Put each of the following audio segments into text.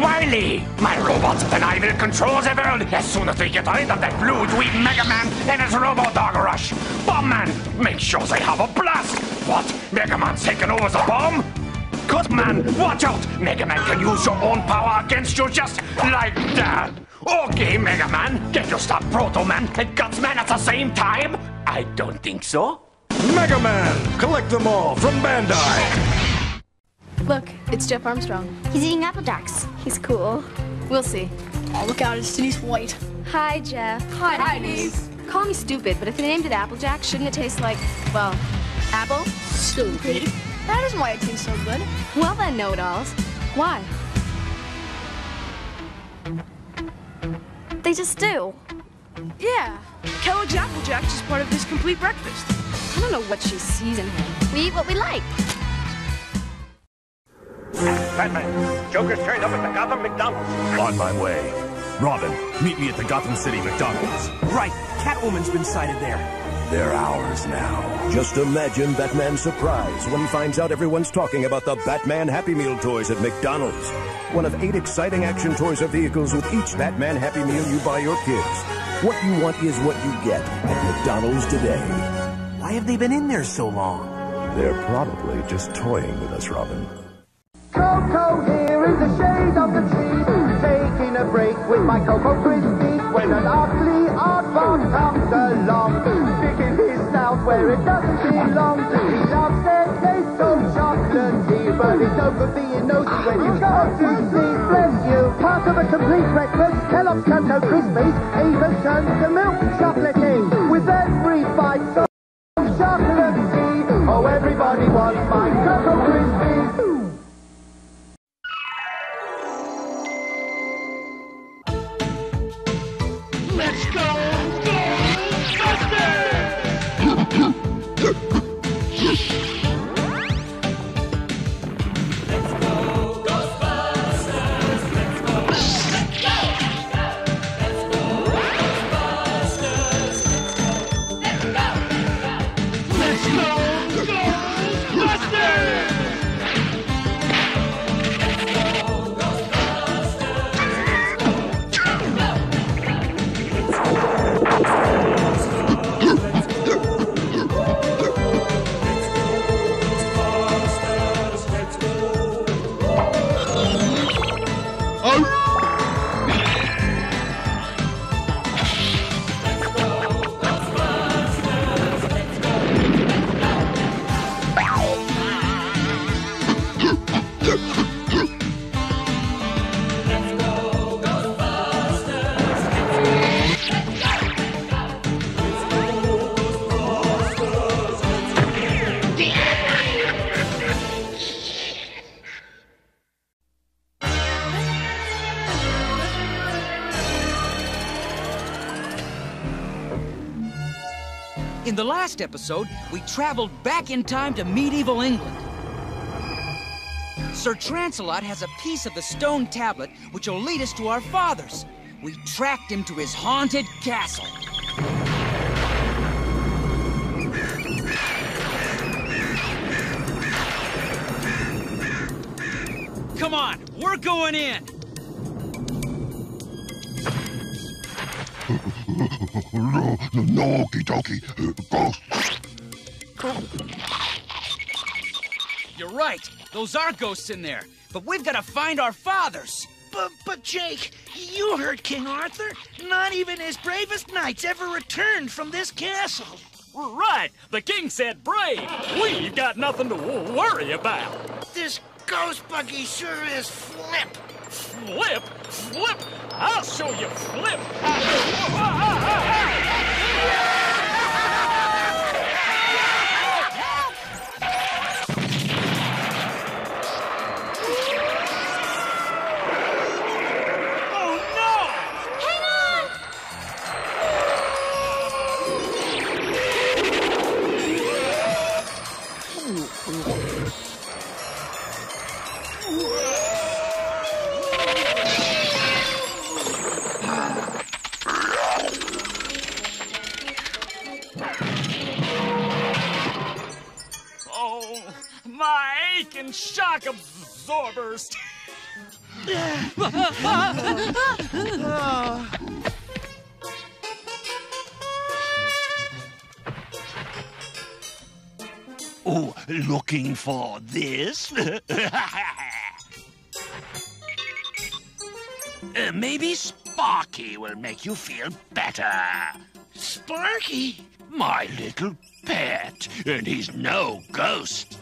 wily. My robots and I will control the world as soon as we get rid of that blue dweeb Mega Man and his Robo Dog Rush. Bomb Man, make sure they have a blast. What? Mega Man's taking over the bomb? Cut Man, watch out! Mega Man can use your own power against you just like that. Okay, Mega Man, can you stop Proto Man and Guts Man at the same time? I don't think so. Mega Man, collect them all from Bandai. Look, it's Jeff Armstrong. He's eating Apple Jacks. He's cool. We'll see. Oh, look out, it's Denise White. Hi, Jeff. Hi, Denise. Call me stupid, but if you named it Applejack, shouldn't it taste like, well, apple? Stupid. That isn't why it tastes so good. Well then, know-it-alls. Why? They just do. Yeah. Kellogg's Applejacks is part of this complete breakfast. I don't know what she sees in him. We eat what we like. Batman, Joker's turned up at the Gotham McDonald's. On my way. Robin, meet me at the Gotham City McDonald's. Right, Catwoman's been sighted there. They're ours now. Just imagine Batman's surprise when he finds out everyone's talking about the Batman Happy Meal toys at McDonald's. One of 8 exciting action toys or vehicles with each Batman Happy Meal you buy your kids. What you want is what you get at McDonald's today. Why have they been in there so long? They're probably just toying with us, Robin. Coco here is the shade of the tree, taking a break with my Cocoa Krispies when an ugly aardbot comes along, sticking his snout where it doesn't belong. He loves their taste so chocolatey, but it's no good being nosy when you go to sleep. Bless you, part of a complete breakfast, Kellogg's Cocoa Krispies even turns to milk chocolatey, with every bite so chocolatey. Oh, everybody wants my Cocoa Krispies. Let's go, Ghostbusters! In the last episode, we traveled back in time to medieval England. Sir Trancelot has a piece of the stone tablet which will lead us to our fathers. We tracked him to his haunted castle. Come on, we're going in! No, okie dokie. You're right. Those are ghosts in there. But we've got to find our fathers. But Jake, you heard King Arthur. Not even his bravest knights ever returned from this castle. Right. The king said brave. We've got nothing to worry about. This ghost buggy sure is flip. Flip? Flip? I'll show you flip. My aching shock absorbers. Oh, looking for this? Maybe Sparky will make you feel better. Sparky? My little pet, and he's no ghost.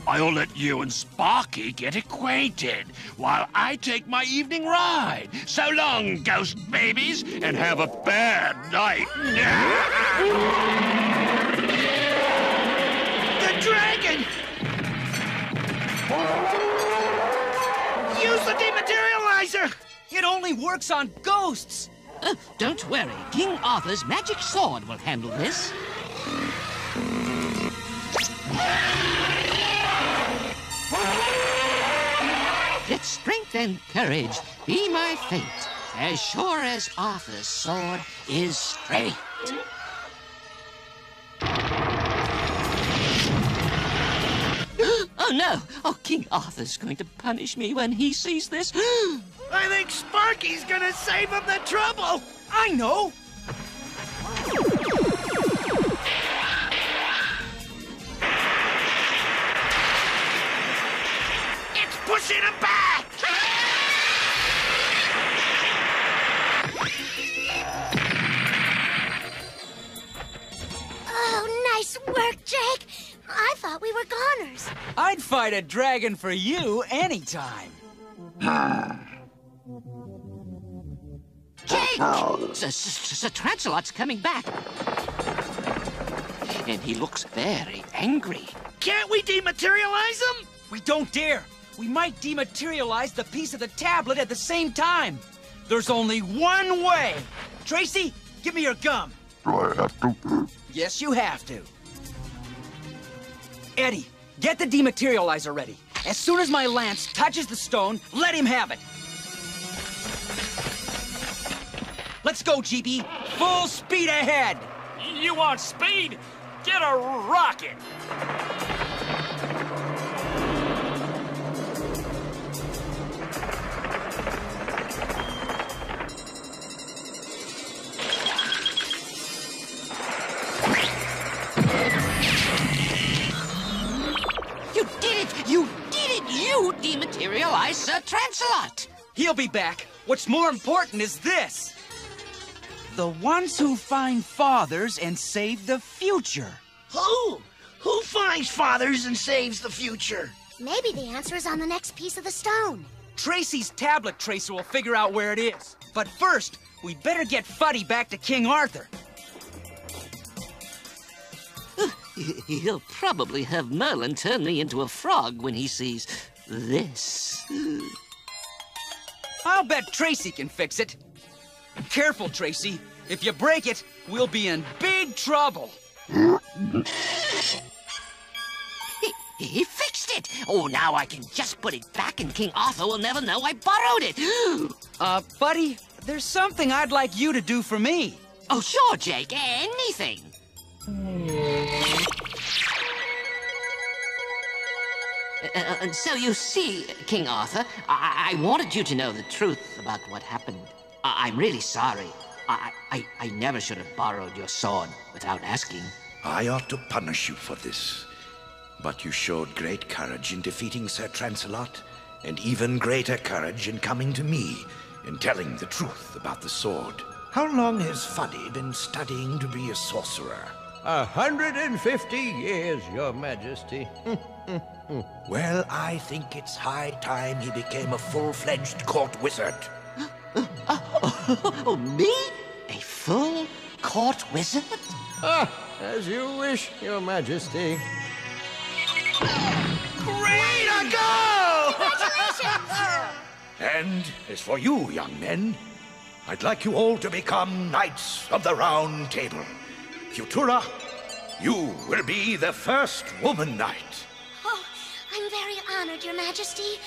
I'll let you and Sparky get acquainted while I take my evening ride. So long, ghost babies, and have a bad night. The dragon! Use the dematerializer! It only works on ghosts. Don't worry. King Arthur's magic sword will handle this. Let strength and courage be my fate, as sure as Arthur's sword is straight. Oh, no! Oh, King Arthur's going to punish me when he sees this. I think Sparky's gonna save him the trouble! I know! It's pushing him back! Oh, nice work, Jake. I thought we were goners. I'd fight a dragon for you anytime. Jake! Sir Trancelot's coming back. And he looks very angry. Can't we dematerialize him? We don't dare. We might dematerialize the piece of the tablet at the same time. There's only one way. Tracy, give me your gum. Do I have to? Yes, you have to. Eddie, get the dematerializer ready. As soon as my lance touches the stone, let him have it. Let's go, GB. Full speed ahead. You want speed? Get a rocket. You did it! You did it! You dematerialized Sir Trancelot! He'll be back. What's more important is this. The ones who find fathers and save the future. Who? Who finds fathers and saves the future? Maybe the answer is on the next piece of the stone. Tracy's tablet tracer will figure out where it is. But first, we better get Fuddy back to King Arthur. He'll probably have Merlin turn me into a frog when he sees this. I'll bet Tracy can fix it. Careful, Tracy. If you break it, we'll be in big trouble. He fixed it! Oh, now I can just put it back and King Arthur will never know I borrowed it! Buddy, there's something I'd like you to do for me. Oh, sure, Jake. Anything. So you see, King Arthur, I wanted you to know the truth about what happened. I'm really sorry. I never should have borrowed your sword without asking. I ought to punish you for this. But you showed great courage in defeating Sir Trancelot, and even greater courage in coming to me and telling the truth about the sword. How long has Fuddy been studying to be a sorcerer? 150 years, Your Majesty. Well, I think it's high time he became a full-fledged court wizard. Oh, me? A full court wizard? As you wish, Your Majesty. Way to go! Congratulations! And as for you, young men, I'd like you all to become Knights of the Round Table. Futura, you will be the first woman knight. Oh, I'm very honored, Your Majesty.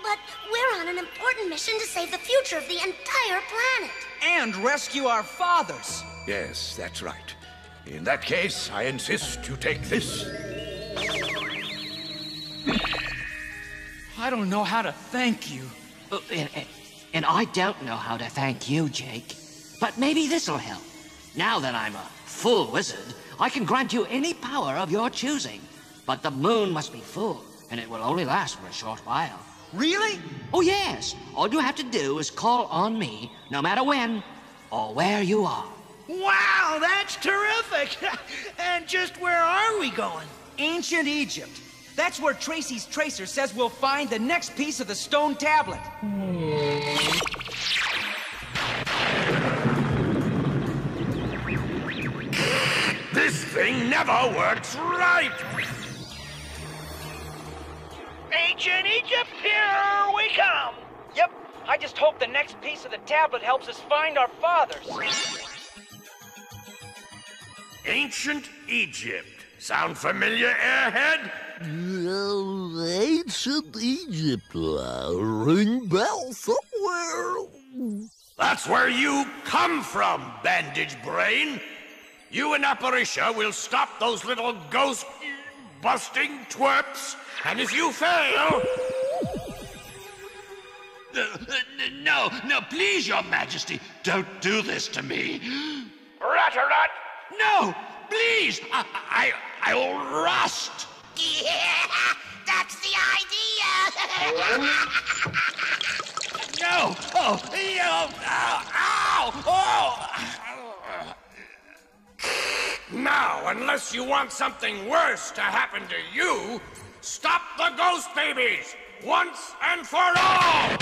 But we're on an important mission to save the future of the entire planet. And rescue our fathers. Yes, that's right. In that case, I insist you take this. I don't know how to thank you. And I don't know how to thank you, Jake. But maybe this'll help. Now that I'm a full wizard, I can grant you any power of your choosing. But the moon must be full, and it will only last for a short while. Really? Oh, yes. All you have to do is call on me, no matter when or where you are. Wow, that's terrific! And just where are we going? Ancient Egypt. That's where Tracy's tracer says we'll find the next piece of the stone tablet. This thing never works right! Ancient Egypt, here we come! Yep, I just hope the next piece of the tablet helps us find our fathers. Ancient Egypt. Sound familiar, Airhead? Ancient Egypt. Ring bell somewhere. That's where you come from, bandage brain. You and Apparitia will stop those little ghost-busting twerps, and if you fail... No, please, Your Majesty, don't do this to me. Rat-a-rat! No, please, I'll rust. Yeah, that's the idea! No! Oh! Now, unless you want something worse to happen to you, stop the ghost babies! Once and for all!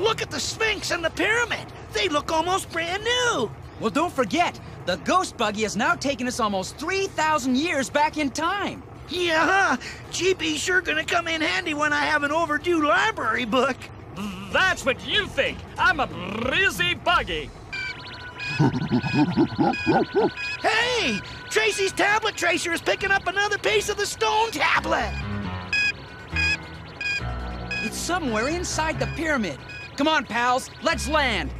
Look at the Sphinx and the pyramid. They look almost brand new. Well, don't forget, the ghost buggy has now taken us almost 3,000 years back in time. Yeah, GB's sure gonna come in handy when I have an overdue library book. That's what you think. I'm a busy buggy. Hey! Tracy's tablet tracer is picking up another piece of the stone tablet. It's somewhere inside the pyramid. Come on, pals, let's land.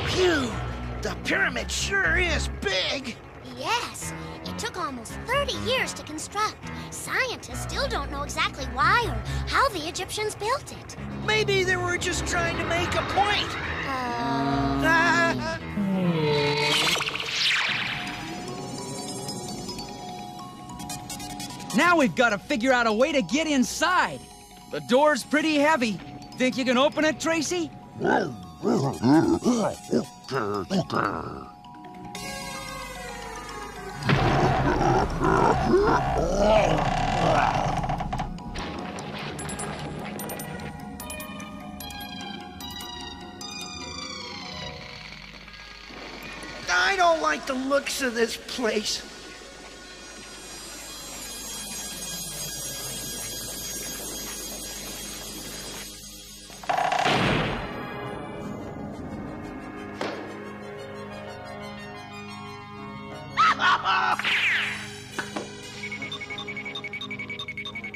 Phew, the pyramid sure is big. Yes, it took almost 30 years to construct. Scientists still don't know exactly why or how the Egyptians built it. Maybe they were just trying to make a point. Now we've got to figure out a way to get inside. The door's pretty heavy. Think you can open it, Tracy? I don't like the looks of this place.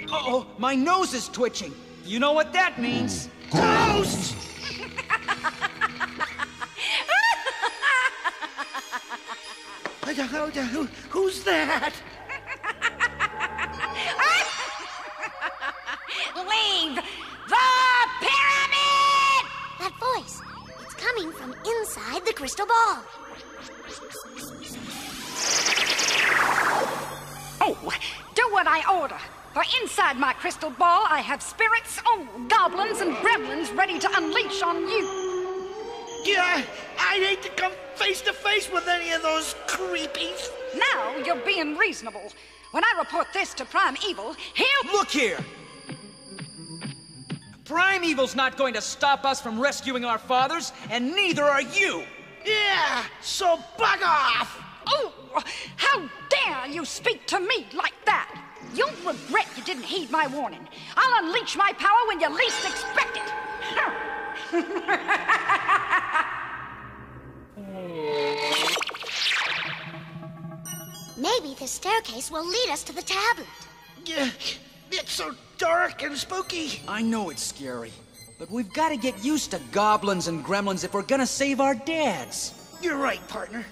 Uh-oh, my nose is twitching. You know what that means. Ghost! Who's that? Leave the pyramid! That voice, it's coming from inside the crystal ball. Oh, do what I order. For inside my crystal ball, I have spirits, goblins and gremlins ready to unleash on you. Yeah, I'd hate to come face to face with any of those creepies. Now you're being reasonable. When I report this to Prime Evil, he'll... Look here! Prime Evil's not going to stop us from rescuing our fathers, and neither are you! Yeah, so bug off! Oh, how dare you speak to me like that! You'll regret you didn't heed my warning. I'll unleash my power when you least expect it. Maybe the staircase will lead us to the tablet. Yeah, it's so dark and spooky. I know it's scary, but we've got to get used to goblins and gremlins if we're gonna save our dads. You're right, partner.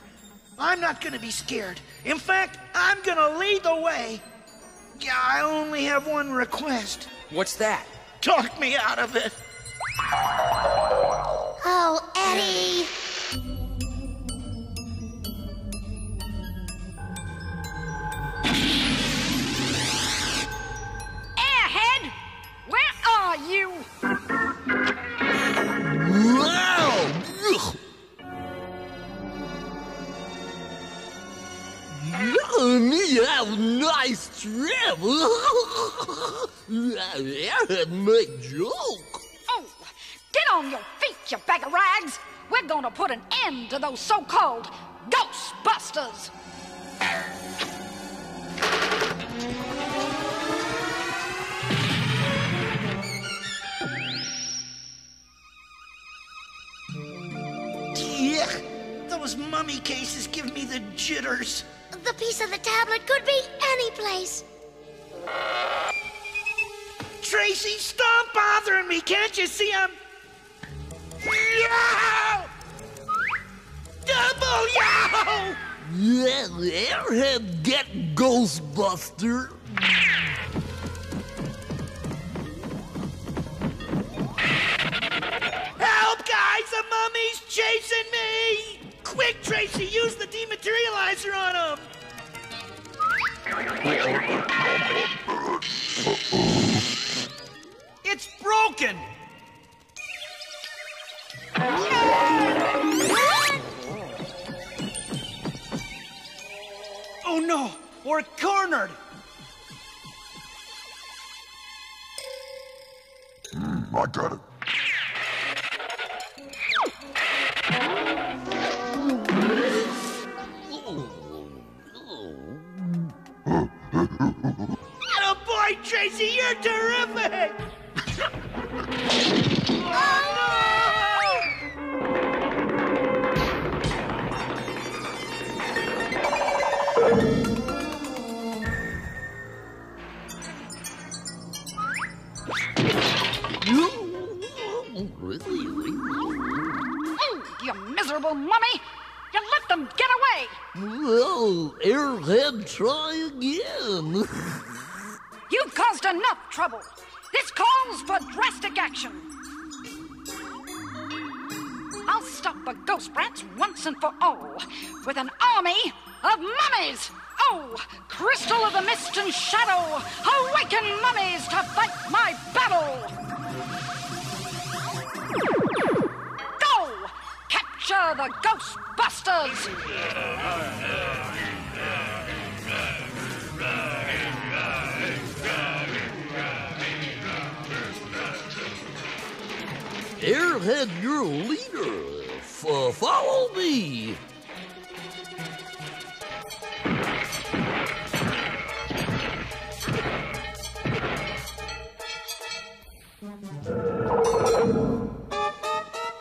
I'm not gonna be scared. In fact, I'm gonna lead the way. Yeah, I only have one request. What's that? Talk me out of it. Oh, Eddie! Airhead! Where are you? Wow! You have nice travel. Airhead make joke. Oh, get on your feet, you bag of rags! We're gonna put an end to those so-called Ghostbusters! Yeah, those mummy cases give me the jitters. The piece of the tablet could be any place. Tracy, stop bothering me! Can't you see I'm... Yow! Double yow! Yeah, Airhead get Ghostbuster. Help, guys! The mummy's chasing me! Quick, Tracy, use the dematerializer on him! It's broken! Oh no! We're cornered! I got it. Attaboy, Tracy, you're terrific! You miserable mummy! You let them get away! Well, Airhead, try again. You've caused enough trouble! This calls for drastic action! I'll stop the ghost brats once and for all with an army of mummies! Oh, crystal of the mist and shadow, awaken mummies to fight my battle! Go! Capture the Ghostbusters! Airhead, your leader. Follow me.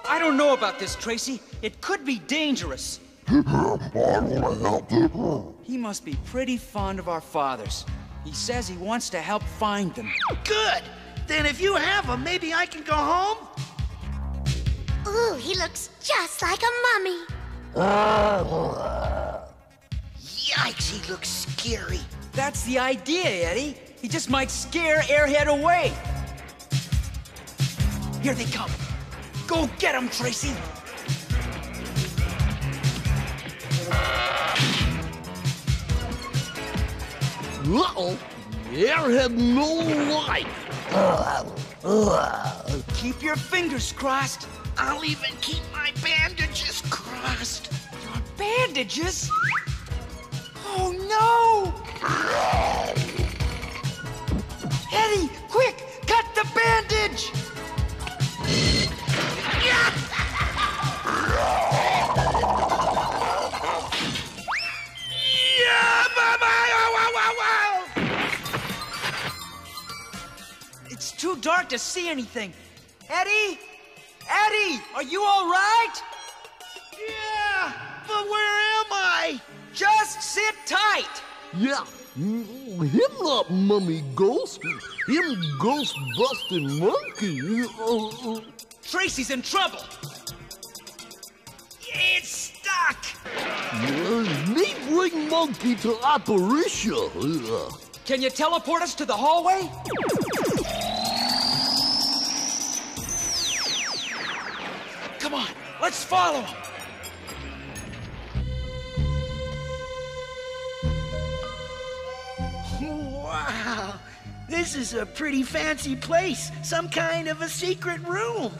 I don't know about this, Tracy. It could be dangerous. I want to help. He must be pretty fond of our fathers. He says he wants to help find them. Good! Then if you have them, maybe I can go home? Ooh, he looks just like a mummy. Yikes, he looks scary. That's the idea, Eddie. He just might scare Airhead away. Here they come. Go get them, Tracy. Uh-oh. Airhead no light. Keep your fingers crossed. I'll even keep my bandages crossed. Your bandages? Oh, no! Eddie, quick! Cut the bandage! It's too dark to see anything. Eddie? Eddie, are you all right? Yeah, but where am I? Just sit tight. Yeah, him not mummy ghost. Him ghost busting monkey. Tracy's in trouble. It's stuck. Me bring monkey to apparition. Can you teleport us to the hallway? Come on, let's follow him. Wow, this is a pretty fancy place. Some kind of a secret room.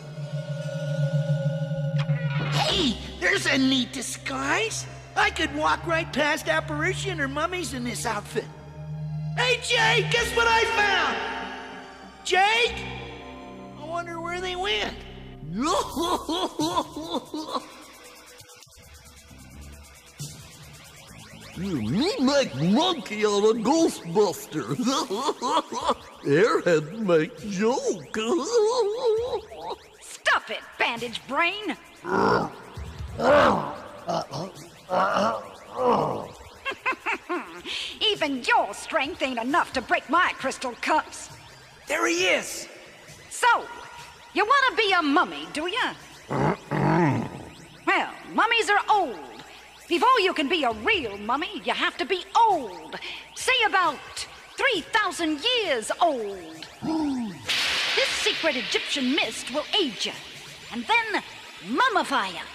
Hey, there's a neat disguise. I could walk right past apparition or mummies in this outfit. Hey, Jake, guess what I found? Jake? I wonder where they went. Me make monkey out of Ghostbusters. Airhead make joke. Stop it, bandage brain. Even your strength ain't enough to break my crystal cups. There he is. So, you want to be a mummy, do you? Well, mummies are old. Before you can be a real mummy, you have to be old. Say about 3,000 years old. This secret Egyptian mist will age you, and then mummify you.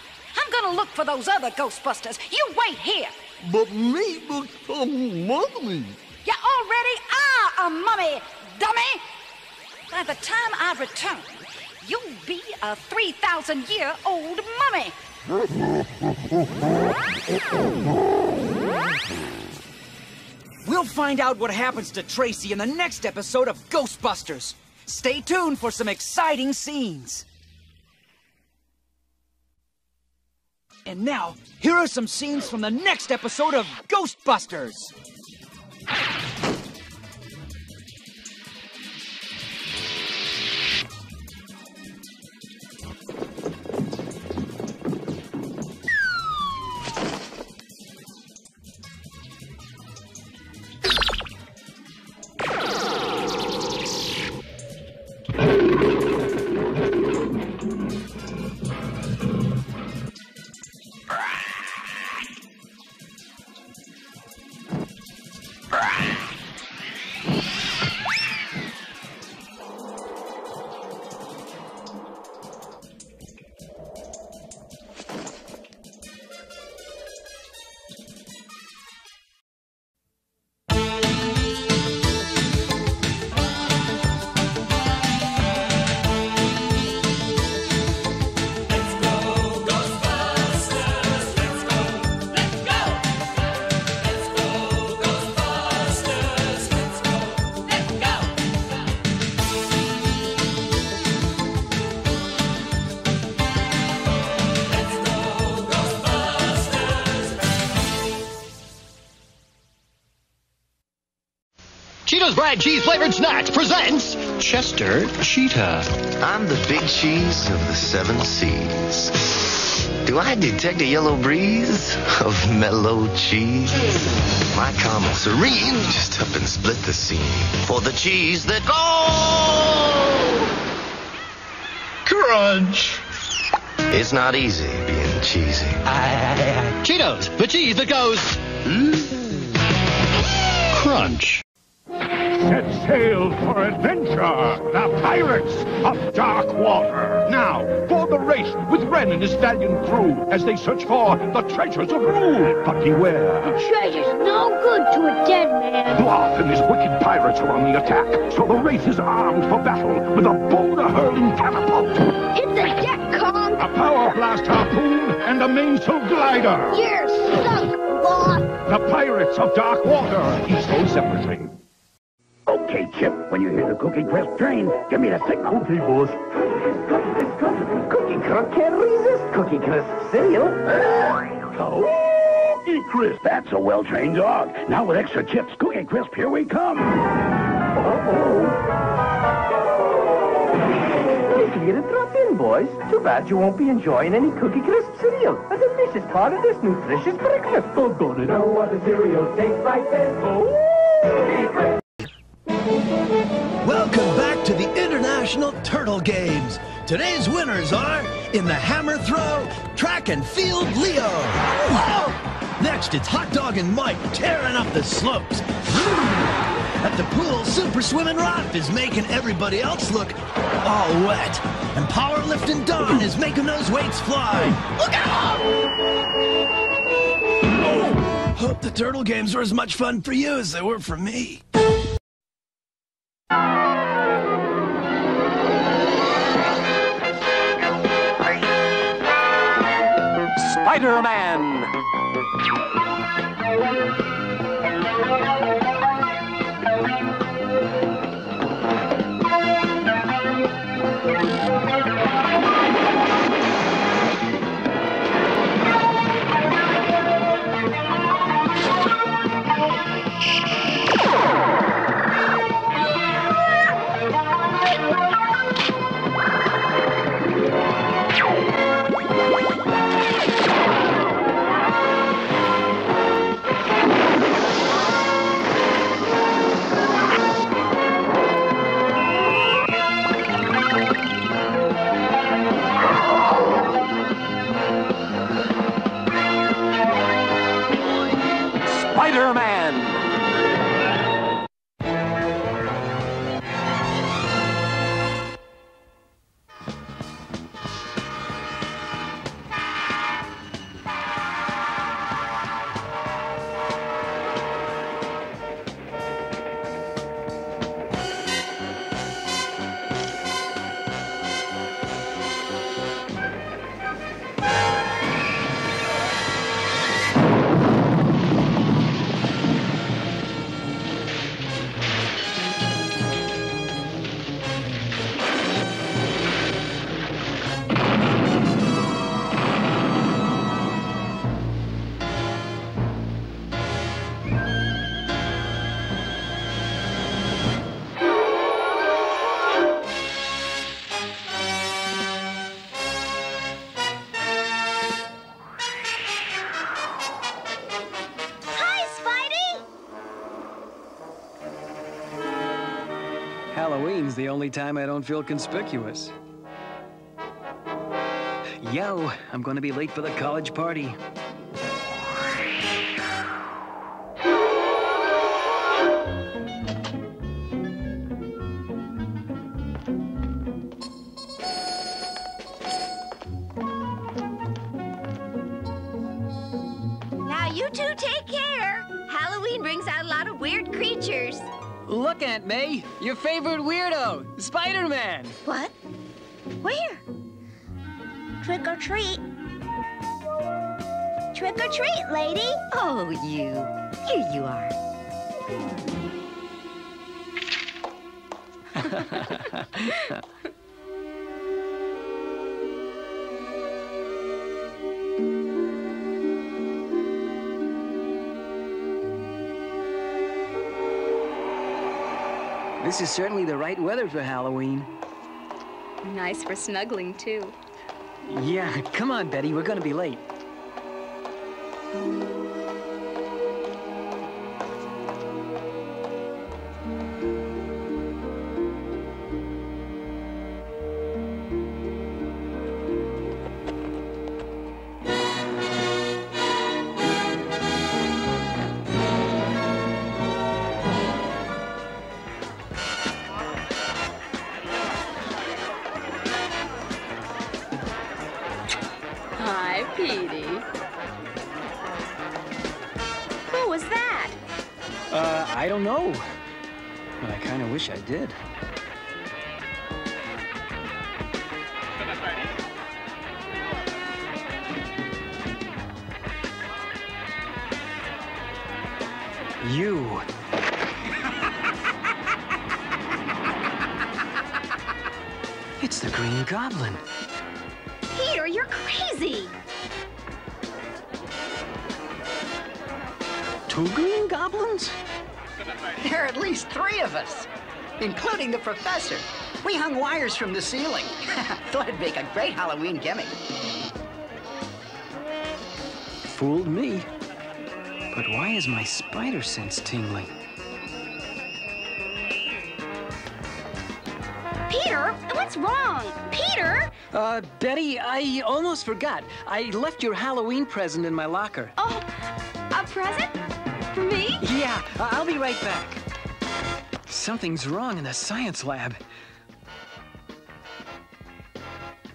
I'm gonna look for those other Ghostbusters. You wait here. But me become mummy. You already are a mummy, dummy. By the time I return, you'll be a 3,000-year-old mummy. We'll find out what happens to Tracy in the next episode of Ghostbusters. Stay tuned for some exciting scenes. And now, here are some scenes from the next episode of Ghostbusters. Cheetos Bragg Cheese Flavored Snacks presents Chester Cheetah. I'm the big cheese of the 7 seas. Do I detect a yellow breeze of mellow cheese? My caramel serene just up and split the scene for the cheese that goes crunch. It's not easy being cheesy. Cheetos, the cheese that goes crunch. Set sail for adventure, the Pirates of Dark Water. Now, for the race with Ren and his stallion crew as they search for the treasures of Rue. But beware. The treasure's no good to a dead man. Bluff and his wicked pirates are on the attack, so the Wraith is armed for battle with a boulder-hurling catapult. Hit the deck, Kong! A power blast harpoon and a mainsail glider. You're sunk, boss! The Pirates of Dark Water, each sold separately. Okay, Chip, when you hear the Cookie Crisp train, give me the signal. Okay, boss. Cookie Crisp can't resist Cookie Crisp cereal. Cookie Crisp, that's a well-trained dog. Now with extra chips, Cookie Crisp, here we come. Uh-oh. here to drop in, boys. Too bad you won't be enjoying any Cookie Crisp cereal, a delicious part of this nutritious breakfast. Oh, gonna know what the cereal tastes like then. Oh, Cookie Crisp. Welcome back to the International Turtle Games. Today's winners are, in the hammer throw, track and field Leo. Whoa! Next, it's Hot Dog and Mike tearing up the slopes. At the pool, Super Swimming Ralph is making everybody else look all wet. And Powerlifting Don is making those weights fly. Look out! Oh, hope the Turtle Games were as much fun for you as they were for me. Spider-Man! Spider-Man! Halloween's the only time I don't feel conspicuous. Yo, I'm gonna be late for the college party. Now you two take care. Halloween brings out a lot of weird creatures. Look, Aunt May, your favorite weirdo, Spider-Man. What? Where? Trick or treat. Trick or treat, lady. Oh, you. Here you are. This is certainly the right weather for Halloween. Nice for snuggling, too. Yeah, come on, Betty, we're gonna be late. Hi, Petey. Who was that? I don't know. But I kind of wish I did. You. It's the Green Goblin. Peter, you're crazy. Two Green Goblins? There are at least 3 of us, including the professor. We hung wires from the ceiling. Thought it'd make a great Halloween gimmick. Fooled me. But why is my spider sense tingling? Peter, what's wrong? Peter? Betty, I almost forgot. I left your Halloween present in my locker. Oh, a present? For me? Yeah, I'll be right back. Something's wrong in the science lab.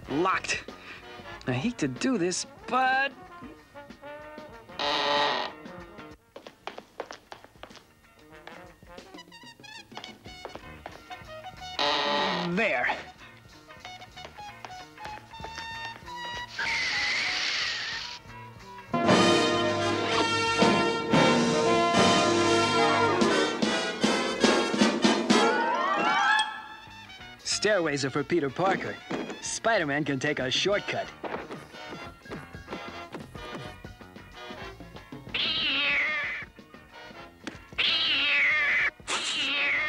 Locked. I hate to do this, but... There. Stairways are for Peter Parker. Spider-Man can take a shortcut.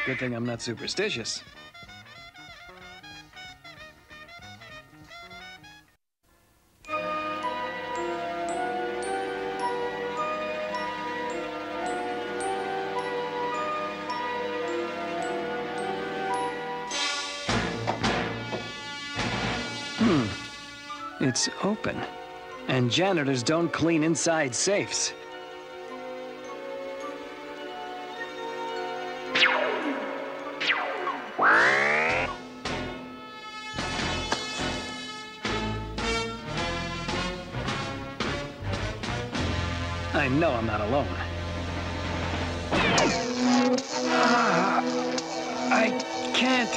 Good thing I'm not superstitious. It's open. And janitors don't clean inside safes. I know I'm not alone. I can't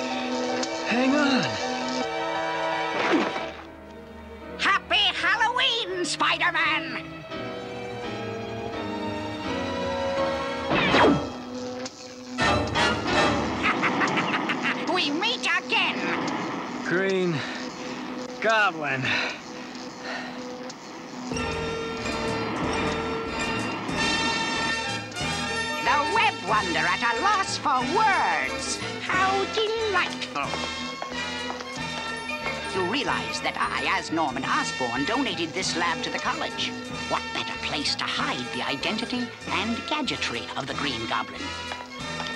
hang on. Happy Halloween, Spider-Man! We meet again! Green Goblin. The Web Wonder at a loss for words. How delightful. You realize that I, as Norman Osborn, donated this lab to the college. What better place to hide the identity and gadgetry of the Green Goblin?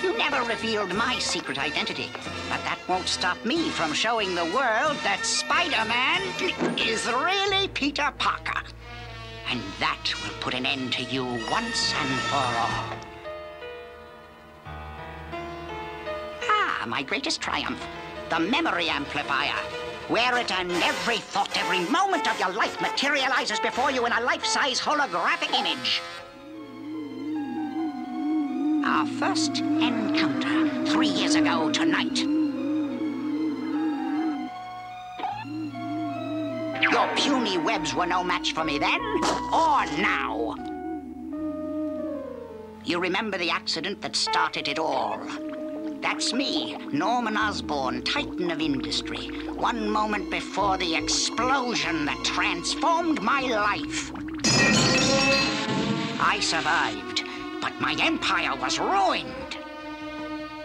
You never revealed my secret identity, but that won't stop me from showing the world that Spider-Man is really Peter Parker. And that will put an end to you once and for all. Ah, my greatest triumph, the memory amplifier. Wear it and every thought, every moment of your life materializes before you in a life-size holographic image. Our first encounter 3 years ago tonight. Your puny webs were no match for me then, or now. You remember the accident that started it all. That's me, Norman Osborn, Titan of Industry, one moment before the explosion that transformed my life. I survived, but my empire was ruined.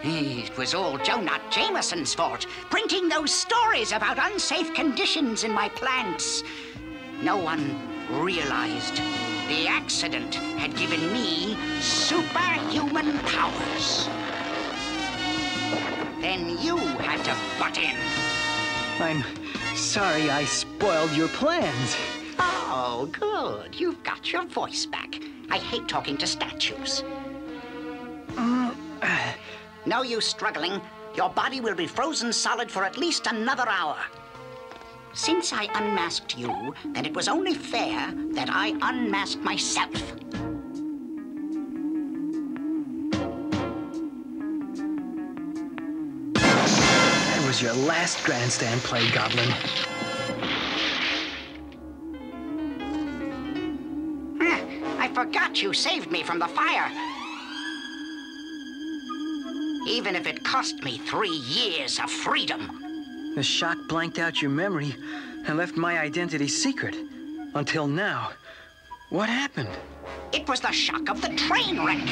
It was all Jonah Jameson's fault, printing those stories about unsafe conditions in my plants. No one realized the accident had given me superhuman powers. Then you had to butt in. I'm sorry I spoiled your plans. Oh, good. You've got your voice back. I hate talking to statues. No use struggling. Your body will be frozen solid for at least another hour. Since I unmasked you, then it was only fair that I unmasked myself. That was your last grandstand play, Goblin. I forgot you saved me from the fire. Even if it cost me 3 years of freedom. The shock blanked out your memory and left my identity secret. Until now. What happened? It was the shock of the train wreck.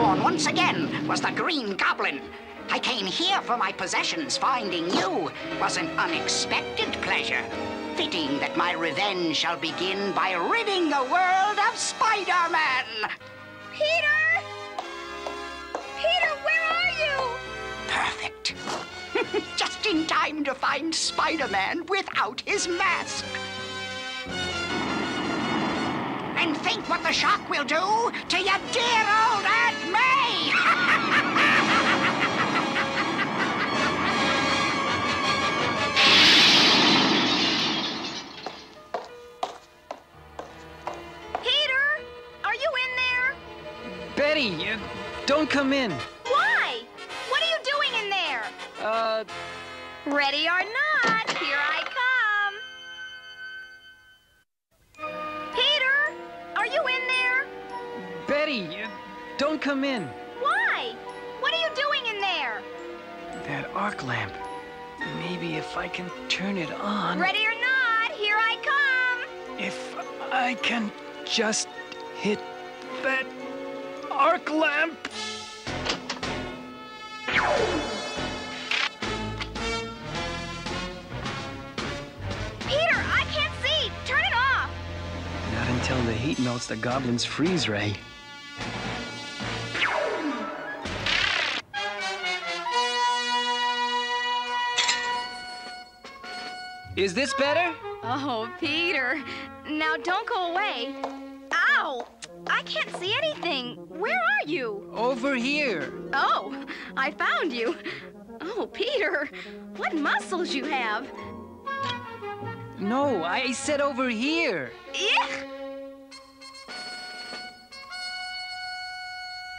Osborn once again was the Green Goblin. I came here for my possessions. Finding you was an unexpected pleasure. Fitting that my revenge shall begin by ridding the world of Spider-Man. Peter! Peter, where are you? Perfect. Just in time to find Spider-Man without his mask. And think what the shock will do to your dear old Aunt May! Peter, are you in there? Betty, don't come in. Why? What are you doing in there? Ready or not, here I come. Peter, are you in there? Betty, don't come in. Why? What are you doing in there? That arc lamp. Maybe if I can turn it on. Ready or not, here I come. If I can just hit that arc lamp. Peter, I can't see. Turn it off. Not until the heat melts the goblin's freeze ray. Is this better? Oh, Peter. Now don't go away. Ow! I can't see anything. Where are you? Over here. Oh, I found you. Oh, Peter, what muscles you have. No, I said over here. Yuck!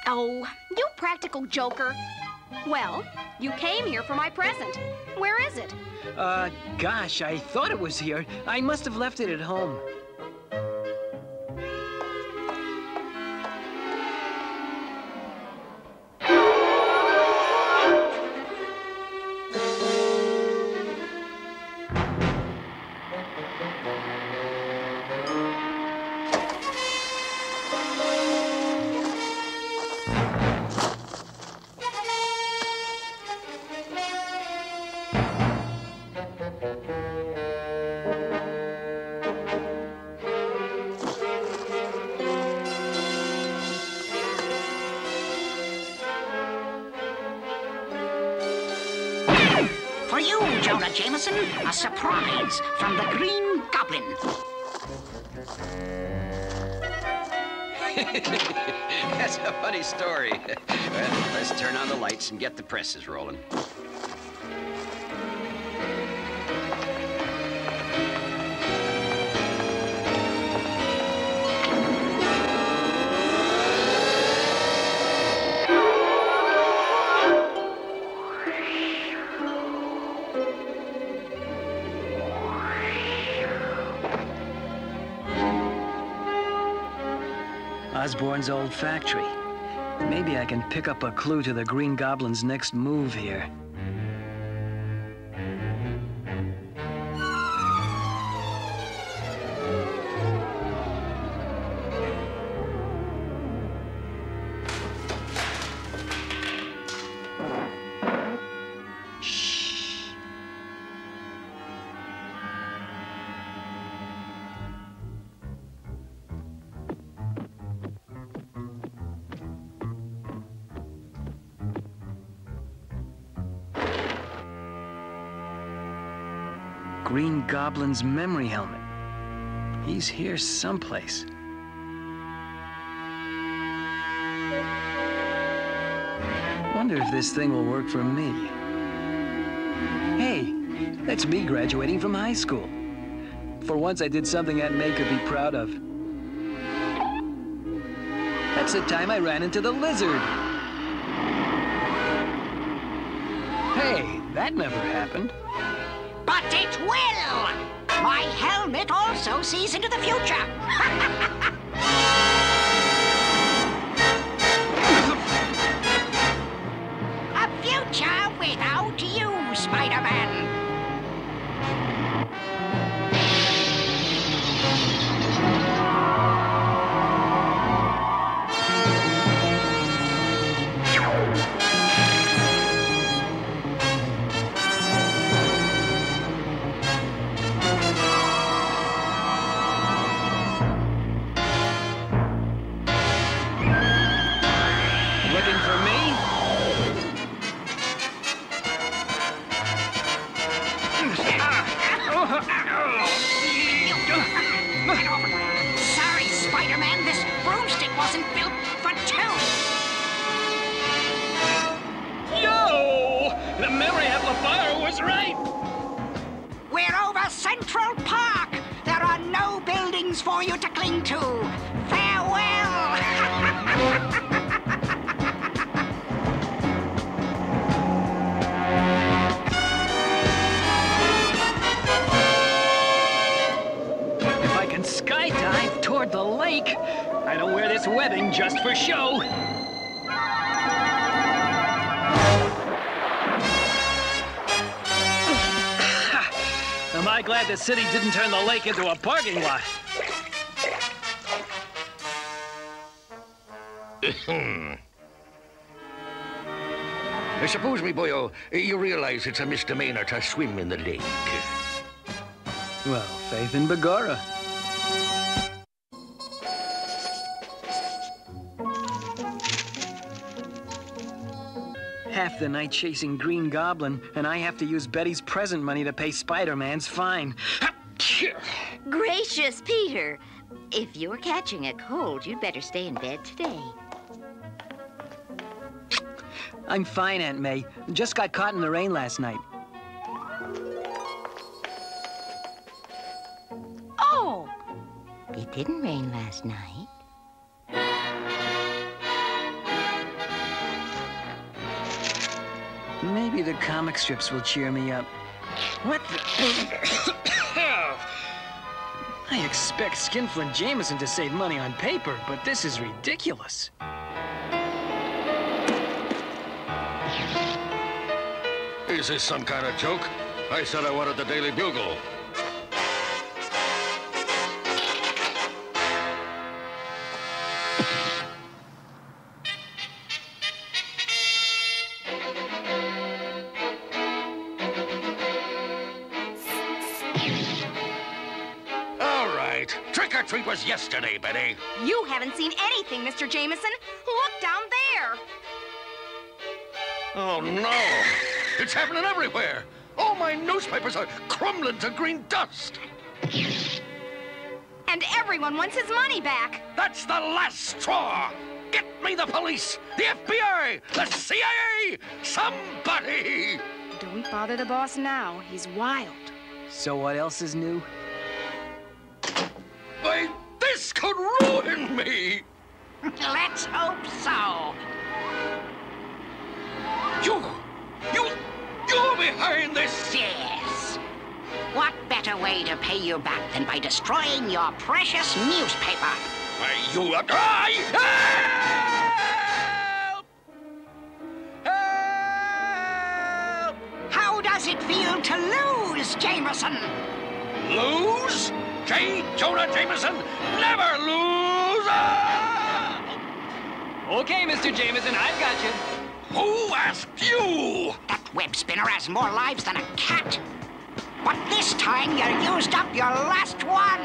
Oh, you practical joker. Well, you came here for my present. Where is it? Gosh, I thought it was here. I must have left it at home. For you, Jonah Jameson, a surprise from the Green Goblin. That's a funny story. Well, let's turn on the lights and get the presses rolling. Osborn's old factory. Maybe I can pick up a clue to the Green Goblin's next move here. Green Goblin's memory helmet. He's here someplace. Wonder if this thing will work for me. Hey, that's me graduating from high school. For once I did something Aunt May could be proud of. That's the time I ran into the lizard. Hey, that never happened. But it will! My helmet also sees into the future! A future without you, Spider-Man! cling to. Farewell! If I can skydive toward the lake, I don't wear this webbing just for show. Am I glad the city didn't turn the lake into a parking lot? I suppose, me boyo, you realize it's a misdemeanor to swim in the lake. Well, faith in Begorra. Half the night chasing Green Goblin, and I have to use Betty's present money to pay Spider-Man's fine. Gracious, Peter. If you're catching a cold, you'd better stay in bed today. I'm fine, Aunt May. Just got caught in the rain last night. Oh! It didn't rain last night. Maybe the comic strips will cheer me up. What the... I expect Skinflint Jameson to save money on paper, but this is ridiculous. Is this some kind of joke? I said I wanted the Daily Bugle. All right. Trick or treat was yesterday, Betty. You haven't seen anything, Mr. Jameson. Look down there. Oh, no. It's happening everywhere. All my newspapers are crumbling to green dust. And everyone wants his money back. That's the last straw. Get me the police, the FBI, the CIA, somebody. Don't bother the boss now. He's wild. So what else is new? Why, this could ruin me. Let's hope so. You're behind this? Yes. What better way to pay you back than by destroying your precious newspaper? Why, you are... Help! Help! How does it feel to lose, Jameson? Lose? J. Jonah Jameson never lose! Okay, Mr. Jameson, I've got you. Who asked you? That web spinner has more lives than a cat. But this time you used up your last one.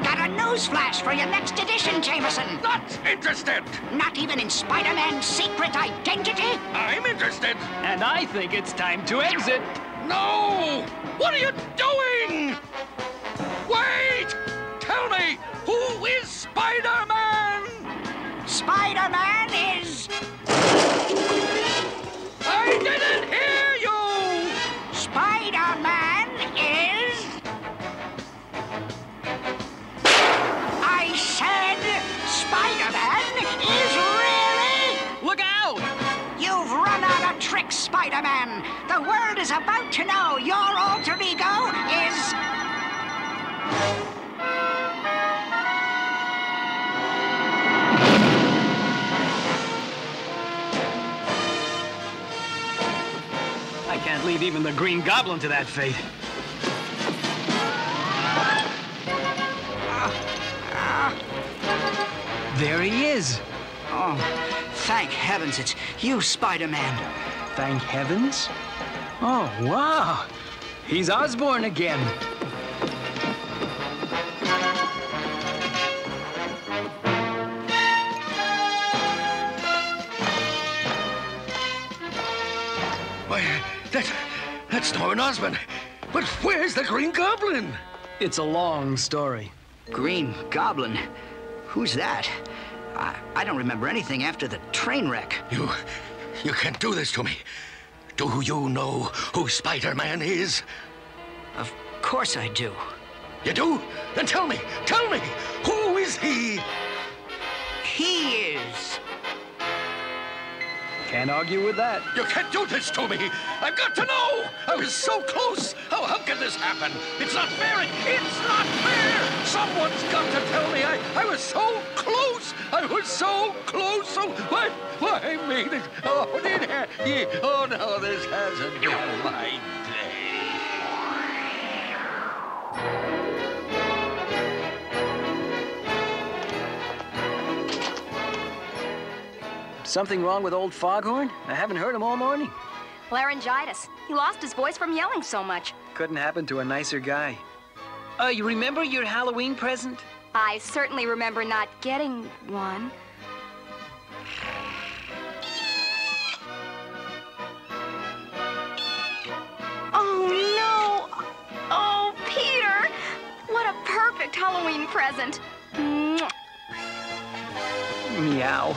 Got a newsflash for your next edition, Jameson. Not interested. Not even in Spider-Man's secret identity? I'm interested. And I think it's time to exit. No! What are you doing? Wait! Tell me, who is Spider-Man? Spider-Man is... I didn't hear you! Spider-Man is... I said Spider-Man is really... Look out! You've run out of tricks, Spider-Man. The world is about to know your alter ego is... I can't leave even the Green Goblin to that fate. There he is. Oh, thank heavens it's you, Spider-Man. Thank heavens? Oh, wow. He's Osborn again. Why, that's Norman Osborn. But where's the Green Goblin? It's a long story. Green Goblin? Who's that? I don't remember anything after the train wreck. You can't do this to me. Do you know who Spider-Man is? Of course I do. You do? Then tell me, who is he? He is. Can't argue with that. You can't do this to me. I've got to know. I was so close. How can this happen? It's not fair. It's not fair. Someone's got to tell me. I was so close. I was so close. So why me? Oh no, this hasn't been my day. Something wrong with old Foghorn? I haven't heard him all morning. Laryngitis. He lost his voice from yelling so much. Couldn't happen to a nicer guy. You remember your Halloween present? I certainly remember not getting one. Oh, no! Oh, Peter! What a perfect Halloween present. Mwah. Meow.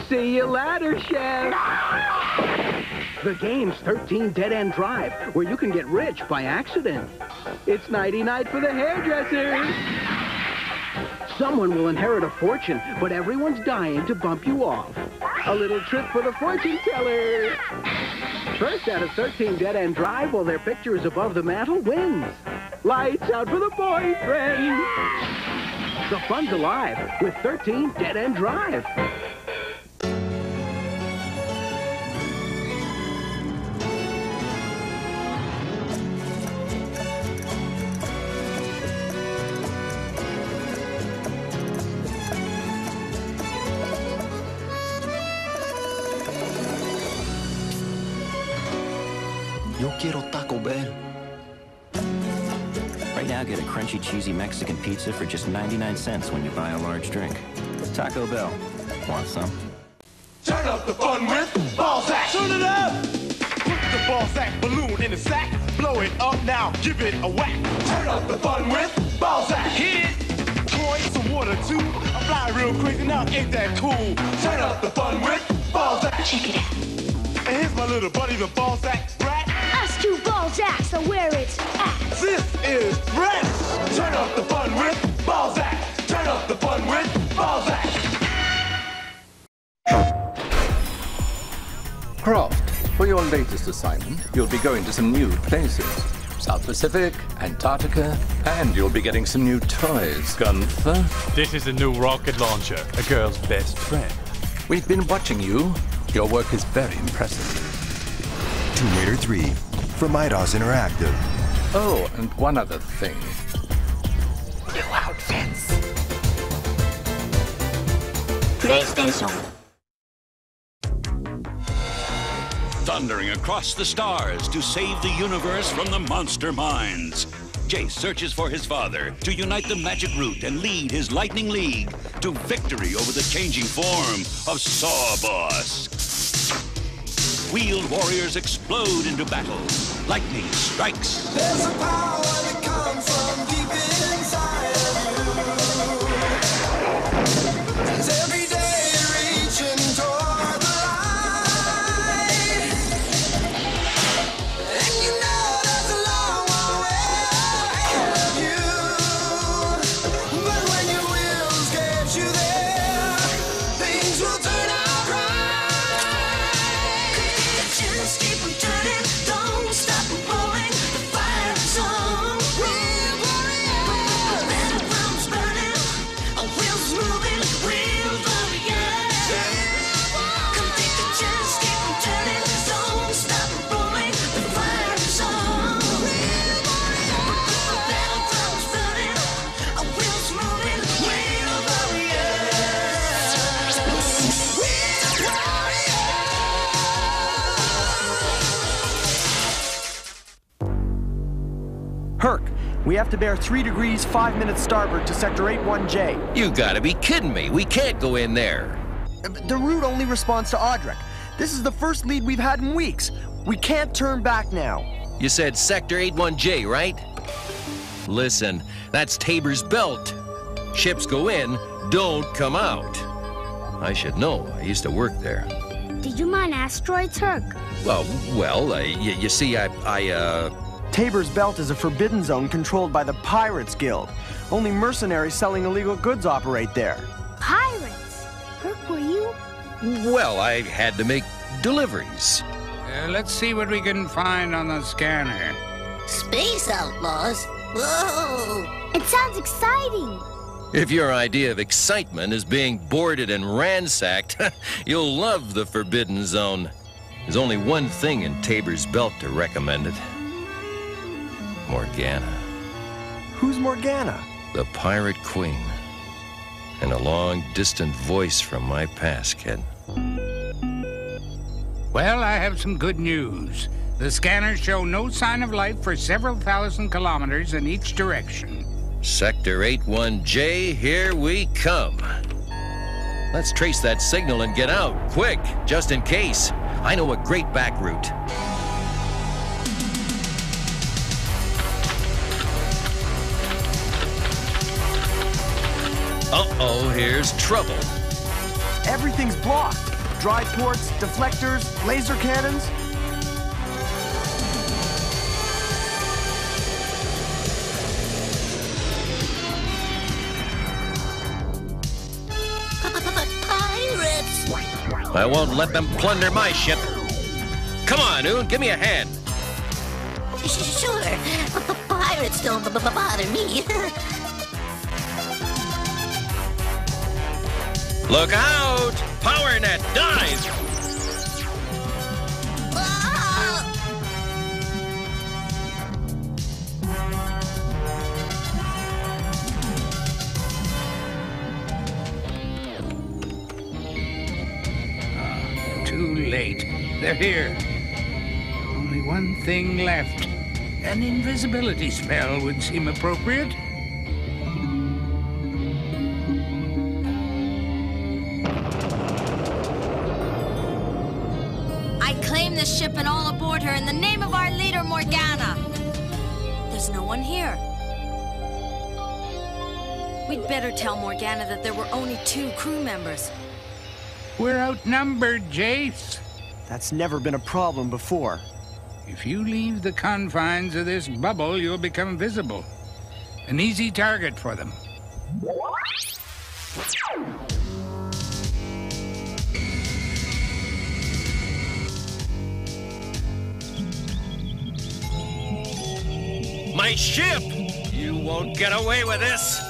See you later, Chef. The game's 13 Dead End Drive, where you can get rich by accident. It's nighty-night for the hairdresser. Someone will inherit a fortune, but everyone's dying to bump you off. A little trip for the fortune teller. First out of 13 Dead End Drive, while their picture is above the mantel, wins. Lights out for the boyfriend. The fun's alive with 13 Dead End Drive. Yo quiero Taco Bell. Right now, get a crunchy, cheesy Mexican pizza for just 99 cents when you buy a large drink. Taco Bell. Want some? Turn up the fun with ball sack. Turn it up. Put the ball sack balloon in the sack. Blow it up now. Give it a whack. Turn up the fun with ball sack. Hit it. Pour in some water too. I'm flying real crazy now. Ain't that cool? Turn up the fun with ball sack. Check it out. And here's my little buddy, the ball sack brat. Us two ball sacks are where it's at. This is Brett. Turn up the fun with ball sack. Turn up the fun with ball sack. Croft, for your latest assignment, you'll be going to some new places. South Pacific, Antarctica, and you'll be getting some new toys. Gunther? This is a new rocket launcher, a girl's best friend. We've been watching you. Your work is very impressive. Tomb Raider 3 from Eidos Interactive. Oh, and one other thing. New outfits. PlayStation. Thundering across the stars to save the universe from the monster minds. Jayce searches for his father to unite the magic root and lead his Lightning League to victory over the changing form of Sawboss. Wheeled warriors explode into battle. Lightning strikes. There's a power that comes from deep inside of you. It's every day reaching toward the light. And you know that's a long way ahead of you. But when your wheels get you there, things will turn out right. Just keep on turning, don't stop rolling. The fire is on. We're Herc, we have to bear 3 degrees 5 minutes starboard to Sector 81J. You gotta be kidding me. We can't go in there. The route only responds to Audric. This is the first lead we've had in weeks. We can't turn back now. You said Sector 81J, right? Listen, that's Tabor's Belt. Ships go in, don't come out. I should know. I used to work there. Did you mine asteroids, Herc? You see, Tabor's Belt is a forbidden zone controlled by the Pirates Guild. Only mercenaries selling illegal goods operate there. Pirates? Herc, were you? Well, I had to make deliveries. Let's see what we can find on the scanner. Space outlaws? Whoa! It sounds exciting. If your idea of excitement is being boarded and ransacked, you'll love the Forbidden Zone. There's only one thing in Tabor's Belt to recommend it. Morgana. Who's Morgana? The Pirate Queen. And a long, distant voice from my past, kid. Well, I have some good news. The scanners show no sign of life for several thousand kilometers in each direction. Sector 81J, here we come. Let's trace that signal and get out, quick, just in case. I know a great back route. Uh-oh, here's trouble. Everything's blocked. Drive ports, deflectors, laser cannons. I won't let them plunder my ship. Come on, Oon, give me a hand. Sure. Pirates don't bother me. Look out! Power net, dive! Too late. They're here. Only one thing left. An invisibility spell would seem appropriate. I claim this ship and all aboard her in the name of our leader, Morgana. There's no one here. We'd better tell Morgana that there were only 2 crew members. We're outnumbered, Jayce. That's never been a problem before. If you leave the confines of this bubble, you'll become visible. An easy target for them. My ship! You won't get away with this!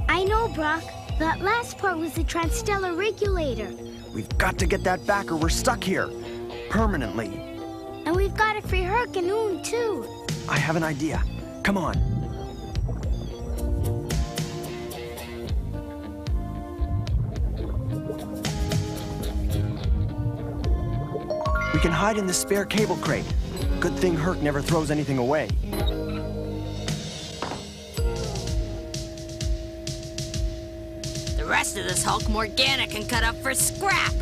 I know, Brock. That last part was the transstellar regulator. We've got to get that back or we're stuck here. Permanently. And we've got to free Herc and Oon, too. I have an idea. Come on. We can hide in the spare cable crate. Good thing Herc never throws anything away. The rest of this Hulk Morgana can cut up for scrap.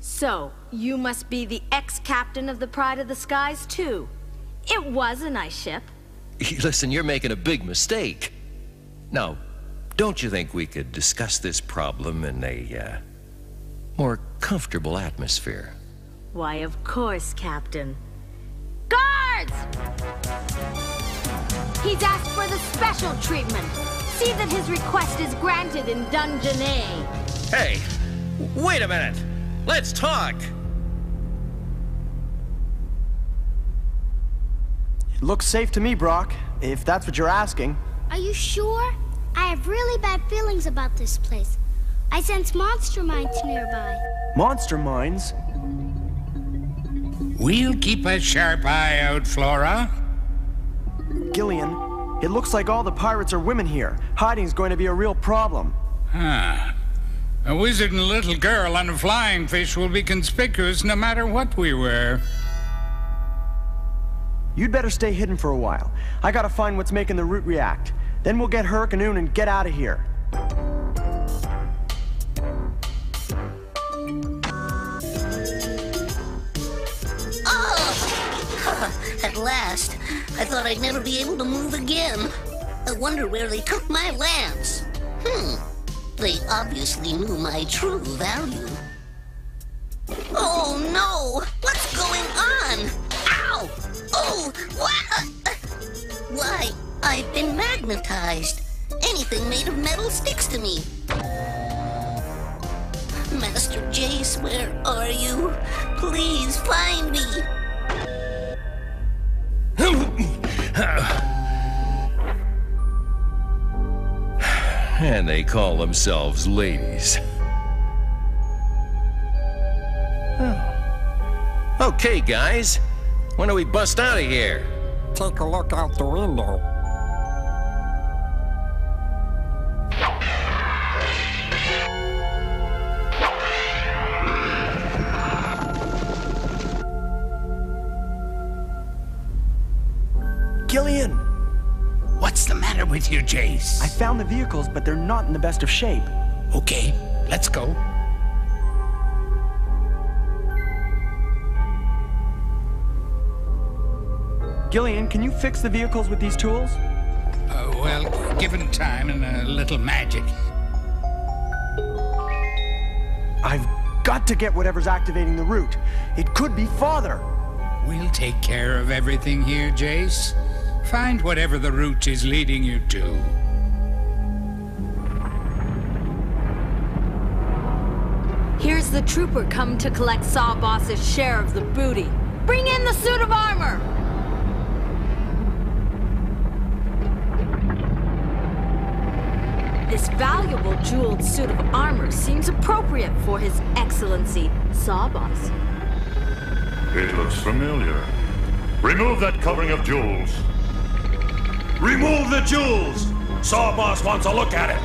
So, you must be the ex-captain of the Pride of the Skies, too. It was a nice ship. Listen, you're making a big mistake. Now, don't you think we could discuss this problem in a, more comfortable atmosphere? Why, of course, Captain. Guards! He's asked for the special treatment. See that his request is granted in Dungeon A. Hey, wait a minute. Let's talk. Looks safe to me, Brock, if that's what you're asking. Are you sure? I have really bad feelings about this place. I sense monster mines nearby. Monster mines? We'll keep a sharp eye out, Flora. Gillian, it looks like all the pirates are women here. Hiding's going to be a real problem. Huh. A wizard and a little girl on a flying fish will be conspicuous no matter what we wear. You'd better stay hidden for a while. I gotta find what's making the root react. Then we'll get Herc and Oon and get out of here. Oh! At last. I thought I'd never be able to move again. I wonder where they took my lamps. They obviously knew my true value. Oh no! What's going on? Ow! Oh! What? Why, I've been magnetized. Anything made of metal sticks to me. Master Jayce, where are you? Please find me. And they call themselves ladies. Oh. Okay, guys. When do we bust out of here? Take a look out the window. Gillian! What's the matter with you, Jayce? I found the vehicles, but they're not in the best of shape. Okay, let's go. Gillian, can you fix the vehicles with these tools? Well, given time and a little magic. I've got to get whatever's activating the root. It could be Father. We'll take care of everything here, Jayce. Find whatever the route is leading you to. Here's the trooper come to collect Sawboss's share of the booty. Bring in the suit of armor! This valuable jeweled suit of armor seems appropriate for His Excellency, Sawboss. It looks familiar. Remove that covering of jewels. Remove the jewels! Sawboss wants a look at it.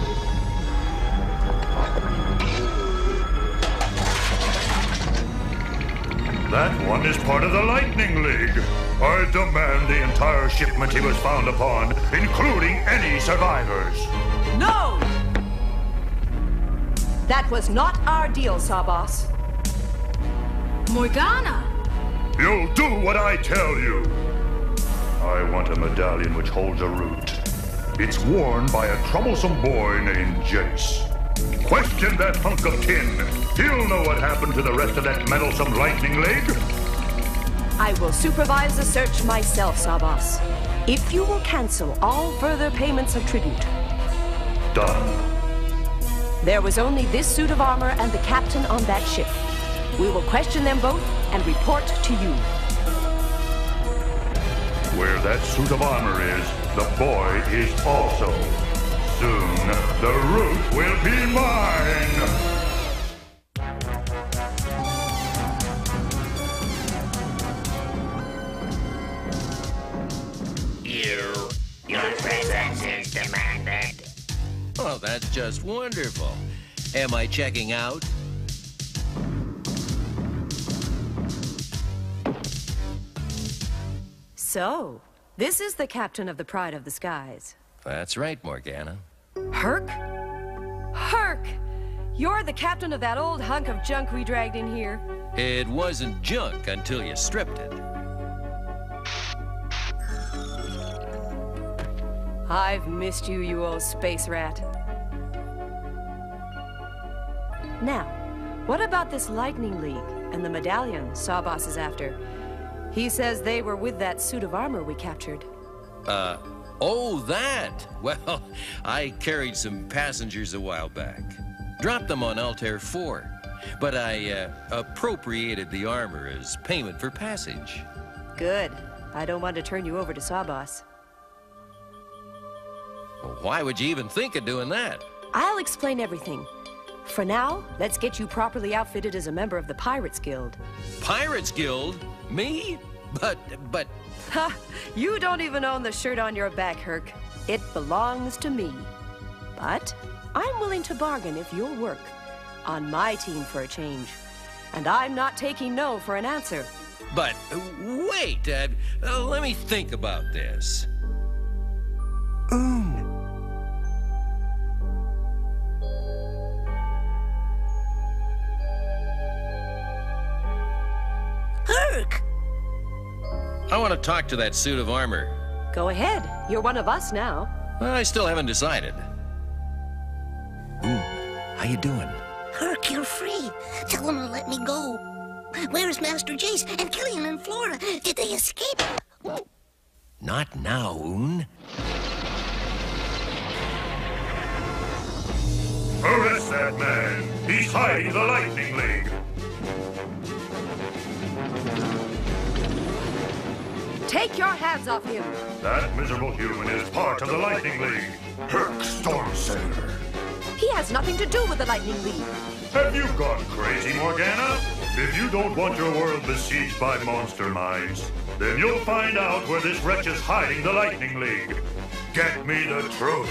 That one is part of the Lightning League. I demand the entire shipment he was found upon, including any survivors. No! That was not our deal, Sawboss. Morgana! You'll do what I tell you. I want a medallion which holds a root. It's worn by a troublesome boy named Jayce. Question that hunk of tin. He'll know what happened to the rest of that meddlesome Lightning League. I will supervise the search myself, Sawboss. If you will cancel all further payments of tribute. Done. There was only this suit of armor and the captain on that ship. We will question them both and report to you. Where that suit of armor is, the boy is also. Soon, the root will be mine! Your presence is demanded. Oh, that's just wonderful. Am I checking out? So, this is the captain of the Pride of the Skies. That's right, Morgana. Herc? Herc! You're the captain of that old hunk of junk we dragged in here. It wasn't junk until you stripped it. I've missed you, you old space rat. Now, what about this Lightning League and the medallion Sawboss is after? He says they were with that suit of armor we captured. Oh, that! Well, I carried some passengers a while back. Dropped them on Altair 4. But I appropriated the armor as payment for passage. Good. I don't want to turn you over to Sawboss. Well, why would you even think of doing that? I'll explain everything. For now, let's get you properly outfitted as a member of the Pirates Guild. Pirates Guild? Me? But... Ha! You don't even own the shirt on your back, Herc. It belongs to me. But I'm willing to bargain if you'll work on my team for a change. And I'm not taking no for an answer. But, wait, let me think about this. Herc! I want to talk to that suit of armor. Go ahead. You're one of us now. I still haven't decided. How you doing? Herc, you're free. Tell him to let me go. Where's Master Jayce and Killian and Flora? Did they escape? Not now, Oon. Arrest that man. He's hiding the Lightning League. Take your hands off him. That miserable human is part of the Lightning League. Herc Stormsailor. He has nothing to do with the Lightning League. Have you gone crazy, Morgana? If you don't want your world besieged by monster minds, then you'll find out where this wretch is hiding the Lightning League. Get me the truth.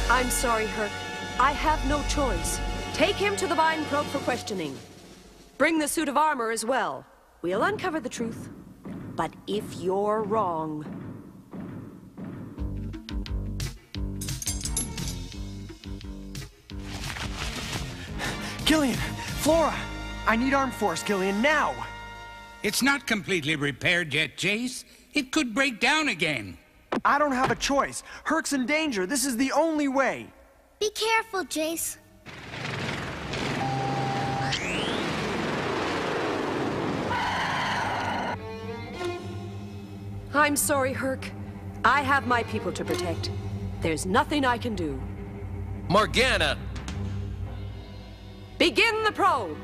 I'm sorry, Herc. I have no choice. Take him to the Vine Probe for questioning. Bring the suit of armor as well. We'll uncover the truth. But if you're wrong... Killian! Flora! I need armed force, Killian, now! It's not completely repaired yet, Jayce. It could break down again. I don't have a choice. Herc's in danger. This is the only way. Be careful, Jayce. I'm sorry, Herc. I have my people to protect. There's nothing I can do. Morgana! Begin the probe!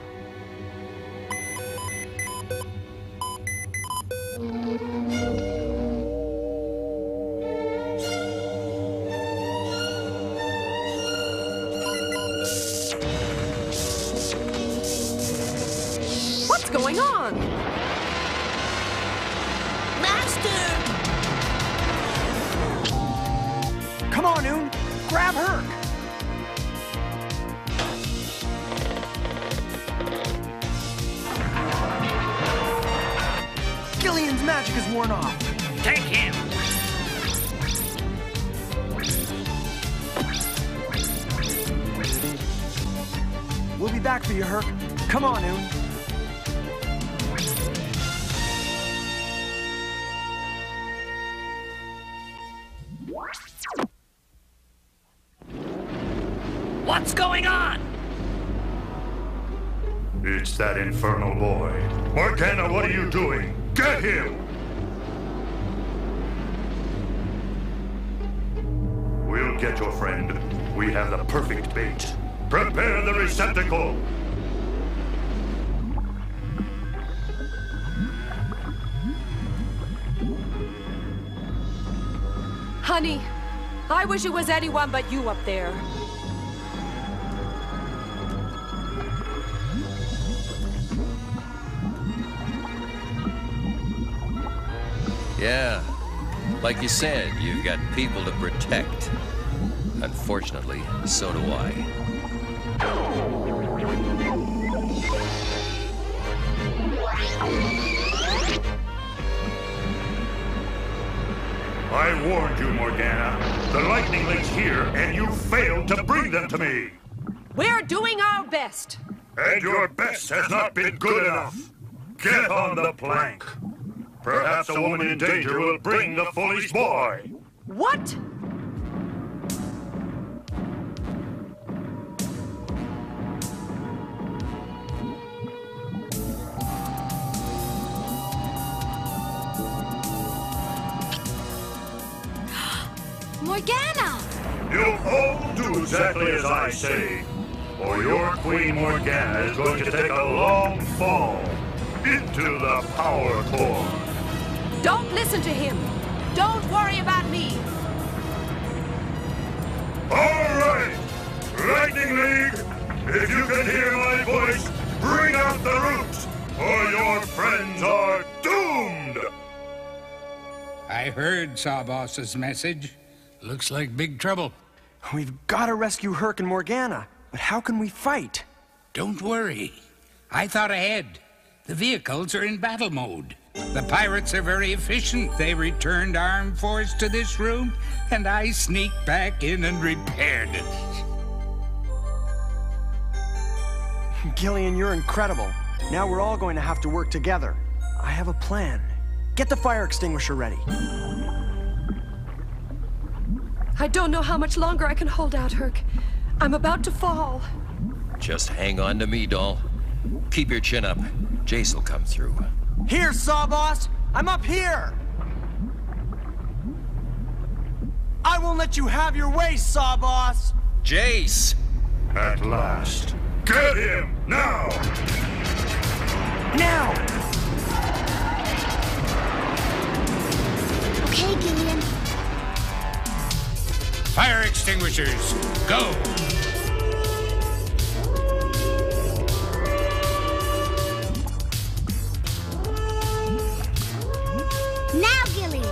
What's going on? Master! Come on, Oon! Grab Herc! Killian's magic is worn off. Take him! We'll be back for you, Herc. Come on, Oon. What's going on? It's that infernal boy. Morgana, what are you doing? Get him! We'll get your friend. We have the perfect bait. Prepare the receptacle! Honey, I wish it was anyone but you up there. Yeah, like you said, you've got people to protect. Unfortunately, so do I. I warned you, Morgana. The Lightning League's here, and you failed to bring them to me. We're doing our best. And your best has not been good enough. Get on the plank. Perhaps a woman in danger will bring the foolish boy. What? Morgana! You'll all do exactly as I say, or your Queen Morgana is going to take a long fall. into the power core. Don't listen to him. Don't worry about me. All right, Lightning League, if you can hear my voice, bring out the roots, or your friends are doomed. I heard C.O.P.S.'s message. Looks like big trouble. We've got to rescue Herc and Morgana, but how can we fight? Don't worry. I thought ahead. The vehicles are in battle mode. The pirates are very efficient. They returned armed force to this room, and I sneaked back in and repaired it. Gillian, you're incredible. Now we're all going to have to work together. I have a plan. Get the fire extinguisher ready. I don't know how much longer I can hold out, Herc. I'm about to fall. Just hang on to me, doll. Keep your chin up. Jayce will come through. Here, Sawboss! I'm up here! I won't let you have your way, Sawboss! Jayce! At last. Get him! Now! Now! Okay, Gillian. Fire extinguishers, go! Now, Gillian.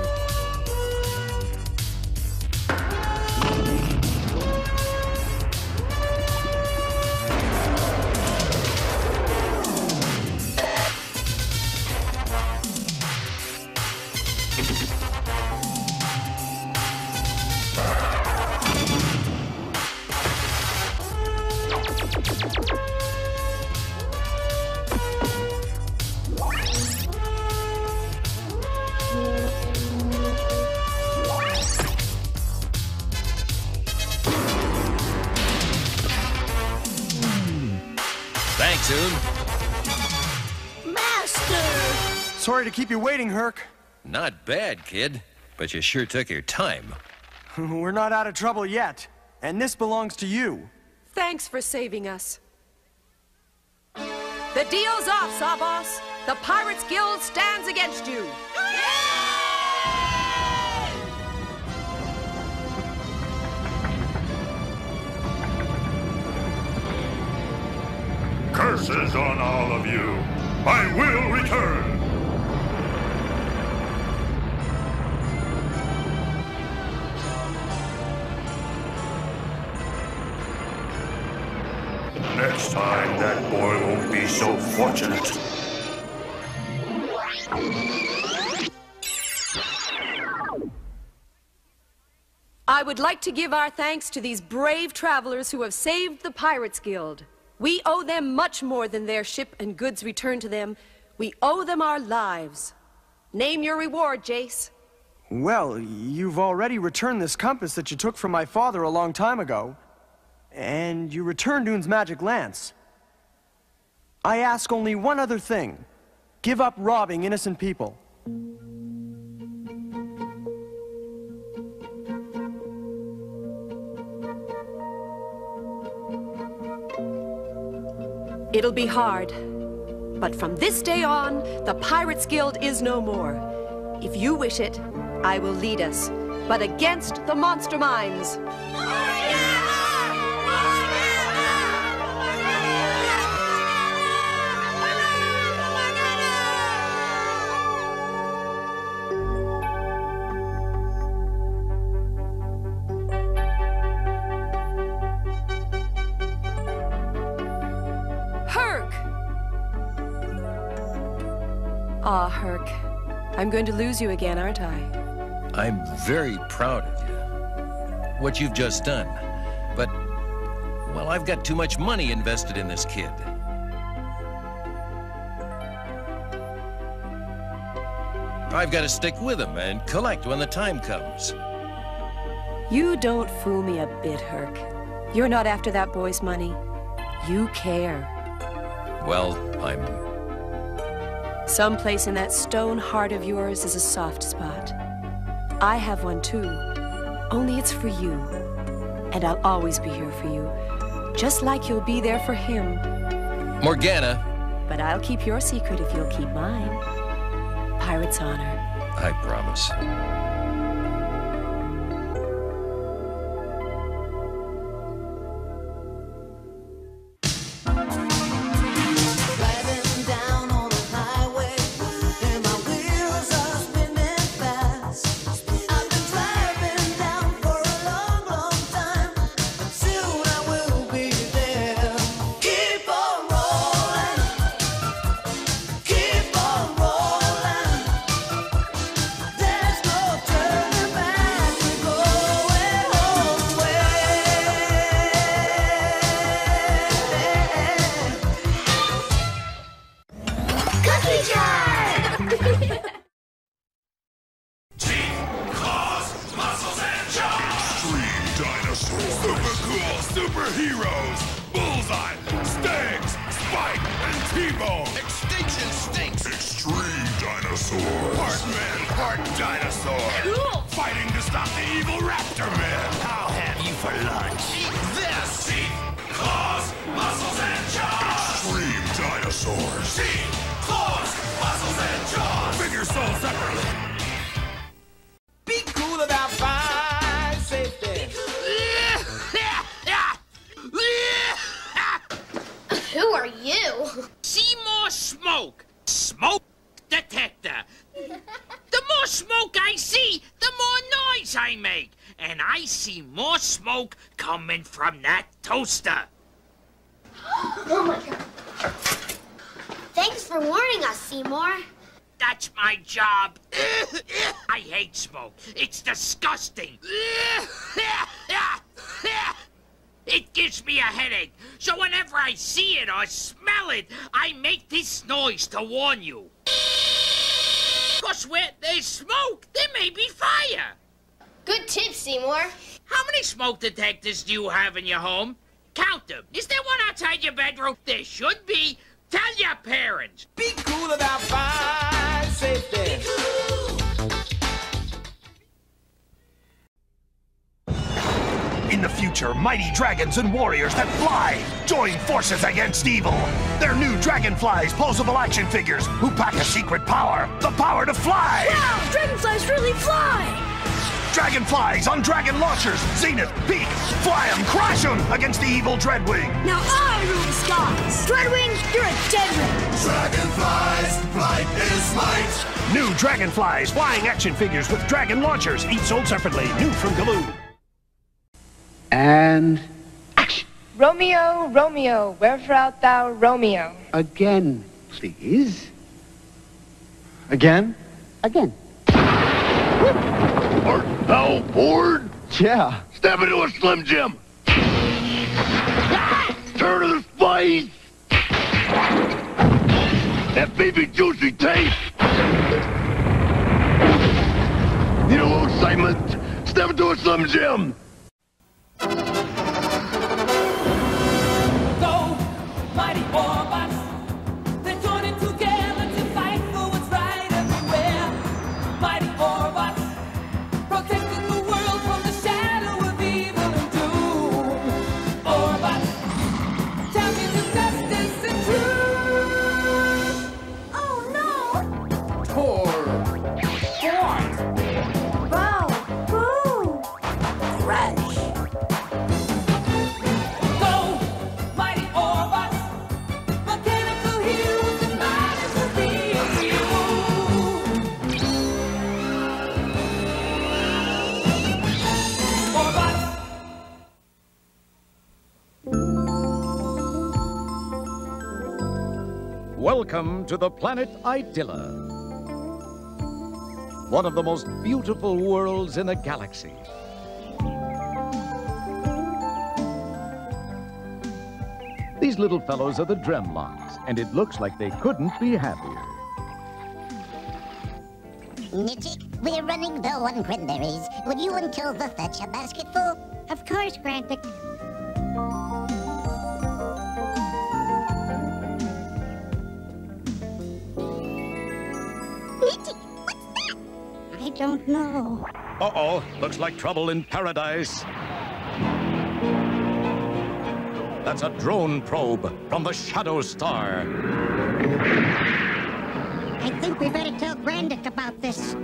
Thanks, Oon. Master! Sorry to keep you waiting, Herc. Not bad, kid. But you sure took your time. We're not out of trouble yet. And this belongs to you. Thanks for saving us. The deal's off, Sawboss. The Pirates Guild stands against you. Curses on all of you. I will return. Next time, that boy won't be so fortunate. I would like to give our thanks to these brave travelers who have saved the Pirates Guild. We owe them much more than their ship and goods returned to them. We owe them our lives. Name your reward, Jayce. Well, you've already returned this compass that you took from my father a long time ago. And you returned Oon's magic lance. I ask only one other thing. Give up robbing innocent people. It'll be hard. But from this day on, the Pirates Guild is no more. If you wish it, I will lead us, but against the monster minds. Aw, Herc. I'm going to lose you again, aren't I? I'm very proud of you. What you've just done. But, well, I've got too much money invested in this kid. I've got to stick with him and collect when the time comes. You don't fool me a bit, Herc. You're not after that boy's money. You care. Well, I'm... Someplace in that stone heart of yours is a soft spot. I have one too, only it's for you. And I'll always be here for you, just like you'll be there for him. Morgana, But I'll keep your secret if you'll keep mine. Pirate's honor. I promise. Superheroes! Bullseye! Stags! Spike! And T-Bone! Extinction Stinks! Extreme Dinosaur! Part man, part dinosaur! Cool! Fighting to stop the evil Raptor Man! I'll have you for lunch! Eat this! Teeth! Claws! Muscles and jaws! Extreme Dinosaurs! Teeth! Claws! Muscles and jaws! Figure soul separately! Be cool about fire safety! Who are you? See more smoke. Smoke detector. The more smoke I see, the more noise I make. And I see more smoke coming from that toaster. Oh my God. Thanks for warning us, Seymour. That's my job. I hate smoke. It's disgusting. It gives me a headache, so whenever I see it or smell it, I make this noise to warn you. 'Cause where there's smoke, there may be fire. Good tip, Seymour. How many smoke detectors do you have in your home? Count them. Is there one outside your bedroom? There should be. Tell your parents. Be cool about fire safety! Be cool. In the future, mighty dragons and warriors that fly join forces against evil. Their new Dragonflies posable action figures who pack a secret power, the power to fly. Wow, dragonflies really fly! Dragonflies on dragon launchers, zenith, peak, fly 'em, crash 'em against the evil Dreadwing. Now I rule the skies! Dreadwing, you're a dead ring! Dragonflies, flight is might. New Dragonflies flying action figures with dragon launchers, each sold separately, new from Galoob. And action. Romeo, Romeo, wherefore art thou, Romeo? Again, please. Again? Again. Art thou bored? Yeah. Step into a Slim Jim. Turn to the spice. That baby juicy taste. Need a little excitement? Step into a Slim Jim. Go, mighty Orbots! They're joining together to fight for what's right everywhere. Mighty Orbots, protecting the world from the shadow of evil and doom. Orbots, champions of justice and truth. Oh no! Tor, Fort, Bow, Boo, Crash. Welcome to the planet Idilla, one of the most beautiful worlds in the galaxy. These little fellows are the Dremlocks, and it looks like they couldn't be happier. Nitchick, we're running low on cranberries. Would you and Kilva fetch a basketful? Of course, Grandpa. Nitchick, what's that? I don't know. Uh-oh, looks like trouble in paradise. That's a drone probe from the Shadow Star. think we better tell Grandick about this.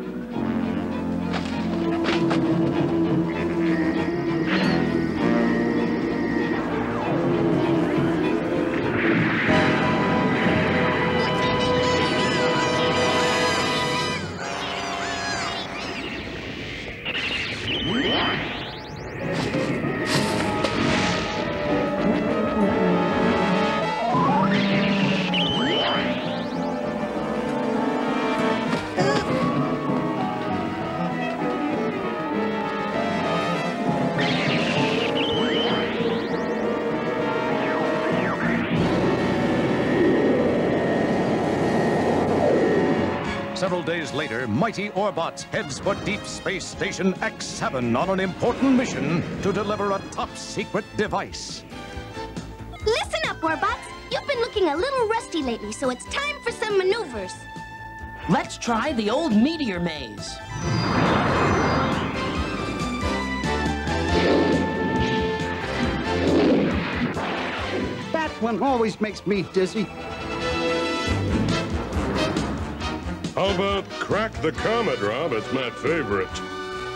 Several days later, mighty Orbots heads for Deep Space Station X7 on an important mission to deliver a top-secret device. Listen up, Orbots. You've been looking a little rusty lately, so it's time for some maneuvers. Let's try the old meteor maze. That one always makes me dizzy. How about Crack the Comet, Rob? It's my favorite.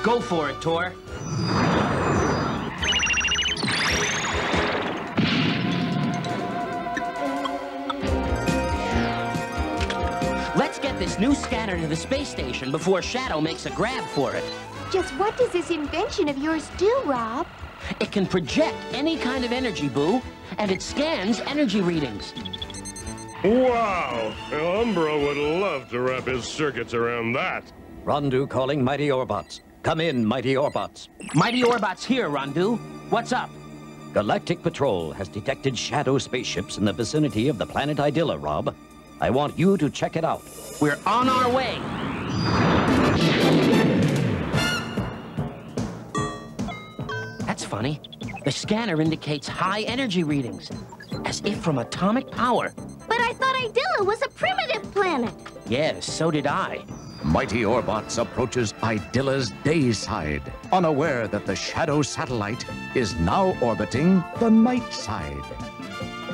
Go for it, Tor. Let's get this new scanner to the space station before Shadow makes a grab for it. Just what does this invention of yours do, Rob? It can project any kind of energy, Boo, and it scans energy readings. Wow! Umbra would love to wrap his circuits around that. Rondu calling Mighty Orbots. Come in, Mighty Orbots. Mighty Orbots here, Rondu. What's up? Galactic Patrol has detected shadow spaceships in the vicinity of the planet Idylla, Rob. I want you to check it out. We're on our way. That's funny. The scanner indicates high energy readings, as if from atomic power. But I thought Idylla was a primitive planet. Yes, so did I. Mighty Orbots approaches Idylla's day side, unaware that the Shadow satellite is now orbiting the night side.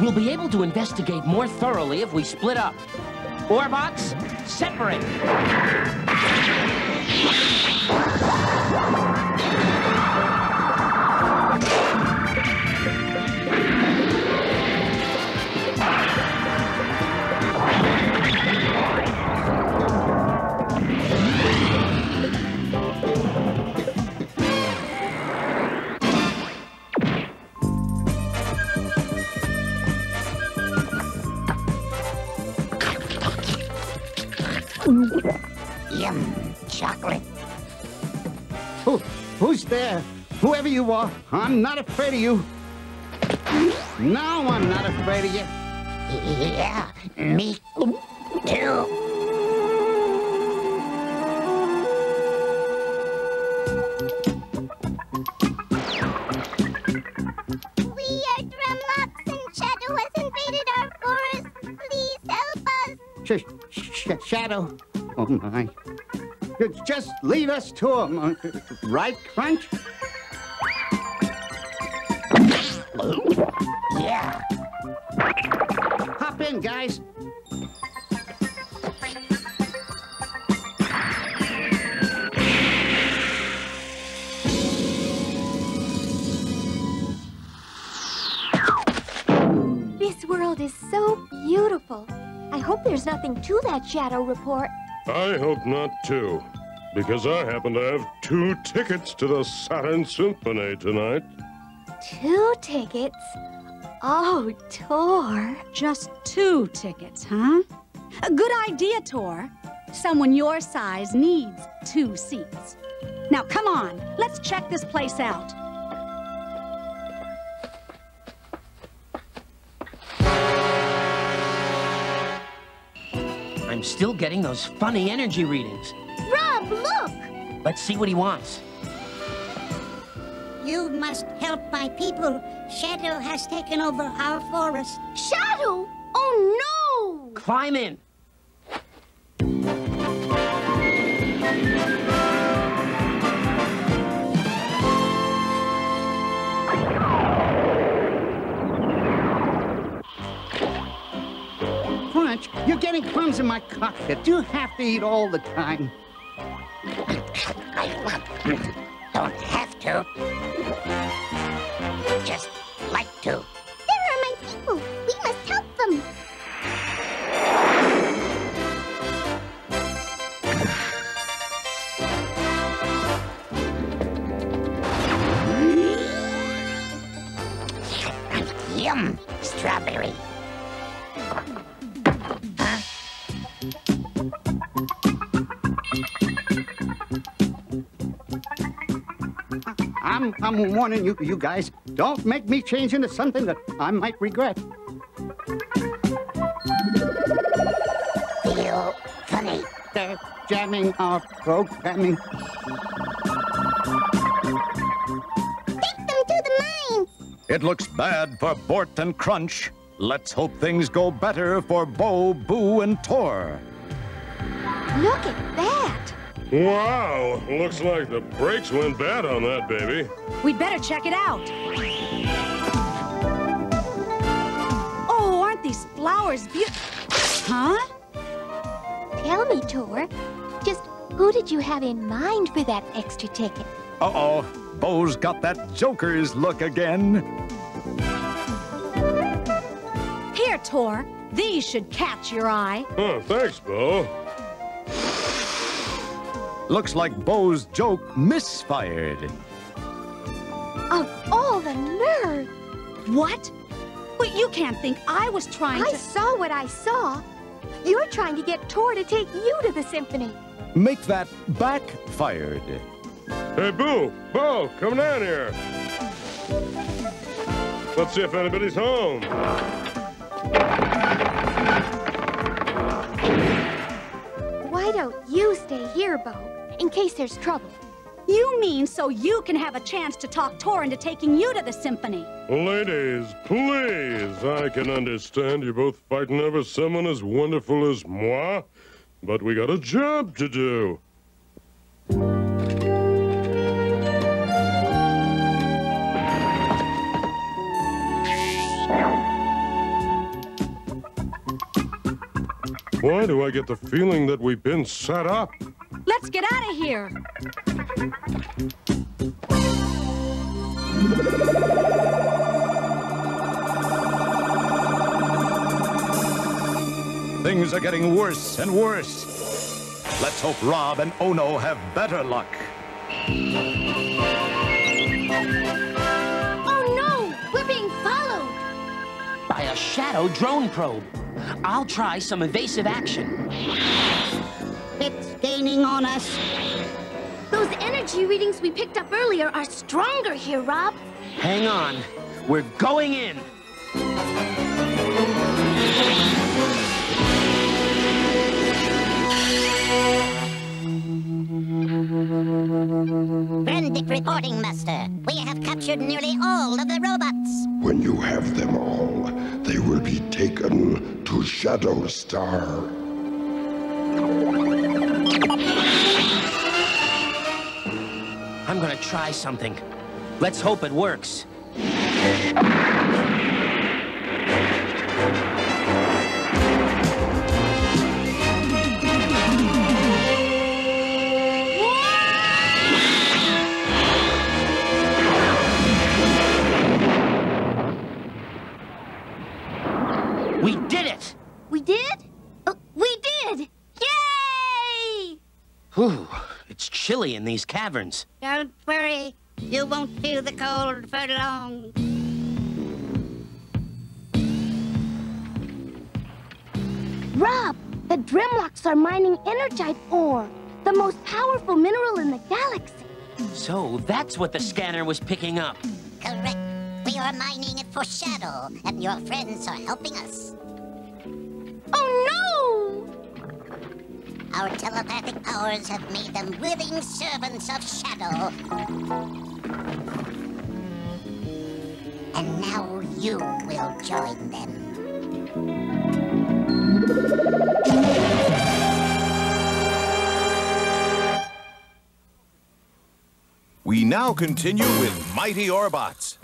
We'll be able to investigate more thoroughly if we split up. Orbots, separate! Yum, chocolate. Who's there? Whoever you are, I'm not afraid of you. No, I'm not afraid of you. Yeah, me too. We are Drumlocks and Shadow has invaded our forest. Please help us. Shadow. Oh, my. Just lead us to him, right, Crunch? Yeah. Hop in, guys. This world is so beautiful. I hope there's nothing to that Shadow report. I hope not, too. Because I happen to have 2 tickets to the Saturn Symphony tonight. 2 tickets? Oh, Tor. Just 2 tickets, huh? A good idea, Tor. Someone your size needs 2 seats. Now, come on. Let's check this place out. I'm still getting those funny energy readings. Rob, look! Let's see what he wants. You must help my people. Shadow has taken over our forest. Shadow? Oh, no! Climb in. Crunch, Ouch! You're getting crumbs in my cockpit. You have to eat all the time. Don't have to. Just like to. There are my people. We must help them. Yum! Strawberry. I'm warning you guys. Don't make me change into something that I might regret. Feel funny. They're jamming our programming. Take them to the mine. It looks bad for Bort and Crunch. Let's hope things go better for Bo, Boo, and Tor. Look at that. Wow, looks like the brakes went bad on that baby. We'd better check it out. Oh, aren't these flowers beautiful? Huh? Tell me, Tor, just who did you have in mind for that extra ticket? Uh-oh, Bo's got that Joker's look again. Here, Tor. These should catch your eye. Oh, thanks, Bo. Looks like Bo's joke misfired. Of all the nerve! What? But you can't think I was trying to... I saw what I saw. You're trying to get Tor to take you to the symphony. Make that backfired. Hey, Boo! Bo, come down here. Let's see if anybody's home. Why don't you stay here, Bo, in case there's trouble? You mean so you can have a chance to talk Tor into taking you to the symphony? Ladies, please. I can understand you're both fighting over someone as wonderful as moi, but we got a job to do. Why do I get the feeling that we've been set up? Let's get out of here. Things are getting worse and worse. Let's hope Rob and Ono have better luck. Oh no! We're being followed! By a shadow drone probe. I'll try some evasive action. It's gaining on us. Those energy readings we picked up earlier are stronger here, Rob. Hang on. We're going in. Brendick reporting, Master. We have captured nearly all of the robots. When you have them all, they will be taken to Shadow Star. I'm gonna try something. Let's hope it works. We did it! We did? We did! Yay! Whew, it's chilly in these caverns. Don't worry. You won't feel the cold for long. Rob, the Dremlocks are mining energite ore, the most powerful mineral in the galaxy. So that's what the scanner was picking up. Correct. We are mining it for Shadow, and your friends are helping us. Oh, no! Our telepathic powers have made them willing servants of Shadow. And now you will join them. We now continue with Mighty Orbots.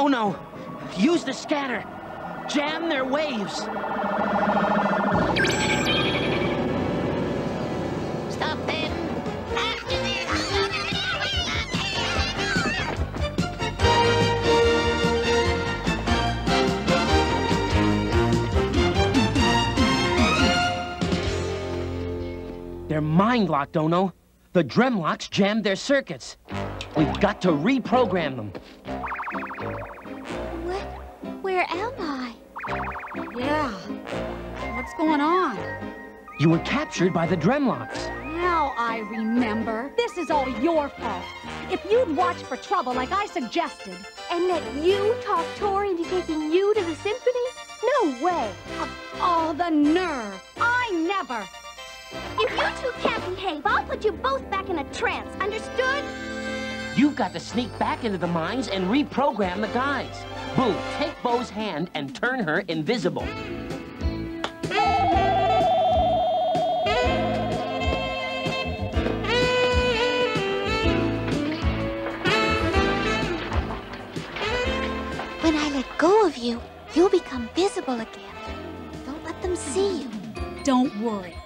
Oh no! Use the scanner! Jam their waves! Stop them! After They're mind-locked, Ono. The Dremlocks jammed their circuits. We've got to reprogram them. Where am I? Yeah. What's going on? You were captured by the Dremlocks. Now I remember. This is all your fault. If you'd watched for trouble like I suggested. And let you talk Tor into taking you to the symphony? No way. Oh, the nerve. I never. If you two can't behave, I'll put you both back in a trance. Understood? You've got to sneak back into the mines and reprogram the guys. Boo, take Bo's hand and turn her invisible. When I let go of you, you'll become visible again. Don't let them see you. Don't worry.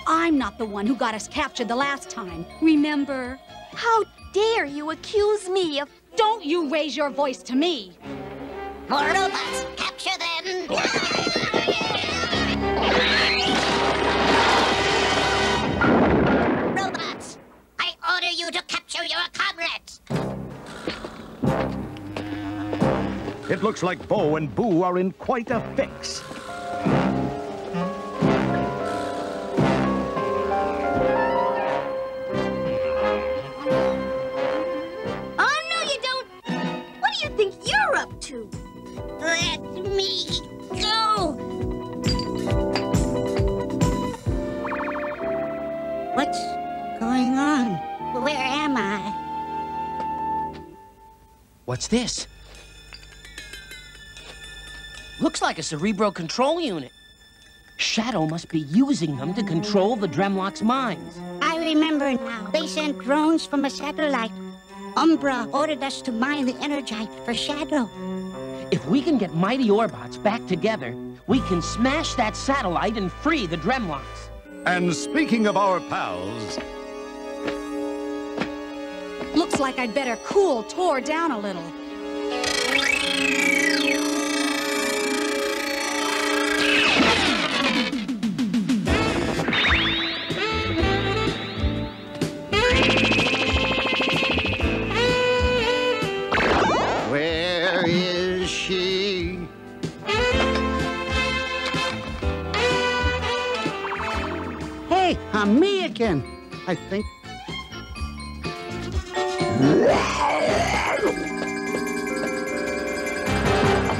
I'm not the one who got us captured the last time. Remember? How dare you accuse me of... Don't you raise your voice to me. More robots! Capture them! Robots! I order you to capture your comrades! It looks like Bo and Boo are in quite a fix. Let me go! What's going on? Where am I? What's this? Looks like a cerebro control unit. Shadow must be using them to control the Dremlocks' minds. I remember now. They sent drones from a satellite. Umbra ordered us to mine the Energite for Shadow. If we can get Mighty Orbots back together, we can smash that satellite and free the Dremlocks. And speaking of our pals... Looks like I'd better cool Tor down a little. Where is she? Hey, I'm me again, I think.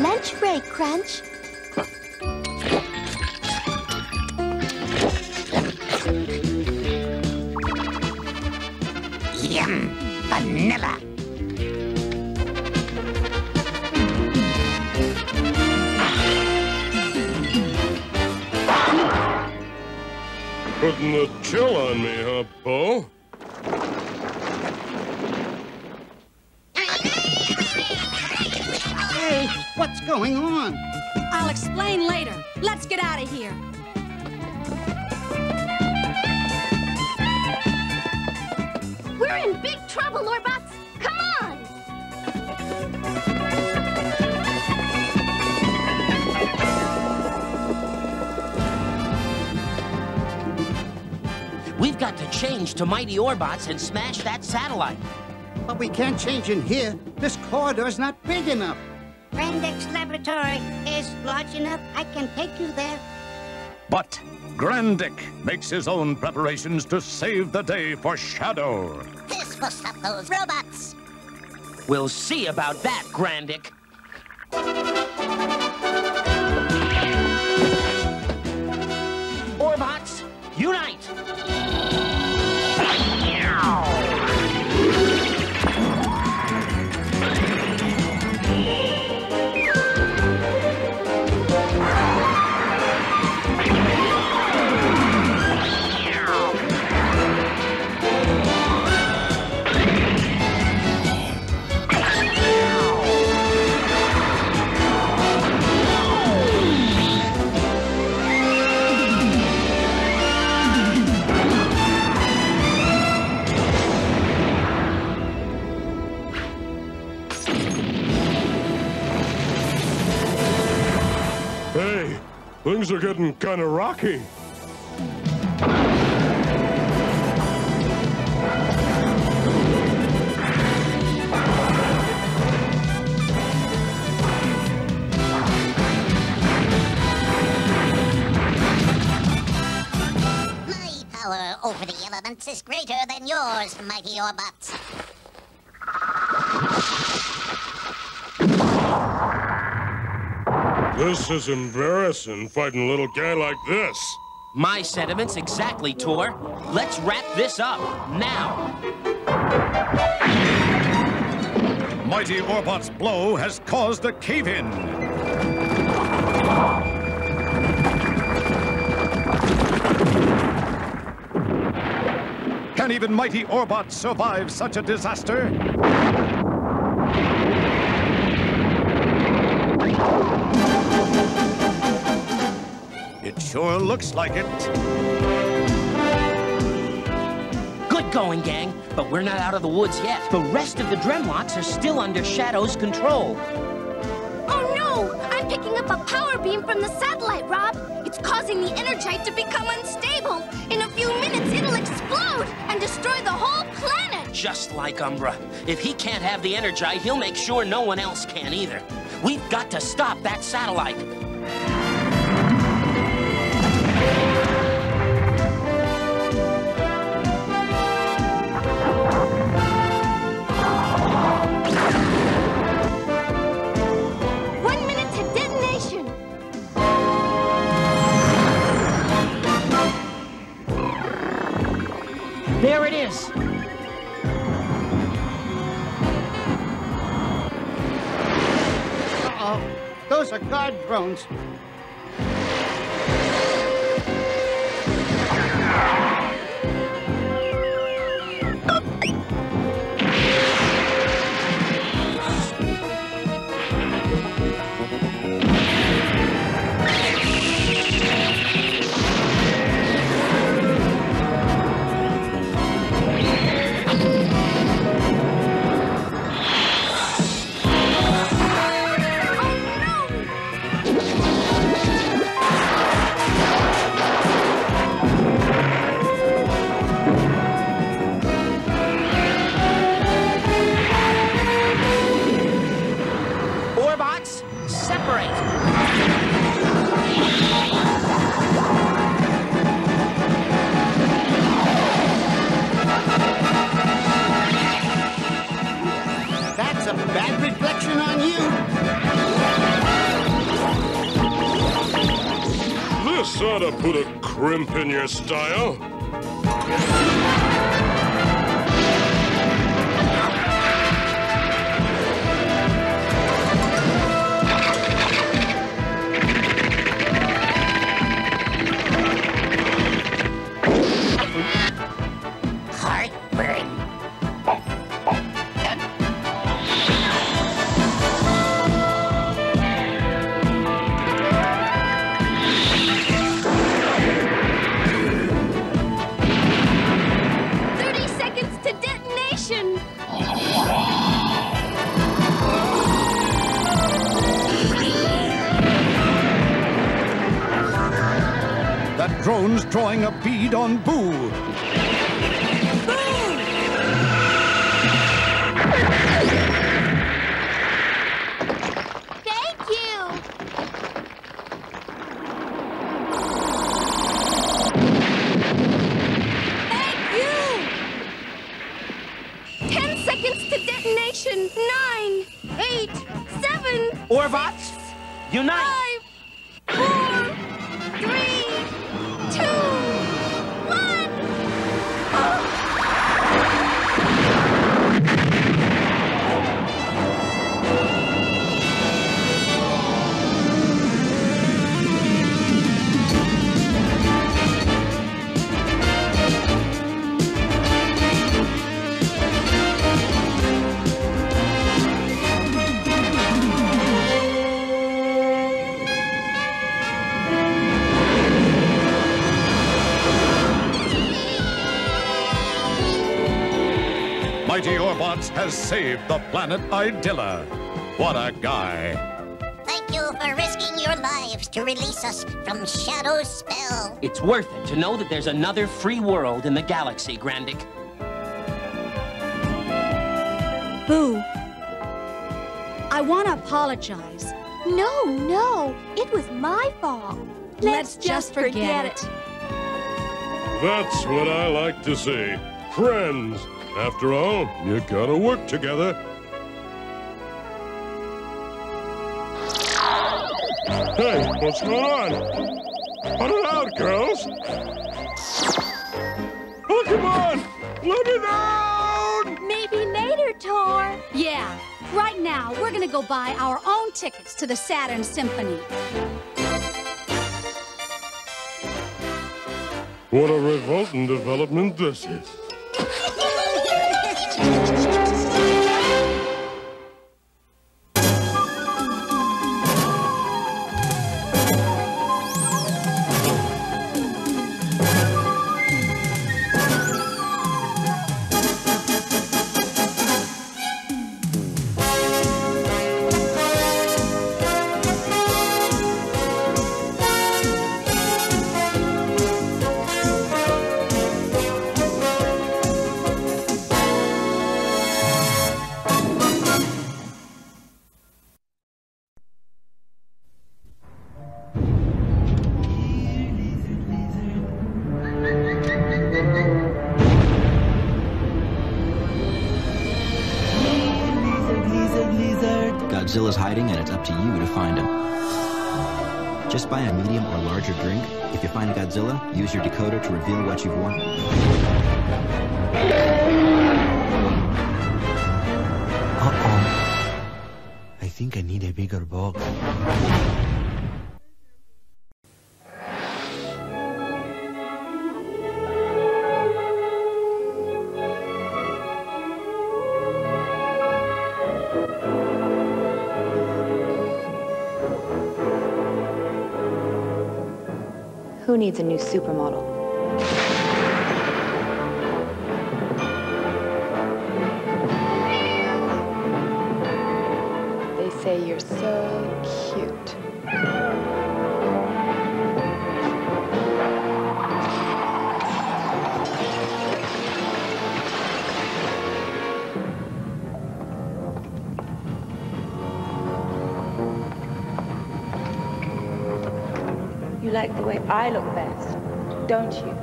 Lunch break, Crunch. Yum! Vanilla! Putting the chill on me, huh, Bo? Hey, what's going on? I'll explain later. Let's get out of here. We're in big trouble, Orbots. Come on! We've got to change to Mighty Orbots and smash that satellite. But we can't change in here. This corridor's not big enough. Grandek's laboratory is large enough. I can take you there. But Grandek makes his own preparations to save the day for Shadow. This will stop those robots. We'll see about that, Grandek. Orbots, unite! Things are getting kind of rocky. My power over the elements is greater than yours, mighty Orbots. This is embarrassing, fighting a little guy like this. My sentiments exactly, Tor. Let's wrap this up, now. Mighty Orbot's blow has caused a cave-in. Can even Mighty Orbot survive such a disaster? It sure looks like it. Good going, gang, but we're not out of the woods yet. The rest of the Dremlocks are still under Shadow's control. Oh no! I'm picking up a power beam from the satellite, Rob. It's causing the Energite to become unstable. In a few minutes, it'll explode and destroy the whole planet. Just like Umbra. If he can't have the Energite, he'll make sure no one else can either. We've got to stop that satellite. There it is. Uh-oh. Those are guard drones. This ought to put a crimp in your style. Heartburn. That drone's drawing a bead on Boo. Thank you! Thank you! 10 seconds to detonation. 9, 8, 7... Orbots, unite! 5, 4, 3, 2, 1! Mighty Orbots has saved the planet Idilla. What a guy. Thank you you for risking your lives to release us from Shadow's spell. It's worth it to know that there's another free world in the galaxy, Grandic. Boo. I want to apologize. No, it was my fault. Let's just forget it. That's what I like to see. Friends. After all, you gotta work together. Hey, what's going on? Put it out, girls. Oh, come on! Let me down! Maybe later, Tor. Yeah, right now, we're gonna go buy our own tickets to the Saturn Symphony. What a revolting development this is. Godzilla's hiding, and it's up to you to find him. Just buy a medium or larger drink. If you find Godzilla, use your decoder to reveal what you've won. Uh-oh. I think I need a bigger box. Who needs a new supermodel? They say you're so cute. You like the way I look best, don't you?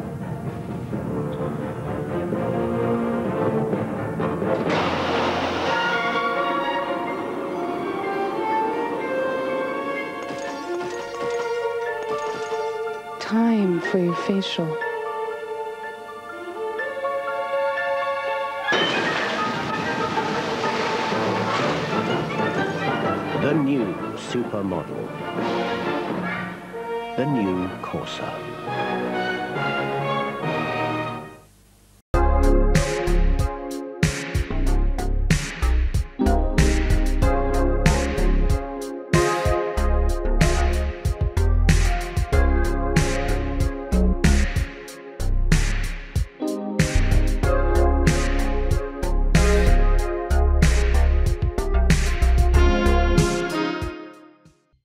Time for your facial. The new supermodel. The new Corsa.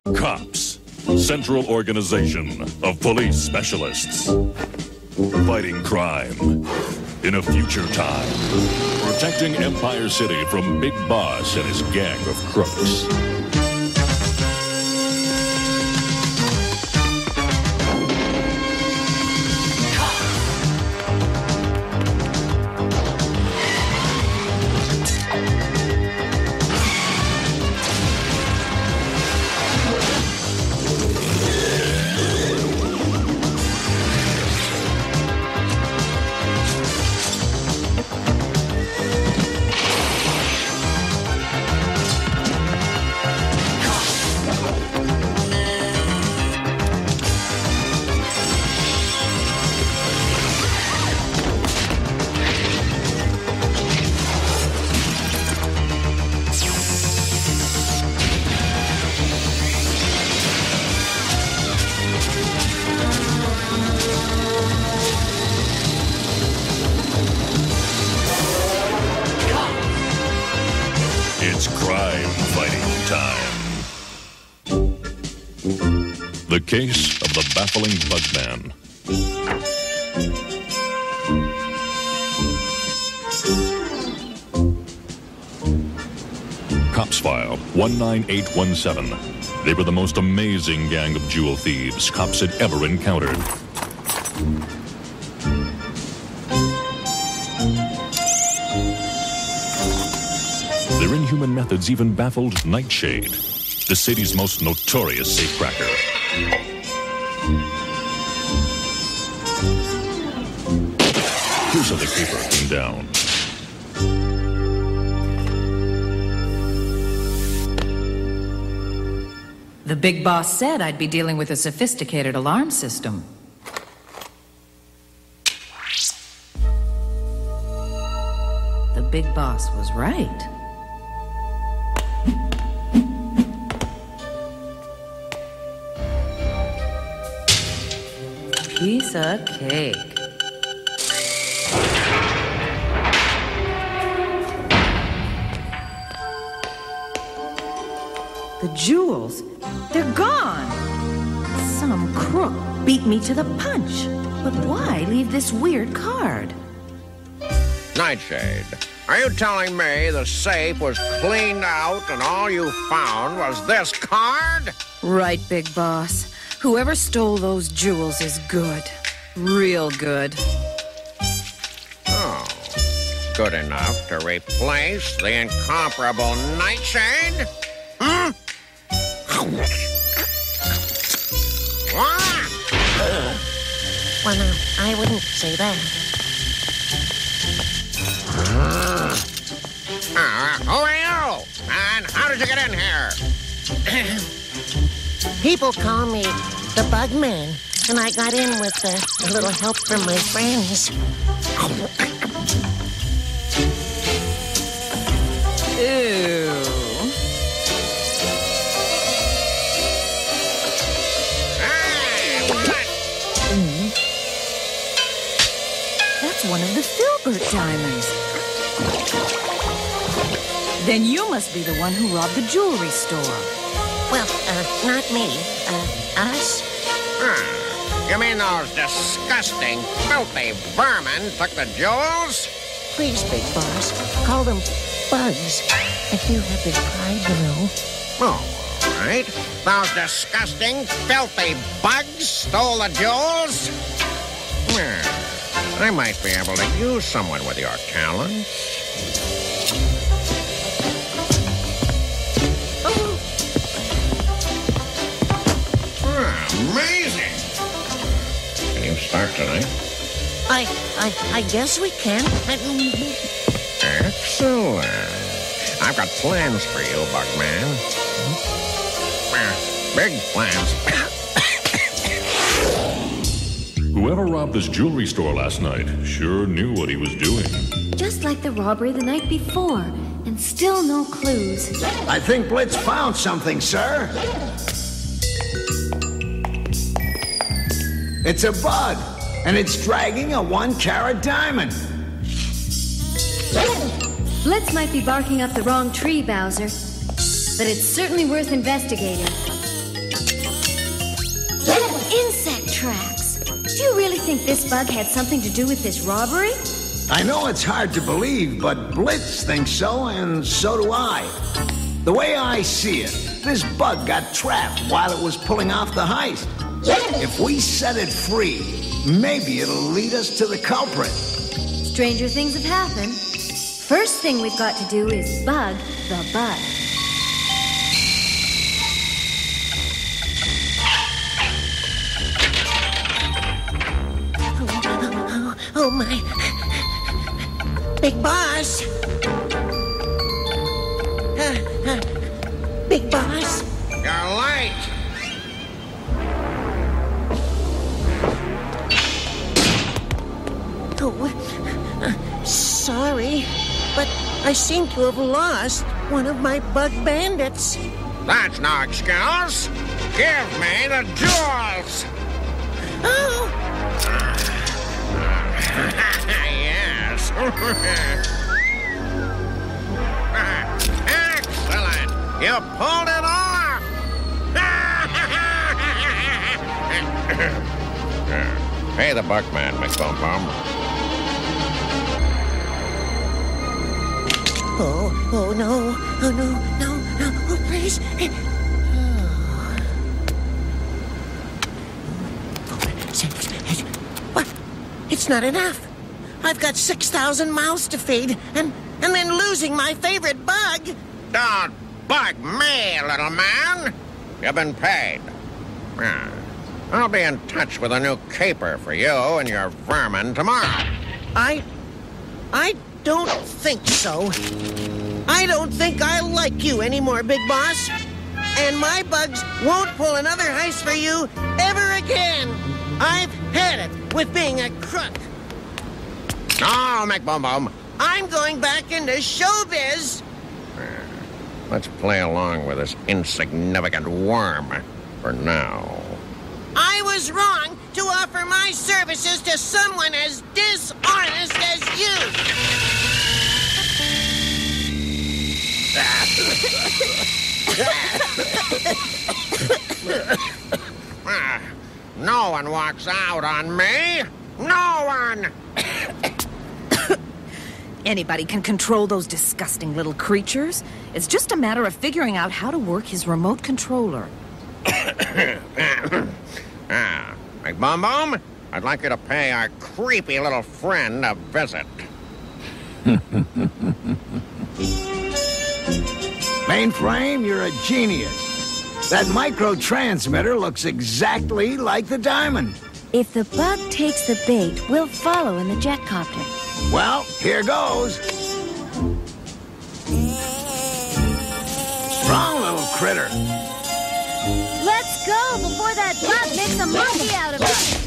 C.O.P.S. Central Organization of Police Specialists. Fighting crime in a future time. Protecting Empire City from Big Boss and his gang of crooks. It's crime fighting time. The Case of the Baffling Bugman. C.O.P.S. File 19817. They were the most amazing gang of jewel thieves C.O.P.S. had ever encountered. Their inhuman methods even baffled Nightshade, the city's most notorious safecracker. Here's how the caper came down. The big boss said I'd be dealing with a sophisticated alarm system. The big boss was right. Piece of cake. The jewels, they're gone. Some crook beat me to the punch. But why leave this weird card? Nightshade, are you telling me the safe was cleaned out and all you found was this card? Right, big boss. Whoever stole those jewels is good. Real good. Oh, good enough to replace the incomparable Nightshade? Hmm? Well, no, I wouldn't say that. Who are you? And how did you get in here? People call me the Bugman, and I got in with a little help from my friends. Ew. That's one of the Filbert diamonds. Then you must be the one who robbed the jewelry store. Well, not me. Us? You mean those disgusting, filthy vermin took the jewels? Please, big boss, call them bugs. I do have their pride, you know. Oh, all right. Those disgusting, filthy bugs stole the jewels? I might be able to use someone with your talents. Amazing! Can you start tonight? I guess we can. Excellent. I've got plans for you, Bugman. Big plans. Whoever robbed this jewelry store last night sure knew what he was doing. Just like the robbery the night before, and still no clues. I think Blitz found something, sir. It's a bug, and it's dragging a 1-carat diamond. Blitz might be barking up the wrong tree, Bowser, but it's certainly worth investigating. Insect tracks! Do you really think this bug had something to do with this robbery? I know it's hard to believe, but Blitz thinks so, and so do I. The way I see it, this bug got trapped while it was pulling off the heist. If we set it free, maybe it'll lead us to the culprit. Stranger things have happened. First thing we've got to do is bug the bug. Oh, my. Big boss. Big boss. You're late. Oh, sorry, but I seem to have lost one of my bug bandits. That's no excuse. Give me the jewels. Oh. Yes. Excellent. You pulled it off. Pay the buckman, McBum-Bum. Oh, no. Oh, no. Oh, please. What? It's not enough. I've got 6,000 mouths to feed, and then losing my favorite bug. Don't bug me, little man. You've been paid. I'll be in touch with a new caper for you and your vermin tomorrow. I don't think so. I don't think I like you anymore, Big Boss. And my bugs won't pull another heist for you ever again. I've had it with being a crook. No, McBum-Bum. I'm going back into showbiz. Let's play along with this insignificant worm for now. I was wrong to offer my services to someone as dishonest as you. No one walks out on me. No one. Anybody can control those disgusting little creatures. It's just a matter of figuring out how to work his remote controller. McBum-Bum, I'd like you to pay our creepy little friend a visit. Mainframe, you're a genius. That micro-transmitter looks exactly like the diamond. If the bug takes the bait, we'll follow in the jetcopter. Well, here goes. Strong little critter. Let's go before that bug makes a monkey out of us.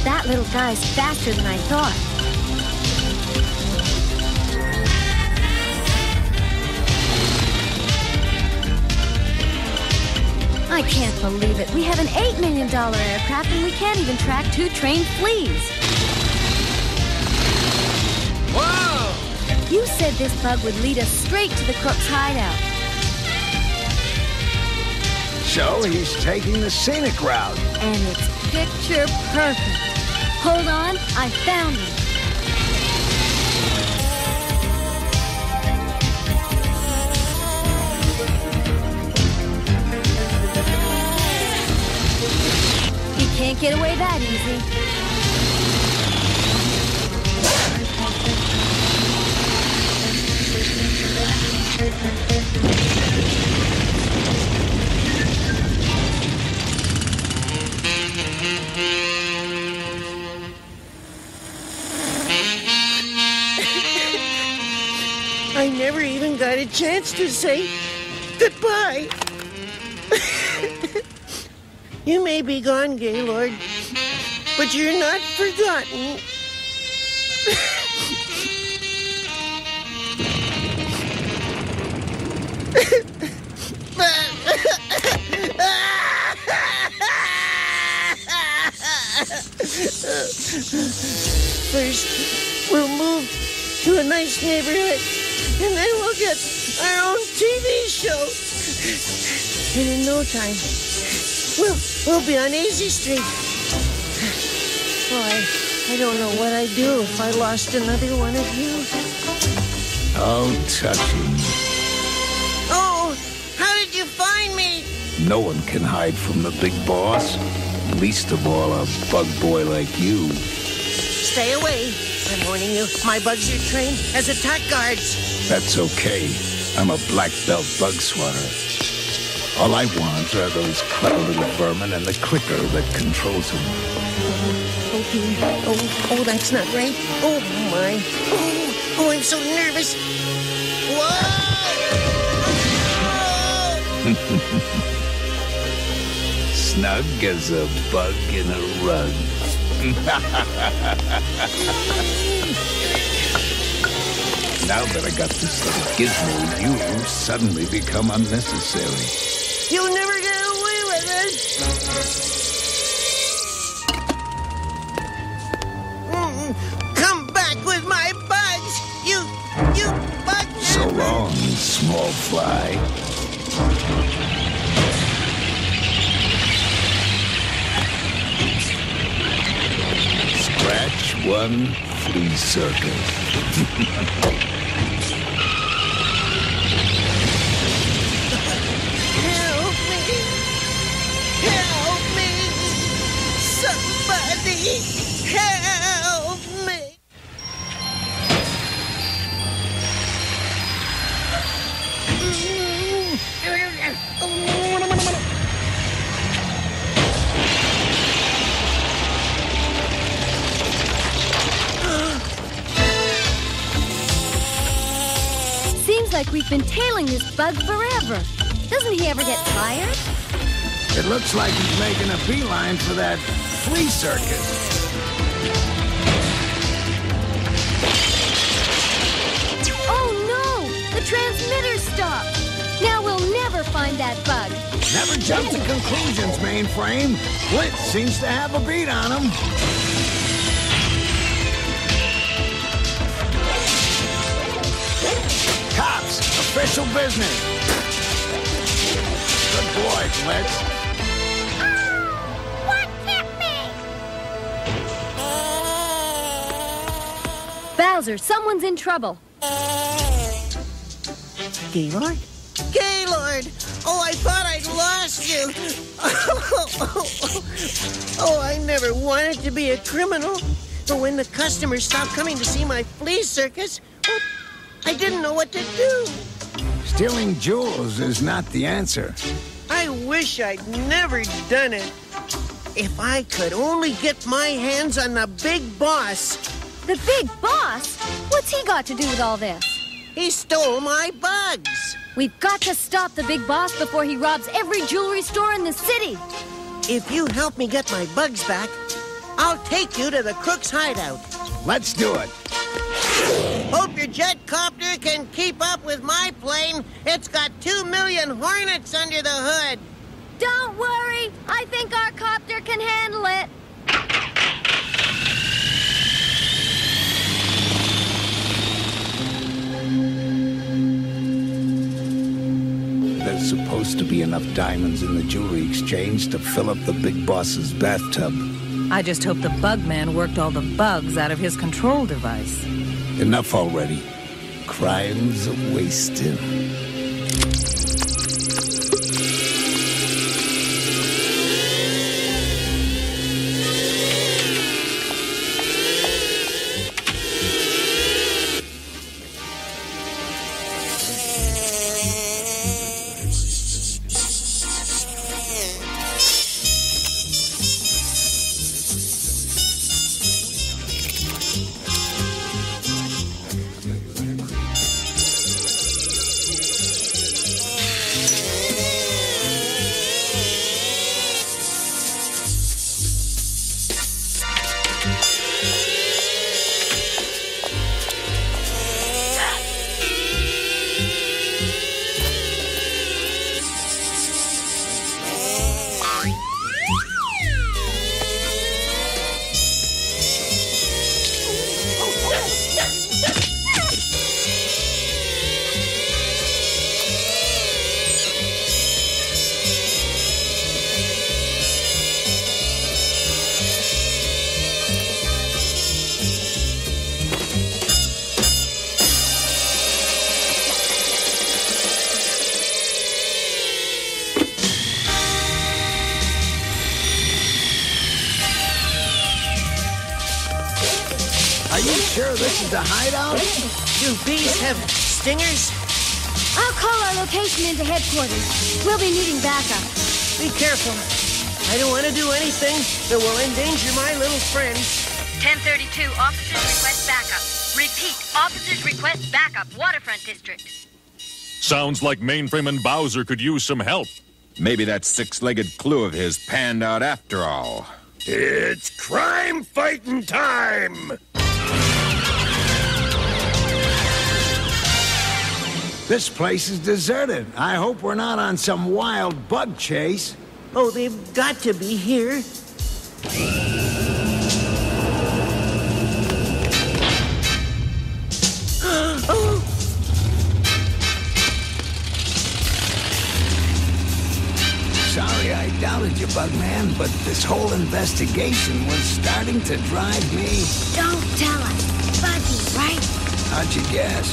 That little guy's faster than I thought. I can't believe it. We have an $8 million aircraft and we can't even track 2 trained fleas. Whoa! You said this bug would lead us straight to the crook's hideout. So he's taking the scenic route. And it's picture perfect. Hold on, I found him. He can't get away that easy. I never even got a chance to say goodbye. You may be gone, Gaylord, but you're not forgotten. First, we'll move to a nice neighborhood, and then we'll get our own TV show. And in no time, we'll be on Easy Street. Boy, I don't know what I'd do if I lost another one of you. Oh, touching. Oh, how did you find me? No one can hide from the big boss. Least of all a bug boy like you. Stay away. I'm warning you, my bugs are trained as attack guards. That's okay. I'm a black belt bug swatter. All I want are those clever little vermin and the clicker that controls them. Oh, dear. Oh, that's not right. Oh, my. Oh, I'm so nervous. Whoa! Snug as a bug in a rug. Now that I got this little gizmo, you suddenly become unnecessary. You'll never get away with it. Come back with my bugs, you small fry. Scratch one flea circus. Help me! Help me! Somebody help me! Seems like we've been tailing this bug forever. Doesn't he ever get tired? It looks like he's making a beeline for that flea circus. Oh no! The transmitter stopped! Now we'll never find that bug. Never jump to conclusions, mainframe. Blitz seems to have a beat on him. Cops, official business. Good boy, Blitz. What hit me? Bowser, someone's in trouble. Gaylord? Gaylord! Oh, I thought I'd lost you. Oh, I never wanted to be a criminal. But when the customers stopped coming to see my flea circus, well, I didn't know what to do. Stealing jewels is not the answer. I wish I'd never done it. If I could only get my hands on the big boss. The big boss? What's he got to do with all this? He stole my bugs. We've got to stop the big boss before he robs every jewelry store in the city. If you help me get my bugs back, I'll take you to the crook's hideout. Let's do it. Hope your jet copter can keep up with my plane. It's got 2 million hornets under the hood. Don't worry. I think our copter can handle it. There's supposed to be enough diamonds in the jewelry exchange to fill up the big boss's bathtub. I just hope the bug man worked all the bugs out of his control device. Enough already. Crimes are wasted. Are you sure this is the hideout? Do bees have stingers? I'll call our location into headquarters. We'll be needing backup. Be careful. I don't want to do anything that will endanger my little friends. 1032, officers request backup. Repeat, officers request backup, Waterfront District. Sounds like Mainframe and Bowser could use some help. Maybe that six-legged clue of his panned out after all. It's crime fighting time! This place is deserted. I hope we're not on some wild bug chase. Oh, they've got to be here. Oh. sorry I doubted you, Bugman, but this whole investigation was starting to drive me... Don't tell us. Buggy, right? How'd you guess?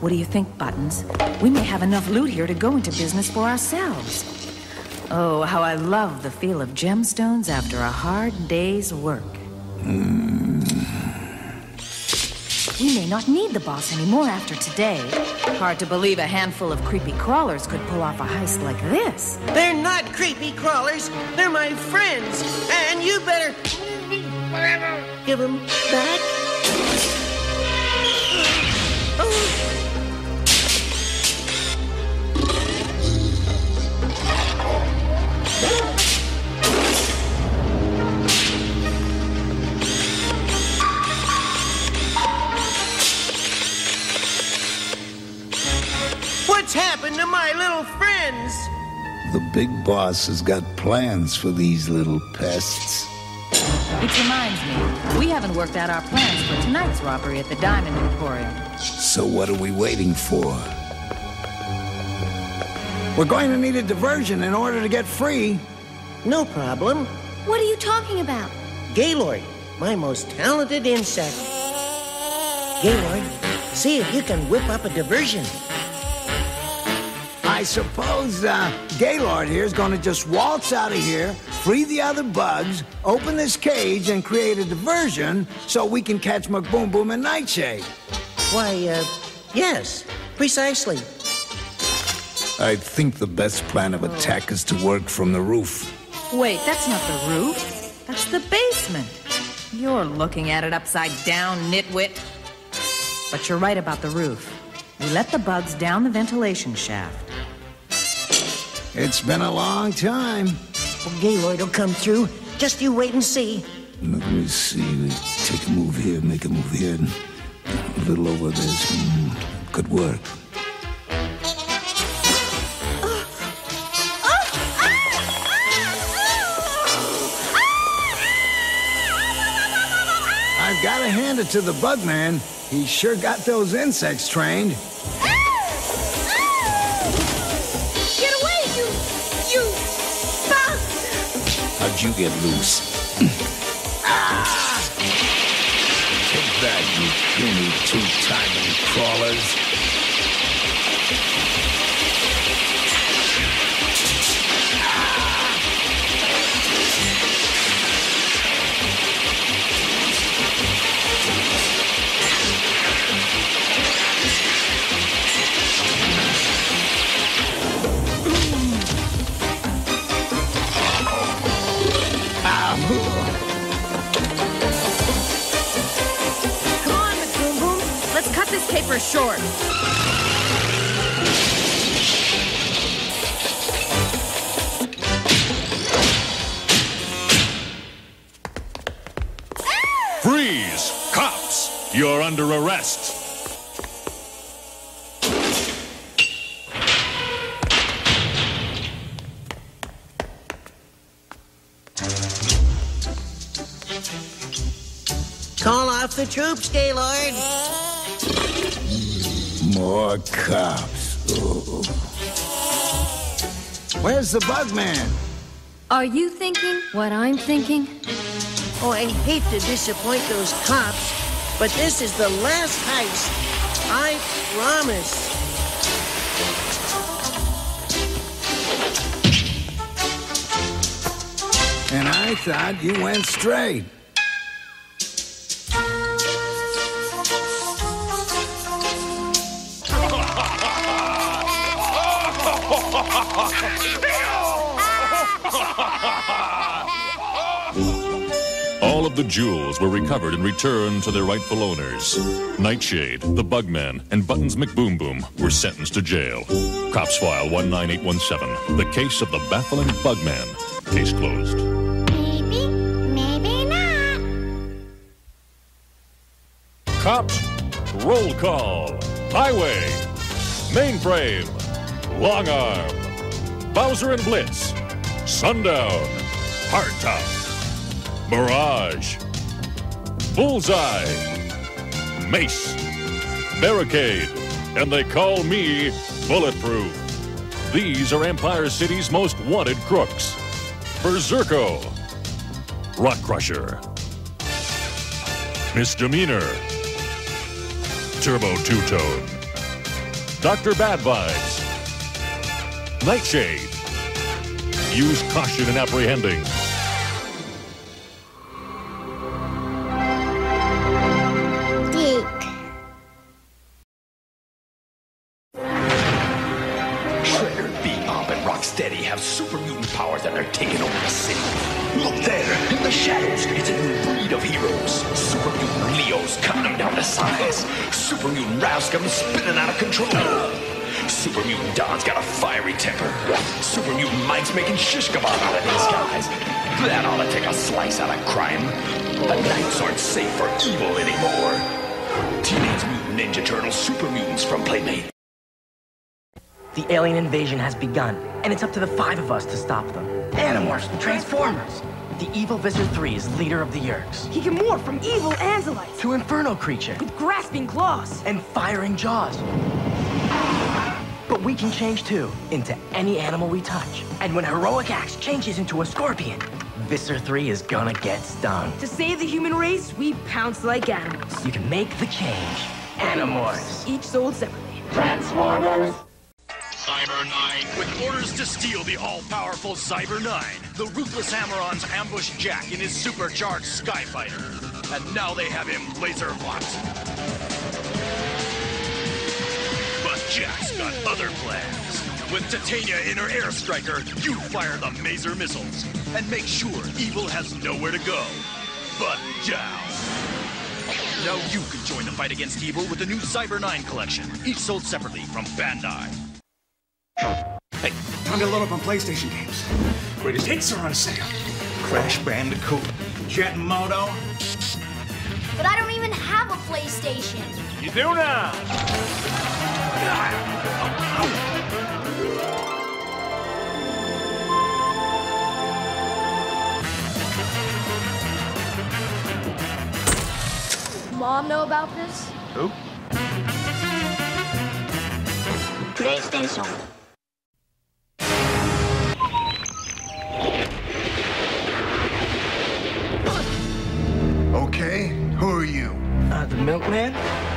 What do you think, Buttons? We may have enough loot here to go into business for ourselves. Oh, how I love the feel of gemstones after a hard day's work. We may not need the boss anymore after today. Hard to believe a handful of creepy crawlers could pull off a heist like this. They're not creepy crawlers. They're my friends. And you better... give them back. What's happened to my little friends? The big boss has got plans for these little pests. Which reminds me, we haven't worked out our plans for tonight's robbery at the Diamond Emporium. So what are we waiting for? We're going to need a diversion in order to get free. No problem. What are you talking about? Gaylord, my most talented insect. Gaylord, see if you can whip up a diversion. I suppose Gaylord here is going to just waltz out of here, free the other bugs, open this cage, and create a diversion so we can catch McBoom Boom and Nightshade. Why, yes, precisely. I think the best plan of attack is to work from the roof. Wait, that's not the roof. That's the basement. You're looking at it upside down, nitwit. But you're right about the roof. We let the bugs down the ventilation shaft. It's been a long time. Well, Gaylord will come through. Just you wait and see. Let me see. Take a move here, make a move here, and a little over this. Good work. I've got to hand it to the Bugman. He sure got those insects trained. Get away, you bug! How'd you get loose? Take that, you puny two-timing crawlers. This caper short. Freeze! Cops! You're under arrest. Call off the troops, Gaylord. More cops. Oh. Where's the Bugman? Are you thinking what I'm thinking? Oh, I hate to disappoint those cops, but this is the last heist. I promise. And I thought you went straight. All of the jewels were recovered and returned to their rightful owners. Nightshade, the Bugman, and Buttons McBoom Boom were sentenced to jail. Cops File 19817, the case of the baffling Bugman. Case closed. Maybe, maybe not. Cops, roll call. Highway, Mainframe, Long Arm, Bowser and Blitz, Sundown, Hardtop, Mirage, Bullseye, Mace, Barricade, and they call me Bulletproof. These are Empire City's most wanted crooks. Berserko, Rock Crusher, Misdemeanor, Turbo Two-Tone, Dr. Bad Vibes, Nightshade. Use caution in apprehending. Steady have super mutant powers that are taking over the city. Look there, in the shadows, it's a new breed of heroes. Super mutant Leo's cutting them down to size. Super mutant Rascal's spinning out of control. Super mutant Don's got a fiery temper. Super mutant Mike's making shish kebab out of these guys. That ought to take a slice out of crime. The Knights aren't safe for evil anymore. Teenage Mutant Ninja Turtles Super Mutants from Playmate. The alien invasion has begun, and it's up to the 5 of us to stop them. Animorphs, Transformers. The evil Visser 3 is leader of the Yerks. He can morph from evil Anzelites to Inferno creature with grasping claws and firing jaws. But we can change too, into any animal we touch. And when Heroic Axe changes into a scorpion, Visser 3 is gonna get stung. To save the human race, we pounce like animals. You can make the change. Animorphs. Each sold separately. Transformers. Cyber 9, with orders to steal the all-powerful Cyber 9, the ruthless Hammer-Ons ambush Jack in his supercharged Skyfighter. And now they have him laser-locked. But Jack's got other plans. With Titania in her Air Striker, you fire the Maser missiles and make sure evil has nowhere to go but down. Now you can join the fight against evil with the new Cyber 9 collection, each sold separately from Bandai. Hey, time to load up on PlayStation games. Greatest hits are on sale. Crash Bandicoot, Jet Moto. But I don't even have a PlayStation. You do now. Mom know about this? Who? PlayStation. Okay, who are you? The milkman?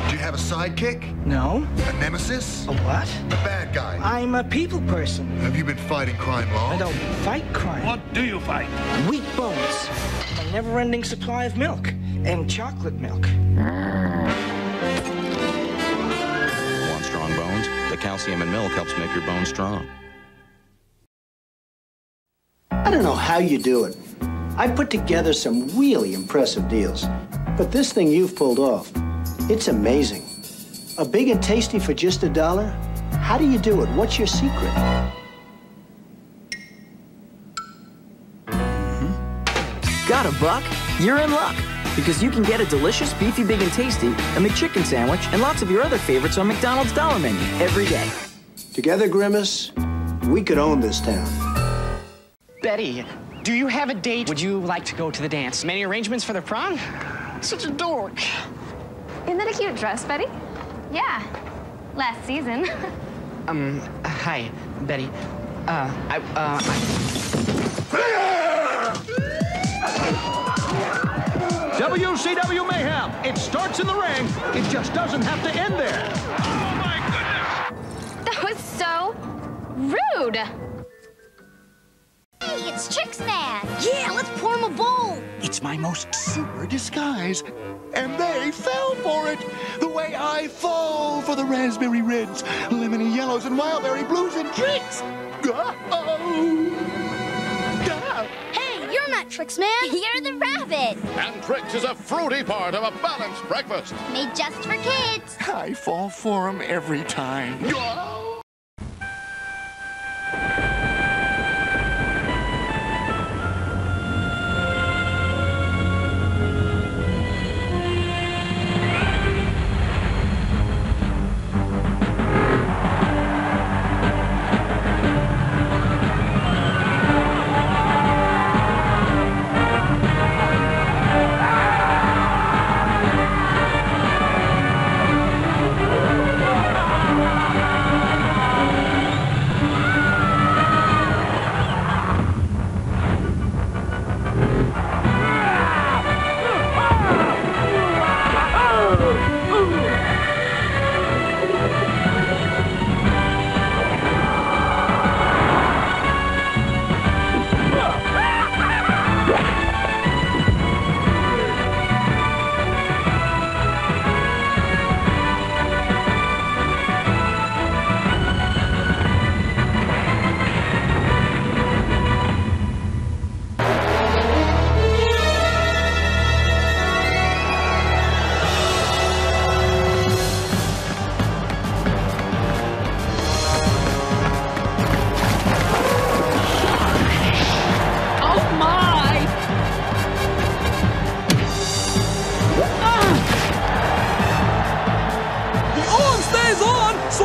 Do you have a sidekick? No. A nemesis? A what? A bad guy? I'm a people person. Have you been fighting crime long? I don't fight crime. What do you fight? Weak bones. A never-ending supply of milk. And chocolate milk. Want strong bones? The calcium in milk helps make your bones strong. I don't know how you do it. I put together some really impressive deals. But this thing you've pulled off, it's amazing. A big and tasty for just $1? How do you do it? What's your secret? Got a buck? You're in luck. Because you can get a delicious beefy big and tasty, a McChicken sandwich, and lots of your other favorites on McDonald's Dollar Menu every day. Together, Grimace, we could own this town. Betty, do you have a date? Would you like to go to the dance? Many arrangements for the prom? Such a dork. Isn't that a cute dress, Betty? Yeah, last season. Hi, Betty. WCW Mayhem. It starts in the ring. It just doesn't have to end there. Oh, my goodness. That was so rude. Hey, it's Tricks Man. Yeah, let's pour him a bowl. It's my most super disguise. And they fell for it. The way I fall for the raspberry reds, lemony yellows, and wildberry blues and Tricks. Hey, you're not Tricks Man. You're the rabbit. And Tricks is a fruity part of a balanced breakfast. Made just for kids. I fall for them every time.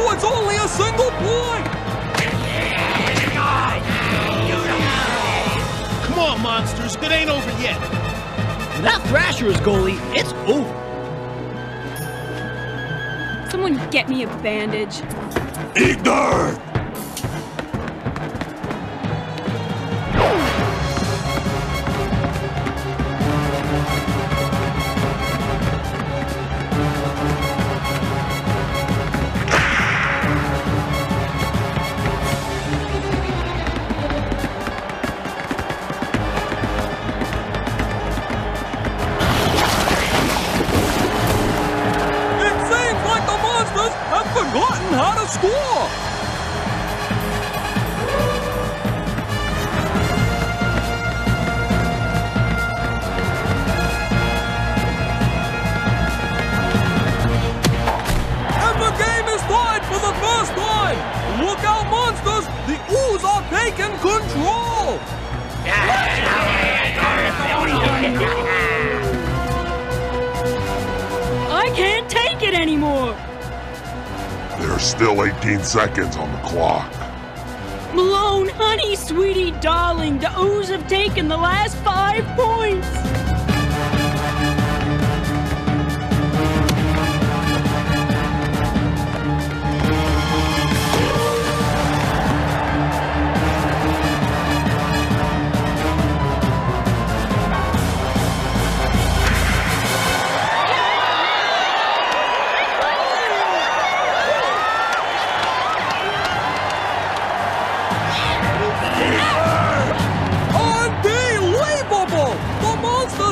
Oh, it's only a single point! Come on, monsters. It ain't over yet. Without Thrasher as goalie, it's over. Someone get me a bandage. Eat dirt! Forgotten how to score! And the game is tied for the first time! Look out, monsters! The Ooze are taking control! I can't take it anymore! There's still 18 seconds on the clock. Malone, honey, sweetie, darling, the Ooze have taken the last 5 points!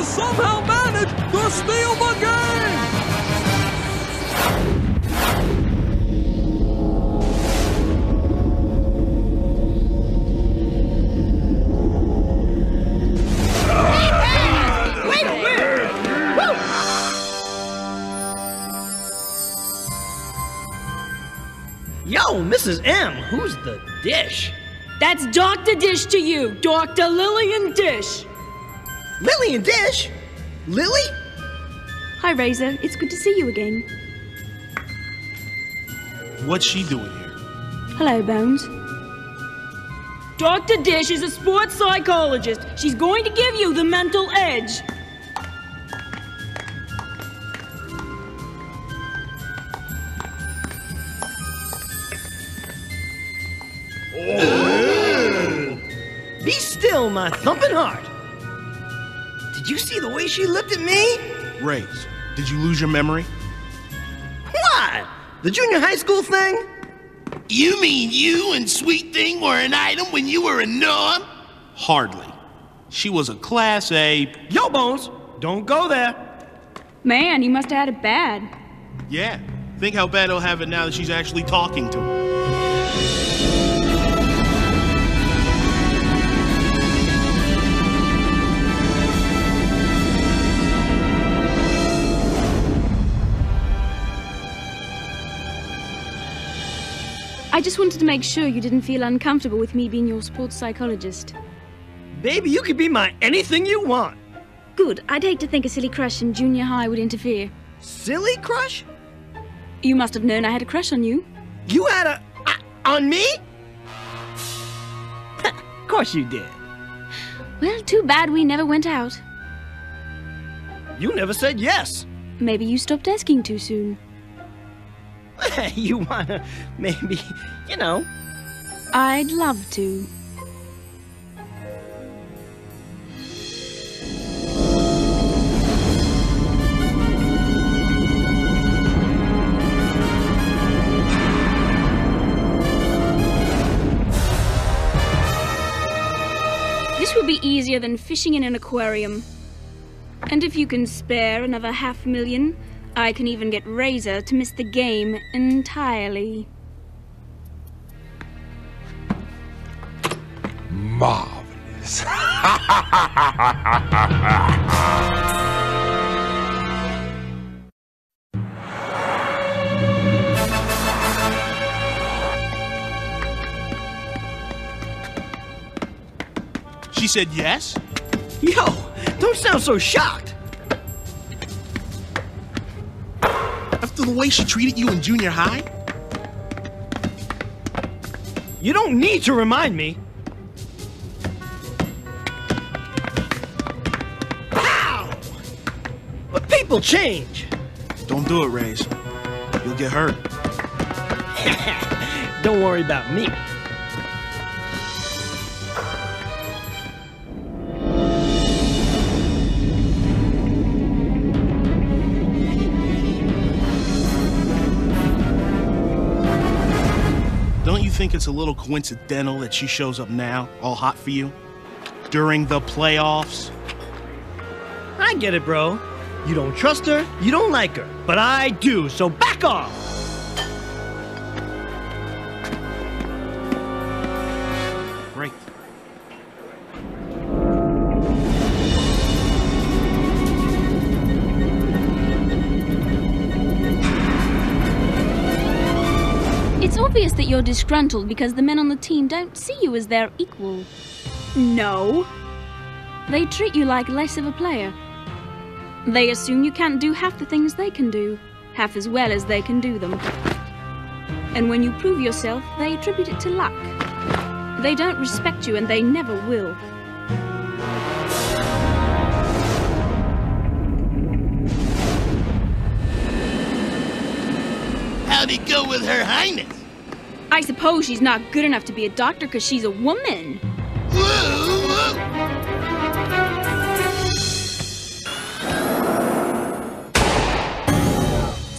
Somehow managed to steal the game! Wait a minute! Yo, Mrs. M, who's the dish? That's Dr. Dish to you, Dr. Lillian Dish. Lillian Dish? Lily? Hi, Razor. It's good to see you again. What's she doing here? Hello, Bones. Dr. Dish is a sports psychologist. She's going to give you the mental edge. Be still, my thumping heart. Did you see the way she looked at me? Race, did you lose your memory? What? The junior high school thing? You mean you and Sweet Thing were an item when you were a norm? Hardly. She was a Class A... Yo, Bones, don't go there. Man, you must have had it bad. Yeah. Think how bad he'll have it now that she's actually talking to him. I just wanted to make sure you didn't feel uncomfortable with me being your sports psychologist. Baby, you could be my anything you want. Good. I'd hate to think a silly crush in junior high would interfere. Silly crush? You must have known I had a crush on you. You had a... on me? Of course you did. Well, too bad we never went out. You never said yes. Maybe you stopped asking too soon. You wanna... maybe... you know... I'd love to. This will be easier than fishing in an aquarium. And if you can spare another $500,000, I can even get Razor to miss the game entirely. Marvelous. She said yes? Yo, don't sound so shocked. After the way she treated you in junior high? You don't need to remind me. Pow! But people change. Don't do it, Reyes. You'll get hurt. Don't worry about me. Don't you think it's a little coincidental that she shows up now, all hot for you? During the playoffs? I get it, bro. You don't trust her, you don't like her. But I do, so back off! Great. It's obvious that you're disgruntled because the men on the team don't see you as their equal. No. They treat you like less of a player. They assume you can't do half the things they can do, half as well as they can do them. And when you prove yourself, they attribute it to luck. They don't respect you, and they never will. How'd it go with Her Highness? I suppose she's not good enough to be a doctor because she's a woman.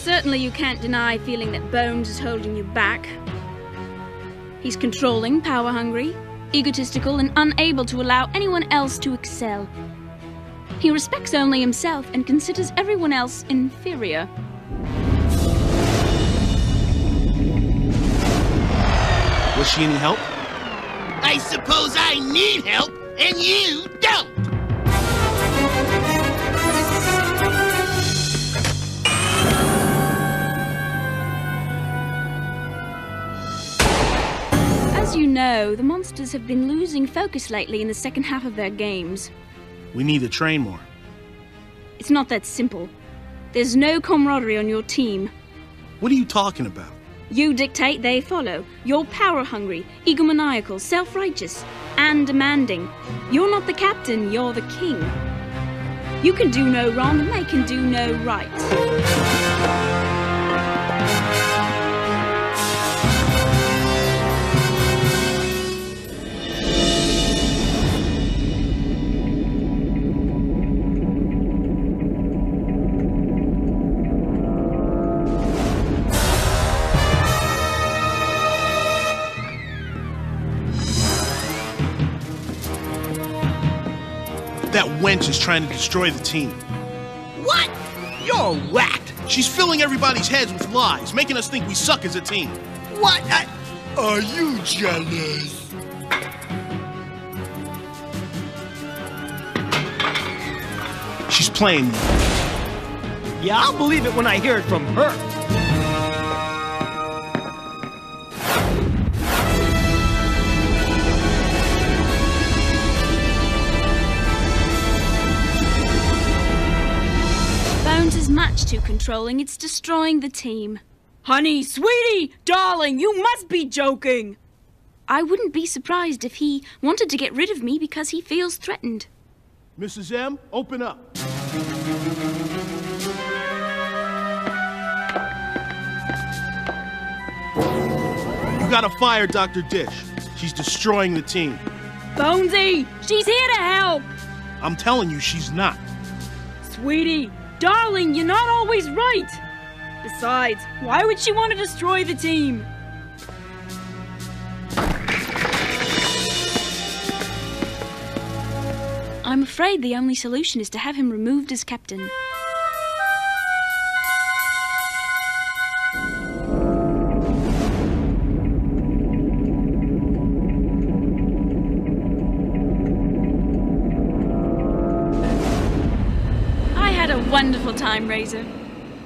Certainly you can't deny feeling that Bones is holding you back. He's controlling, power-hungry, egotistical, and unable to allow anyone else to excel. He respects only himself and considers everyone else inferior. Was she any help? I suppose I need help, and you don't! As you know, the monsters have been losing focus lately in the second half of their games. We need to train more. It's not that simple. There's no camaraderie on your team. What are you talking about? You dictate, they follow. You're power-hungry, egomaniacal, self-righteous, and demanding. You're not the captain, you're the king. You can do no wrong, and they can do no right. That wench is trying to destroy the team. What? You're whacked. She's filling everybody's heads with lies, making us think we suck as a team. What? Are you jealous? She's playing me. Yeah, I'll believe it when I hear it from her. Bones is much too controlling. It's destroying the team. Honey, sweetie, darling, you must be joking. I wouldn't be surprised if he wanted to get rid of me because he feels threatened. Mrs. M, open up. You gotta fire Dr. Dish. She's destroying the team. Bonesy, she's here to help. I'm telling you, she's not. Sweetie, darling, you're not always right. Besides, why would she want to destroy the team? I'm afraid the only solution is to have him removed as captain. I had a wonderful time, Razor.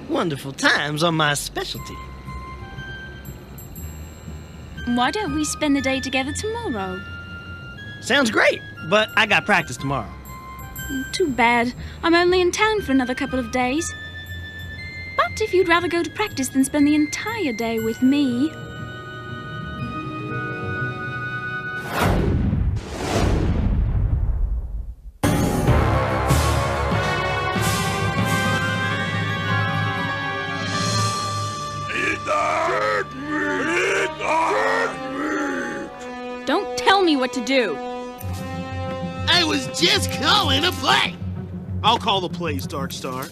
Wonderful times are my specialty. Why don't we spend the day together tomorrow? Sounds great, but I got practice tomorrow. Too bad. I'm only in town for another couple of days. But if you'd rather go to practice than spend the entire day with me... Don't tell me what to do. I was just calling a play. I'll call the plays, Darkstar.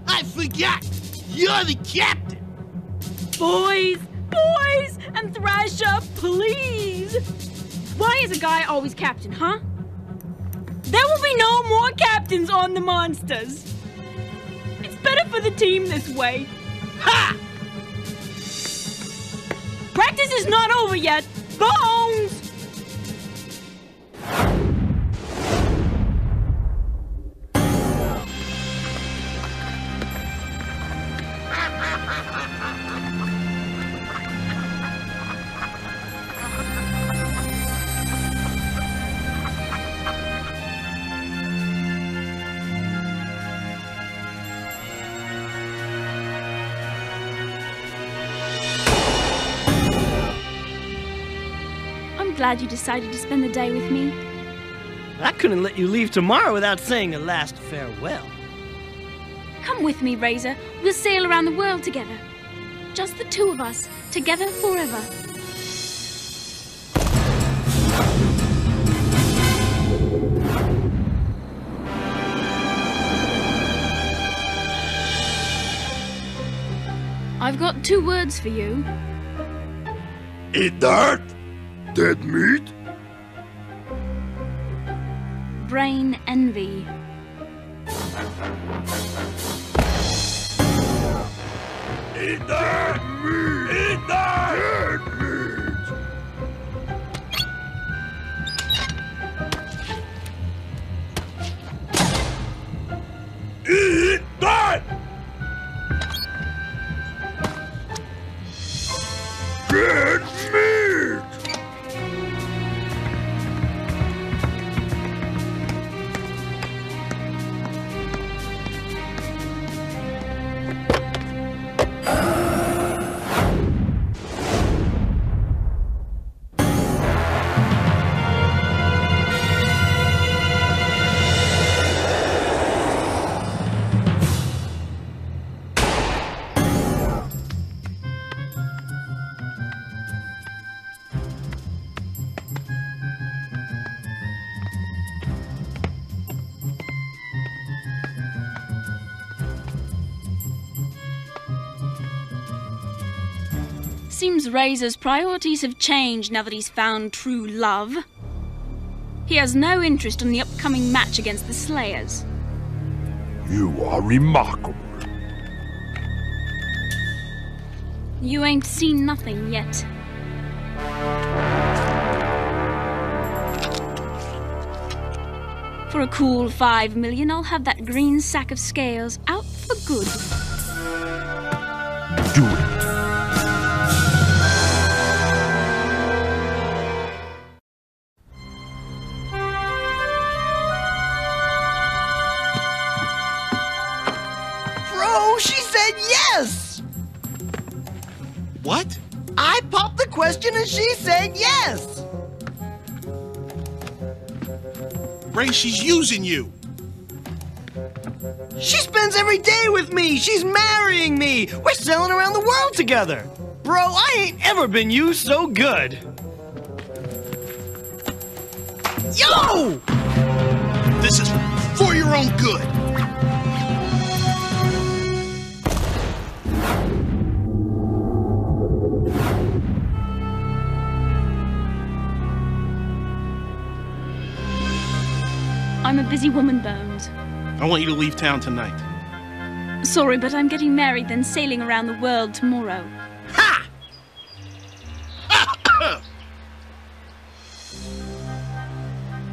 I forgot. You're the captain. Boys, and Thrasher, please. Why is a guy always captain, huh? There will be no more captains on the monsters. It's better for the team this way. Ha! Practice is not over yet. Bones! Glad you decided to spend the day with me. I couldn't let you leave tomorrow without saying a last farewell. Come with me, Razor. We'll sail around the world together. Just the two of us, together forever. I've got 2 words for you. Eat dirt? Dead meat? Brain envy. Eat that meat! Eat that! Dead meat! Eat that! Dead meat! Seems Razor's priorities have changed now that he's found true love. He has no interest in the upcoming match against the Slayers. You are remarkable. You ain't seen nothing yet. For a cool 5 million, I'll have that green sack of scales out for good. Do it. She said yes! What? I popped the question and she said yes! Ray, she's using you. She spends every day with me! She's marrying me! We're sailing around the world together! Bro, I ain't ever been used so good! Yo! This is for your own good. I'm a busy woman, Bones. I want you to leave town tonight. Sorry, but I'm getting married, then sailing around the world tomorrow. Ha!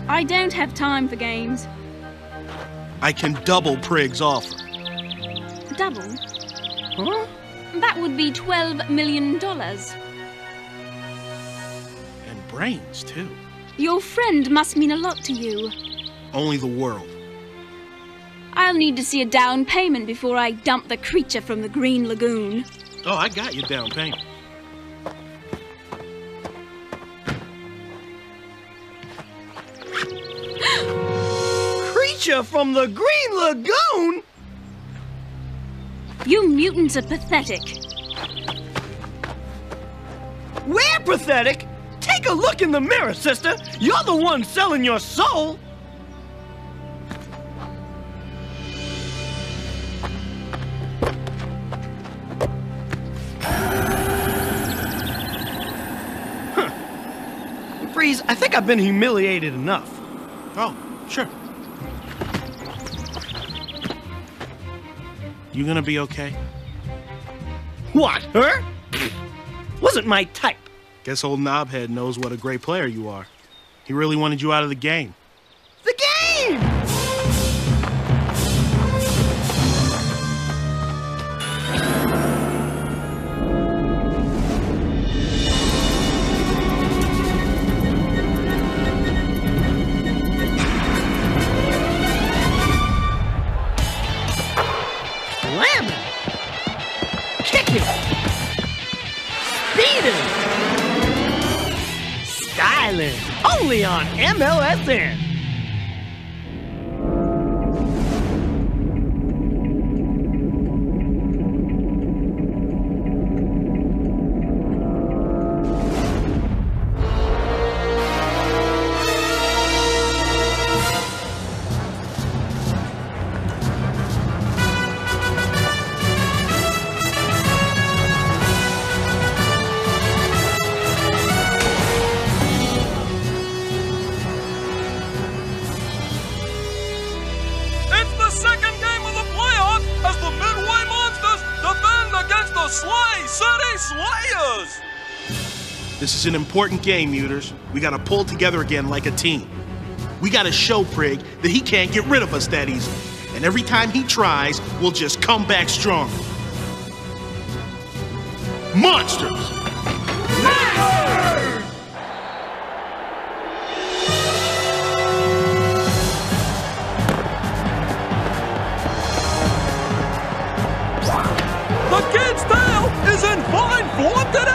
I don't have time for games. I can double Prigg's offer. Double? Huh? That would be $12 million. And brains, too. Your friend must mean a lot to you. Only the world. I'll need to see a down payment before I dump the creature from the Green Lagoon. Oh, I got you down payment. Creature from the Green Lagoon? You mutants are pathetic. We're pathetic? Take a look in the mirror, sister. You're the one selling your soul. Freeze, I think I've been humiliated enough. Oh, sure. You gonna be okay? What, her? Wasn't my type. Guess old Knobhead knows what a great player you are. He really wanted you out of the game. The game! Slamming! Kicking! Speeding! Styling! Only on MLSN! This is an important game, Muters. We gotta pull together again like a team. We gotta show Prig that he can't get rid of us that easy. And every time he tries, we'll just come back stronger. Monsters! The kid's tail is in fine form today!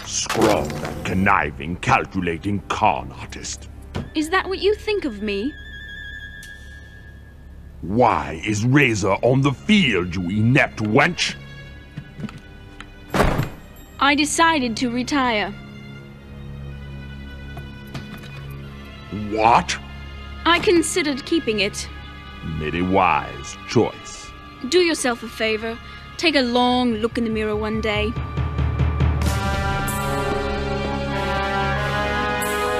Scrum, that conniving, calculating con artist. Is that what you think of me? Why is Razor on the field, you inept wench? I decided to retire. What? I considered keeping it. Mighty wise choice. Do yourself a favor. Take a long look in the mirror one day.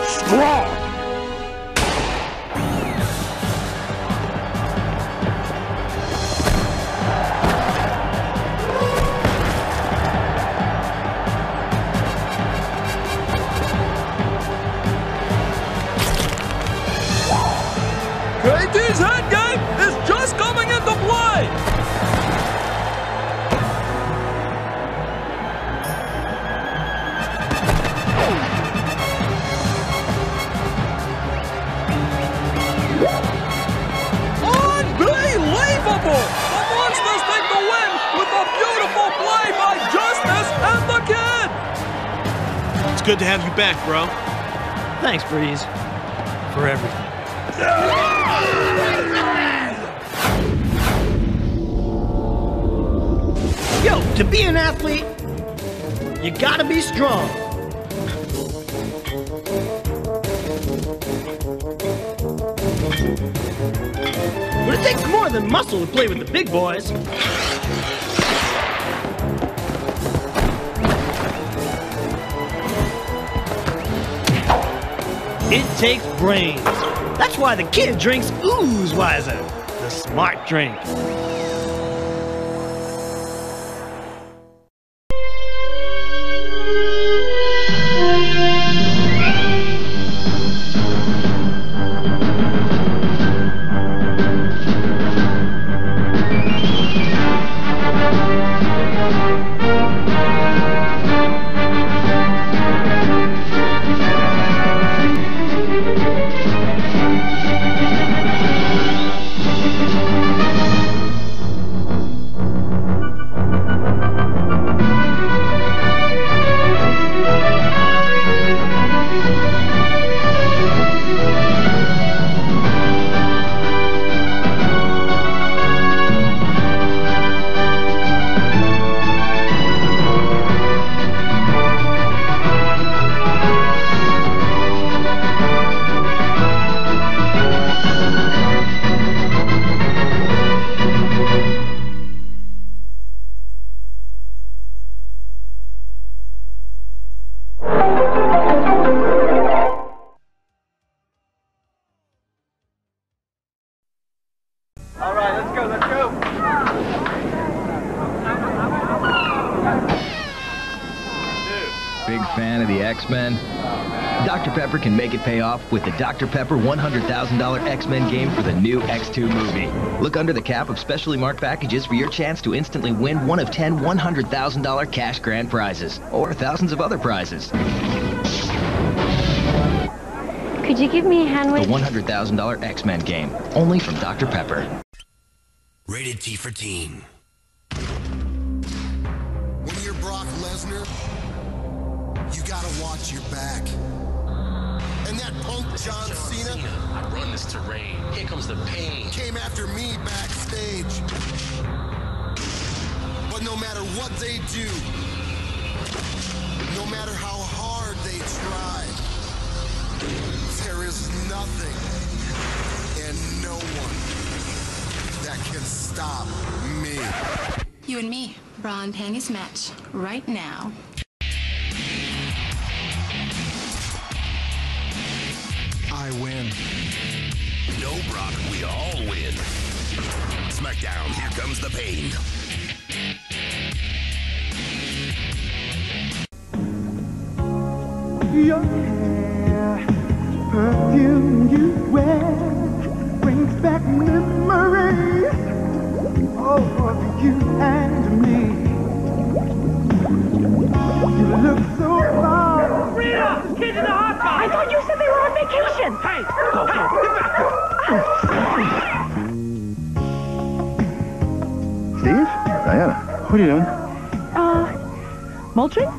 Strong! KT's head game is just coming into play! Unbelievable! The Monsters take the win with a beautiful play by Justice and the kid! It's good to have you back, bro. Thanks, Breeze. For everything. Yo, to be an athlete, you gotta be strong. But it takes more than muscle to play with the big boys. It takes brains. That's why the kid drinks Ooze Wiser, the smart drink. fan of the X-Men? Dr. Pepper can make it pay off with the Dr. Pepper $100,000 X-Men game for the new X2 movie. Look under the cap of specially marked packages for your chance to instantly win one of 10 $100,000 cash grand prizes, or thousands of other prizes. Could you give me a hand with The $100,000 X-Men game, only from Dr. Pepper. Rated T for Teen. When you're Brock Lesnar, you gotta watch your back. And that punk John Cena, I run this terrain. Here comes the pain. Came after me backstage. But no matter what they do, no matter how hard they try, there is nothing and no one that can stop me. You and me, bra and panties match right now. I win. No, Brock, we all win. SmackDown, here comes the pain. Your hair, perfume you wear, brings back memories. Oh, of you and me. You look so far. Rita! Kids in the hot tub! I thought you said they were on vacation! Hey! Go, get back! Steve? Diana, what are you doing? Mulching?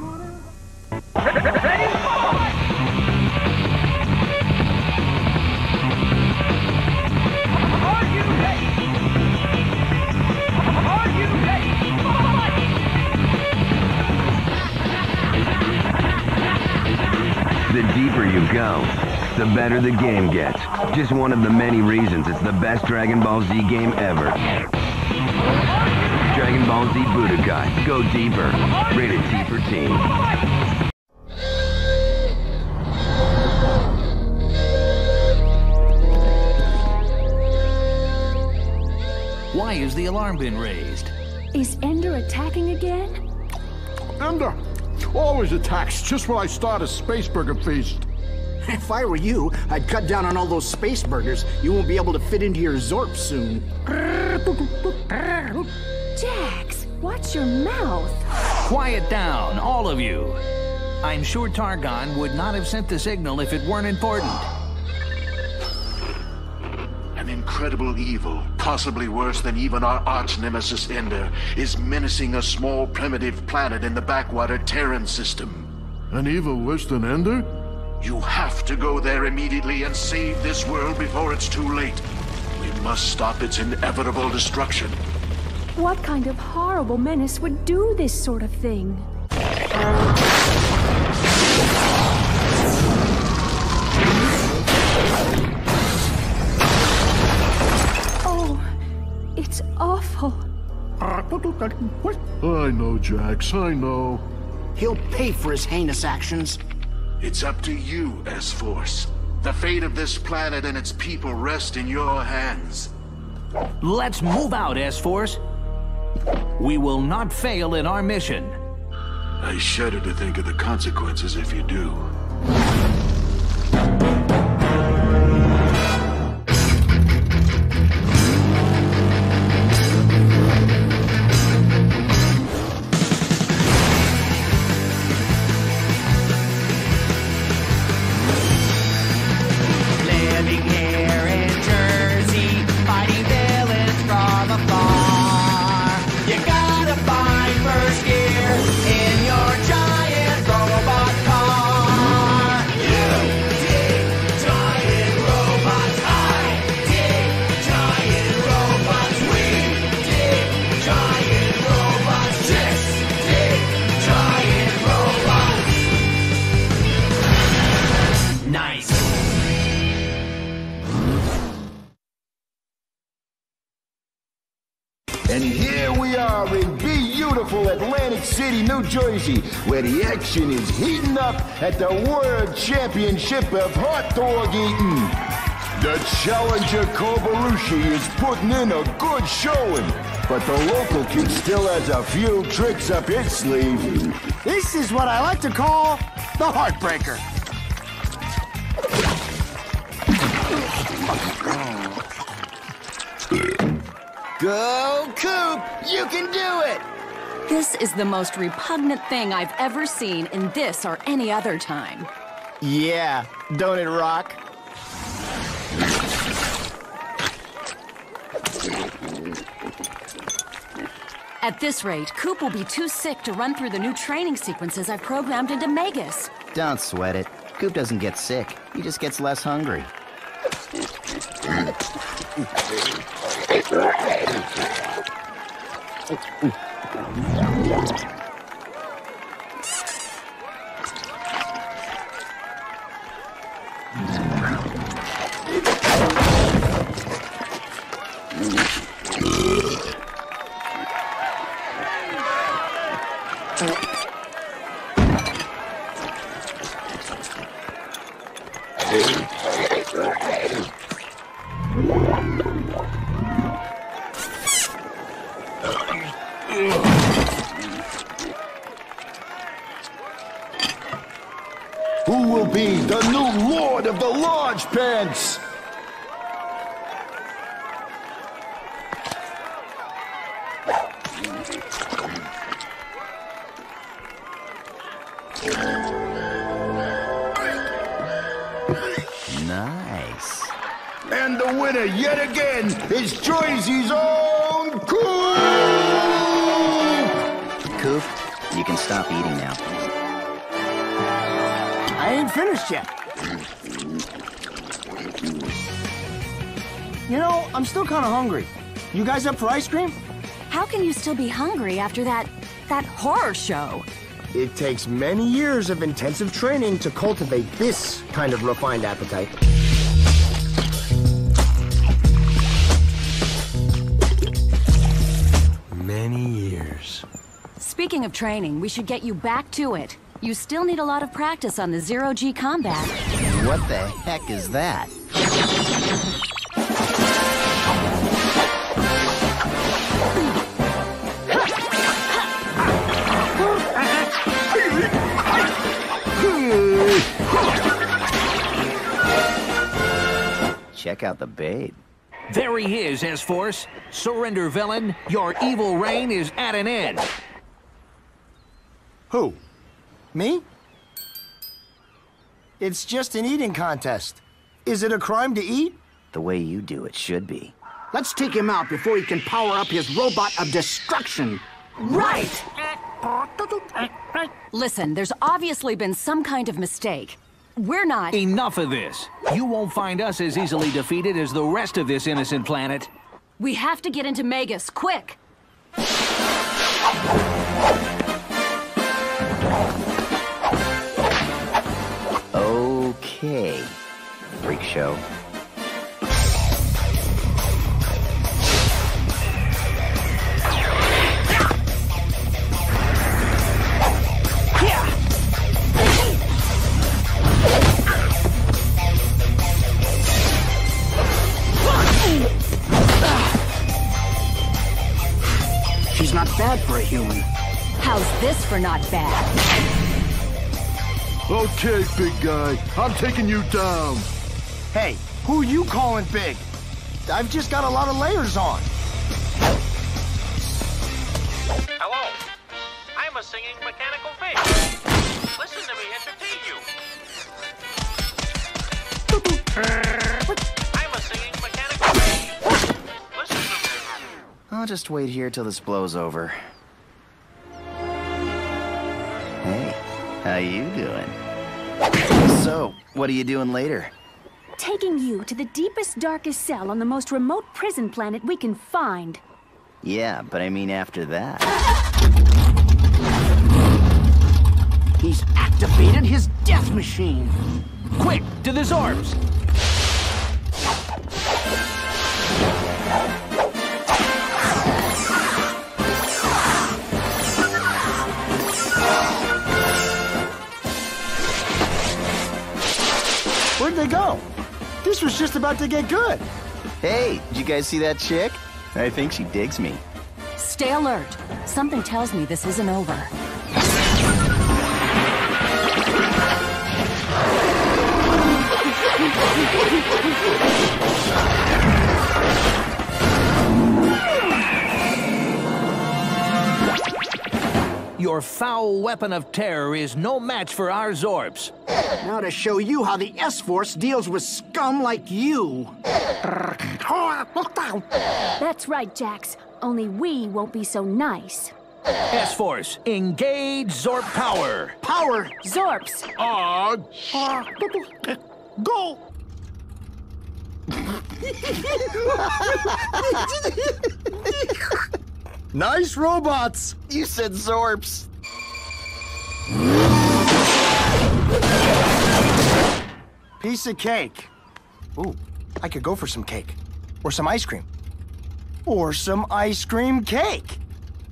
The deeper you go, the better the game gets. Just one of the many reasons it's the best Dragon Ball Z game ever. Dragon Ball Z Budokai. Go deeper. Rated T for Teen. Why has the alarm been raised? Is Ender attacking again? Ender always attacks just when I start a space burger feast. If I were you, I'd cut down on all those space burgers. You won't be able to fit into your Zorp soon. Jax, watch your mouth. Quiet down, all of you. I'm sure Targon would not have sent the signal if it weren't important. An incredible evil, possibly worse than even our arch-nemesis Ender, is menacing a small primitive planet in the backwater Terran system. An evil worse than Ender? You have to go there immediately and save this world before it's too late. We must stop its inevitable destruction. What kind of horrible menace would do this sort of thing? Oh, it's awful. I know, Jax, I know. He'll pay for his heinous actions. It's up to you, S-Force. The fate of this planet and its people rest in your hands. Let's move out, S-Force. We will not fail in our mission. I shudder to think of the consequences if you do. And here we are in beautiful Atlantic City, New Jersey, where the action is heating up at the World Championship of Hot Dog Eating. The challenger Kobarushi is putting in a good showing. but the local kid still has a few tricks up his sleeve. This is what I like to call the Heartbreaker. Go, Coop! You can do it! This is the most repugnant thing I've ever seen in this or any other time. Yeah, don't it rock? At this rate, Coop will be too sick to run through the new training sequences I've programmed into Magus. Don't sweat it. Coop doesn't get sick. He just gets less hungry. Who will be the new lord of the large pants? Nice. And the winner yet again is Jayce's own Coop! Coop, you can stop eating now. I ain't finished yet. You know, I'm still kind of hungry. You guys up for ice cream? How can you still be hungry after that horror show? It takes many years of intensive training to cultivate this kind of refined appetite. Many years. Speaking of training, we should get you back to it. You still need a lot of practice on the zero-G combat. What the heck is that? Check out the babe. There he is, S-Force. Surrender, villain. Your evil reign is at an end. Who? Me? It's just an eating contest. Is it a crime to eat? The way you do it should be. Let's take him out before he can power up his robot of destruction. Right! Listen, there's obviously been some kind of mistake. We're not... Enough of this. You won't find us as easily defeated as the rest of this innocent planet. We have to get into Magus, quick! Okay, freak show. She's not bad for a human. How's this for not bad? Okay, big guy. I'm taking you down. Hey, who you calling big? I've just got a lot of layers on. Hello. I'm a singing mechanical fish. Listen to me entertain you. I'm a singing mechanical fish. Listen to me. I'll just wait here till this blows over. Hey, how you doing? So, what are you doing later? Taking you to the deepest, darkest cell on the most remote prison planet we can find. Yeah, but I mean after that. He's activated his death machine. Quick, to the Zorbs! Where'd they go? This was just about to get good. Hey, did you guys see that chick? I think she digs me. Stay alert. Something tells me this isn't over. Your foul weapon of terror is no match for our Zorps. Now to show you how the S-Force deals with scum like you. That's right, Jax. Only we won't be so nice. S-Force, engage Zorp power. Power! Zorps! Go! Nice robots! You said Zorps. Piece of cake. Ooh, I could go for some cake. Or some ice cream. Or some ice cream cake.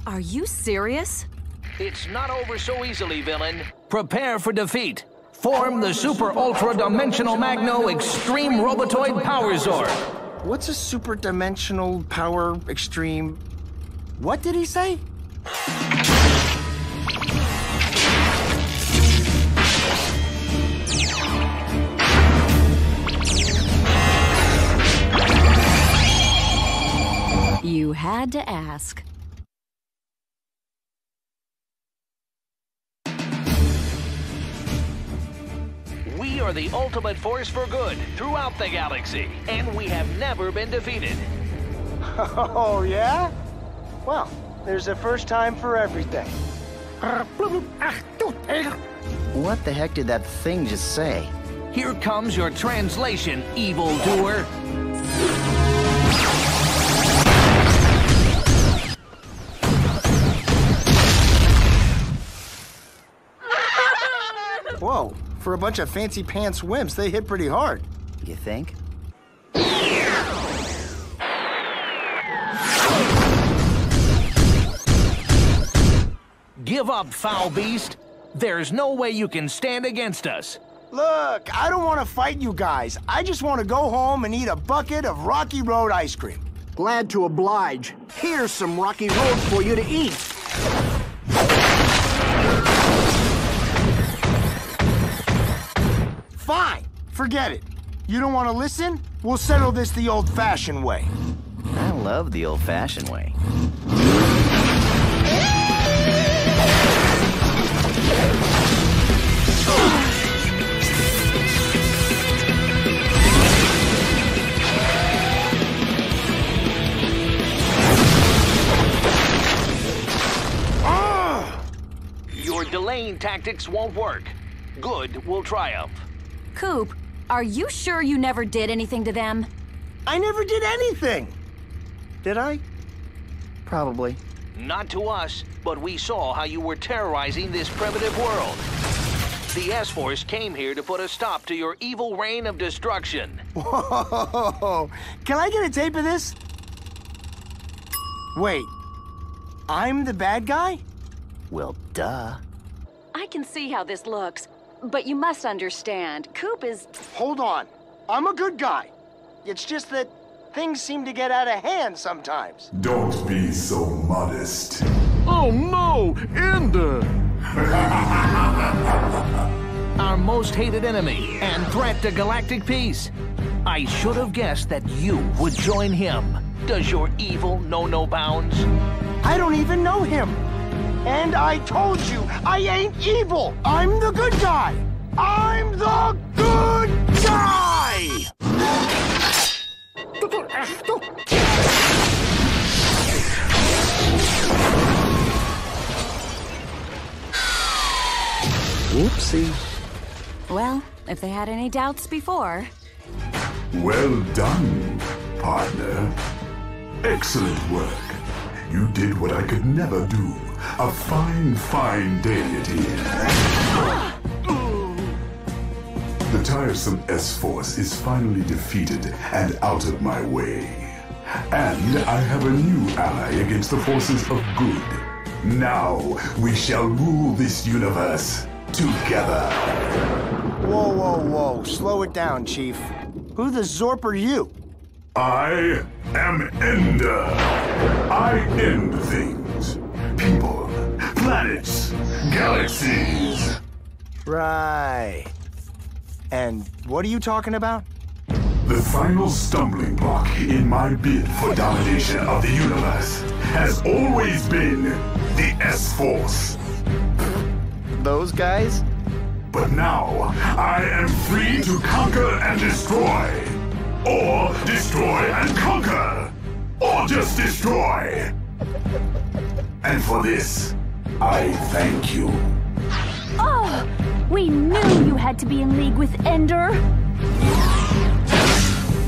Are you serious? It's not over so easily, villain. Prepare for defeat. Form the Super Ultra Dimensional Magno Extreme Robotoid Power Zorp. What's a super dimensional power extreme? What did he say? You had to ask. We are the ultimate force for good throughout the galaxy, and we have never been defeated. Oh, yeah? Well, there's a first time for everything. What the heck did that thing just say? Here comes your translation, evildoer. Whoa, for a bunch of fancy pants wimps, they hit pretty hard. You think? Give up, foul beast. There's no way you can stand against us. Look, I don't want to fight you guys. I just want to go home and eat a bucket of Rocky Road ice cream. Glad to oblige. Here's some Rocky Road for you to eat. Fine, forget it. You don't want to listen? We'll settle this the old-fashioned way. I love the old-fashioned way. Your delaying tactics won't work. Good will triumph. Coop, are you sure you never did anything to them? I never did anything. Did I? Probably. Not to us, but we saw how you were terrorizing this primitive world. The S-Force came here to put a stop to your evil reign of destruction. Whoa! Can I get a tape of this? Wait, I'm the bad guy? Well, duh. I can see how this looks, but you must understand, Coop is... Hold on. I'm a good guy. It's just that things seem to get out of hand sometimes. Don't be so modest. Oh no! Ender! Our most hated enemy and threat to galactic peace. I should have guessed that you would join him. Does your evil know no bounds? I don't even know him. And I told you, I ain't evil. I'm the good guy. I'm the good guy! Whoopsie. Well, if they had any doubts before... Well done, partner. Excellent work. You did what I could never do. A fine, fine day it is. The tiresome S-Force is finally defeated and out of my way. And I have a new ally against the forces of good. Now we shall rule this universe together. Whoa, whoa, whoa. Slow it down, Chief. Who the Zorp are you? I am Ender. I end things. People, planets, galaxies. Right. And what are you talking about? The final stumbling block in my bid for domination of the universe has always been the S-Force. Those guys? But now, I am free to conquer and destroy. Or destroy and conquer. Or just destroy. And for this, I thank you. Oh! We knew you had to be in league with Ender.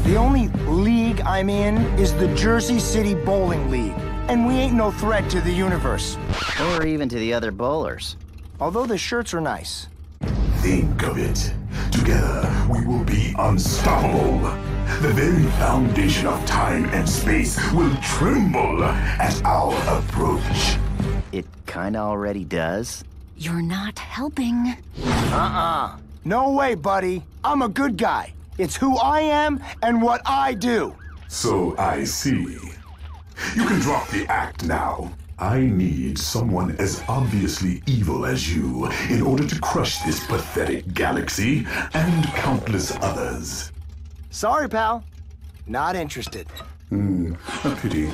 The only league I'm in is the Jersey City Bowling League. And we ain't no threat to the universe. Or even to the other bowlers. Although the shirts are nice. Think of it. Together, we will be unstoppable. The very foundation of time and space will tremble at our approach. It kinda already does. You're not helping. No way, buddy. I'm a good guy. It's who I am and what I do. So I see. You can drop the act now. I need someone as obviously evil as you in order to crush this pathetic galaxy and countless others. Sorry, pal. Not interested. A pity.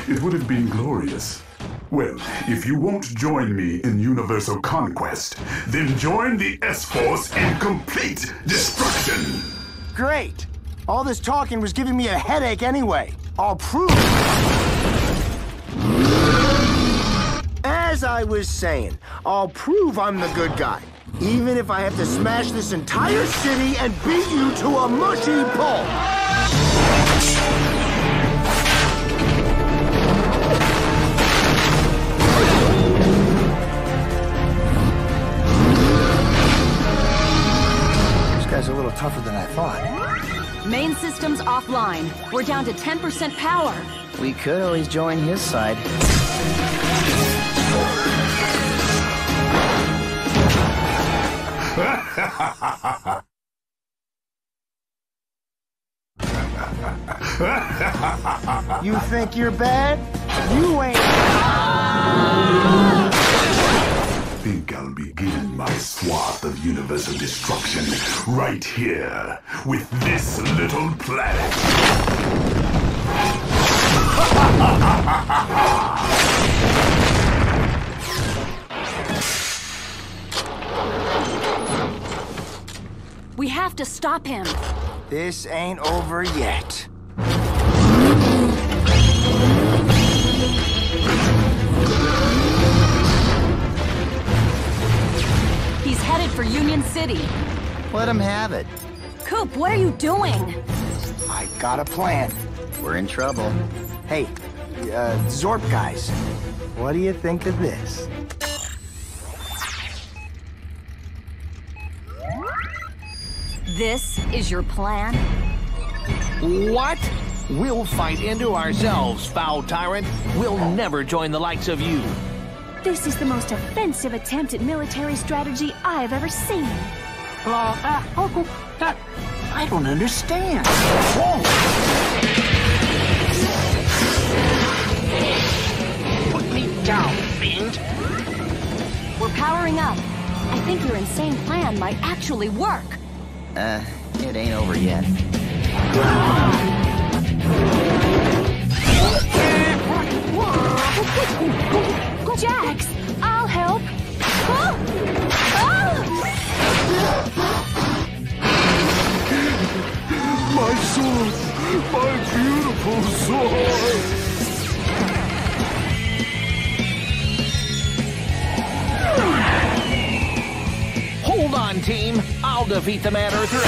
It would have been glorious. Well, if you won't join me in universal conquest, then join the S-Force in complete destruction! Great! All this talking was giving me a headache anyway. I'll prove. As I was saying, I'll prove I'm the good guy. Even if I have to smash this entire city and beat you to a mushy pulp. This guy's a little tougher than I thought. Main system's offline. We're down to 10% power. We could always join his side. You think you're bad? You ain't. Think I'll begin my swath of universal destruction right here with this little planet. We have to stop him. This ain't over yet. He's headed for Union City. Let him have it. Coop, what are you doing? I got a plan. We're in trouble. Hey, Zorp guys, what do you think of this? This is your plan? What? We'll fight into ourselves, foul tyrant. We'll never join the likes of you. This is the most offensive attempt at military strategy I've ever seen. I don't understand. Put me down, fiend. We're powering up. I think your insane plan might actually work. It ain't over yet. Jax, I'll help. My sword! My beautiful sword! Hold on, team. I'll defeat the Mad Earther.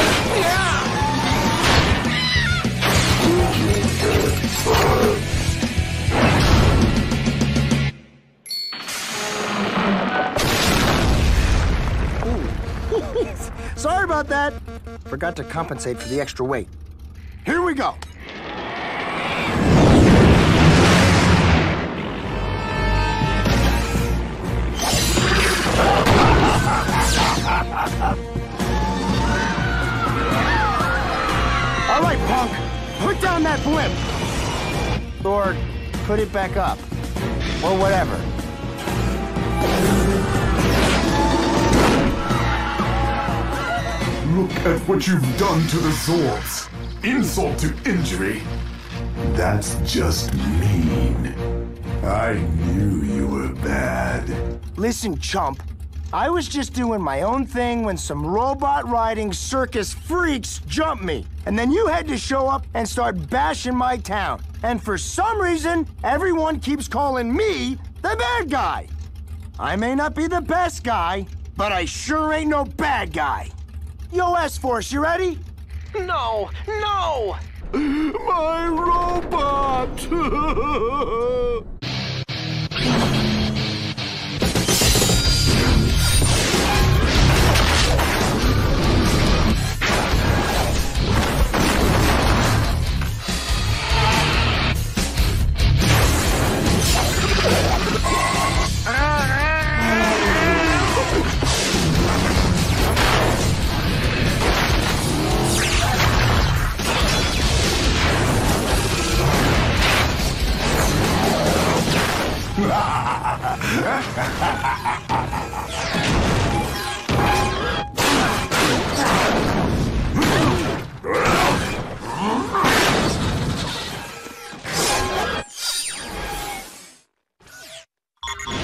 Sorry about that. Forgot to compensate for the extra weight. Here we go. All right, punk. Put Put down that blimp! Or put it back up. Or whatever. Look at what you've done to the Zords. Insult to injury. That's just mean. I knew you were bad. Listen, chump. I was just doing my own thing when some robot-riding circus freaks jumped me. And then you had to show up and start bashing my town. And for some reason, everyone keeps calling me the bad guy. I may not be the best guy, but I sure ain't no bad guy. Yo, S-Force, you ready? No! No! My robot!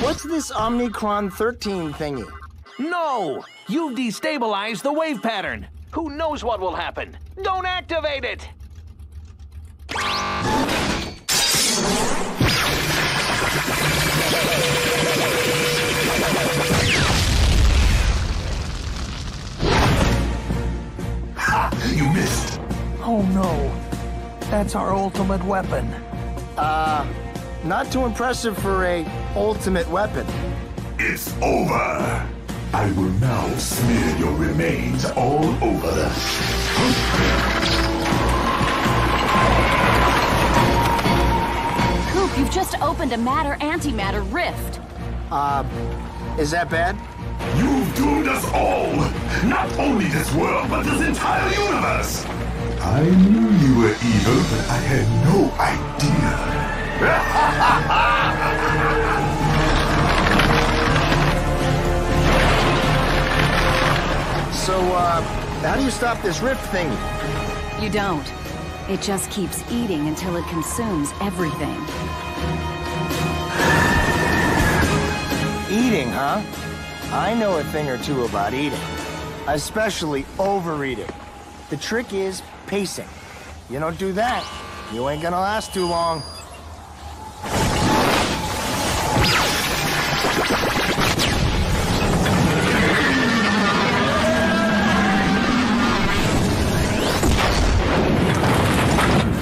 What's this Omnicron 13 thingy? No! You've destabilized the wave pattern. Who knows what will happen? Don't activate it! Ha! You missed! Oh no. That's our ultimate weapon. Not too impressive for a ultimate weapon. It's over! I will now smear your remains all over the... Coop, you've just opened a matter-antimatter rift. Is that bad? You've doomed us all! Not only this world, but this entire universe! I knew you were evil, but I had no idea. So, how do you stop this rift thingy? You don't. It just keeps eating until it consumes everything. Eating, huh? I know a thing or two about eating. Especially overeating. The trick is pacing. You don't do that, you ain't gonna last too long.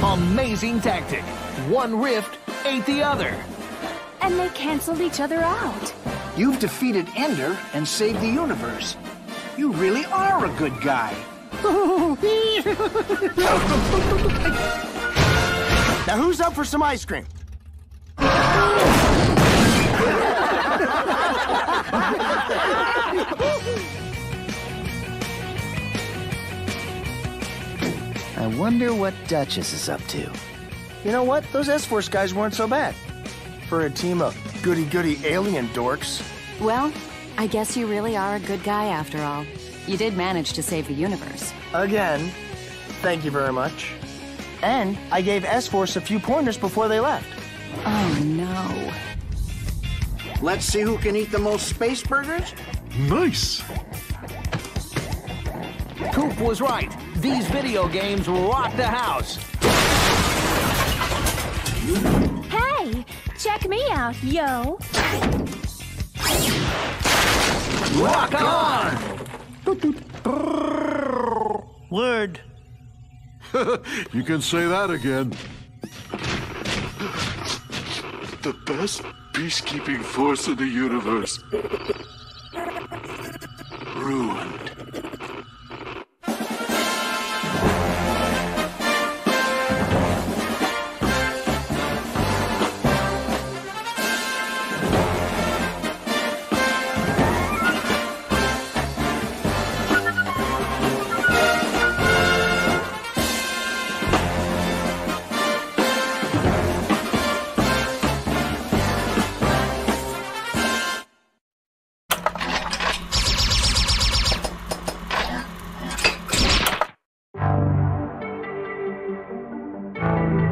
Amazing tactic. One rift ate the other. And they canceled each other out. You've defeated Ender and saved the universe. You really are a good guy. Now who's up for some ice cream? I wonder what Duchess is up to. You know what? Those S-Force guys weren't so bad. For a team of goody-goody alien dorks. Well, I guess you really are a good guy after all. You did manage to save the universe. Again, thank you very much. And I gave S-Force a few pointers before they left. Oh, no. Let's see who can eat the most space burgers. Nice! Coop was right. These video games rock the house. Hey, check me out, yo. Rock on! Word. You can say that again. The best peacekeeping force in the universe. Ruined. Thank you.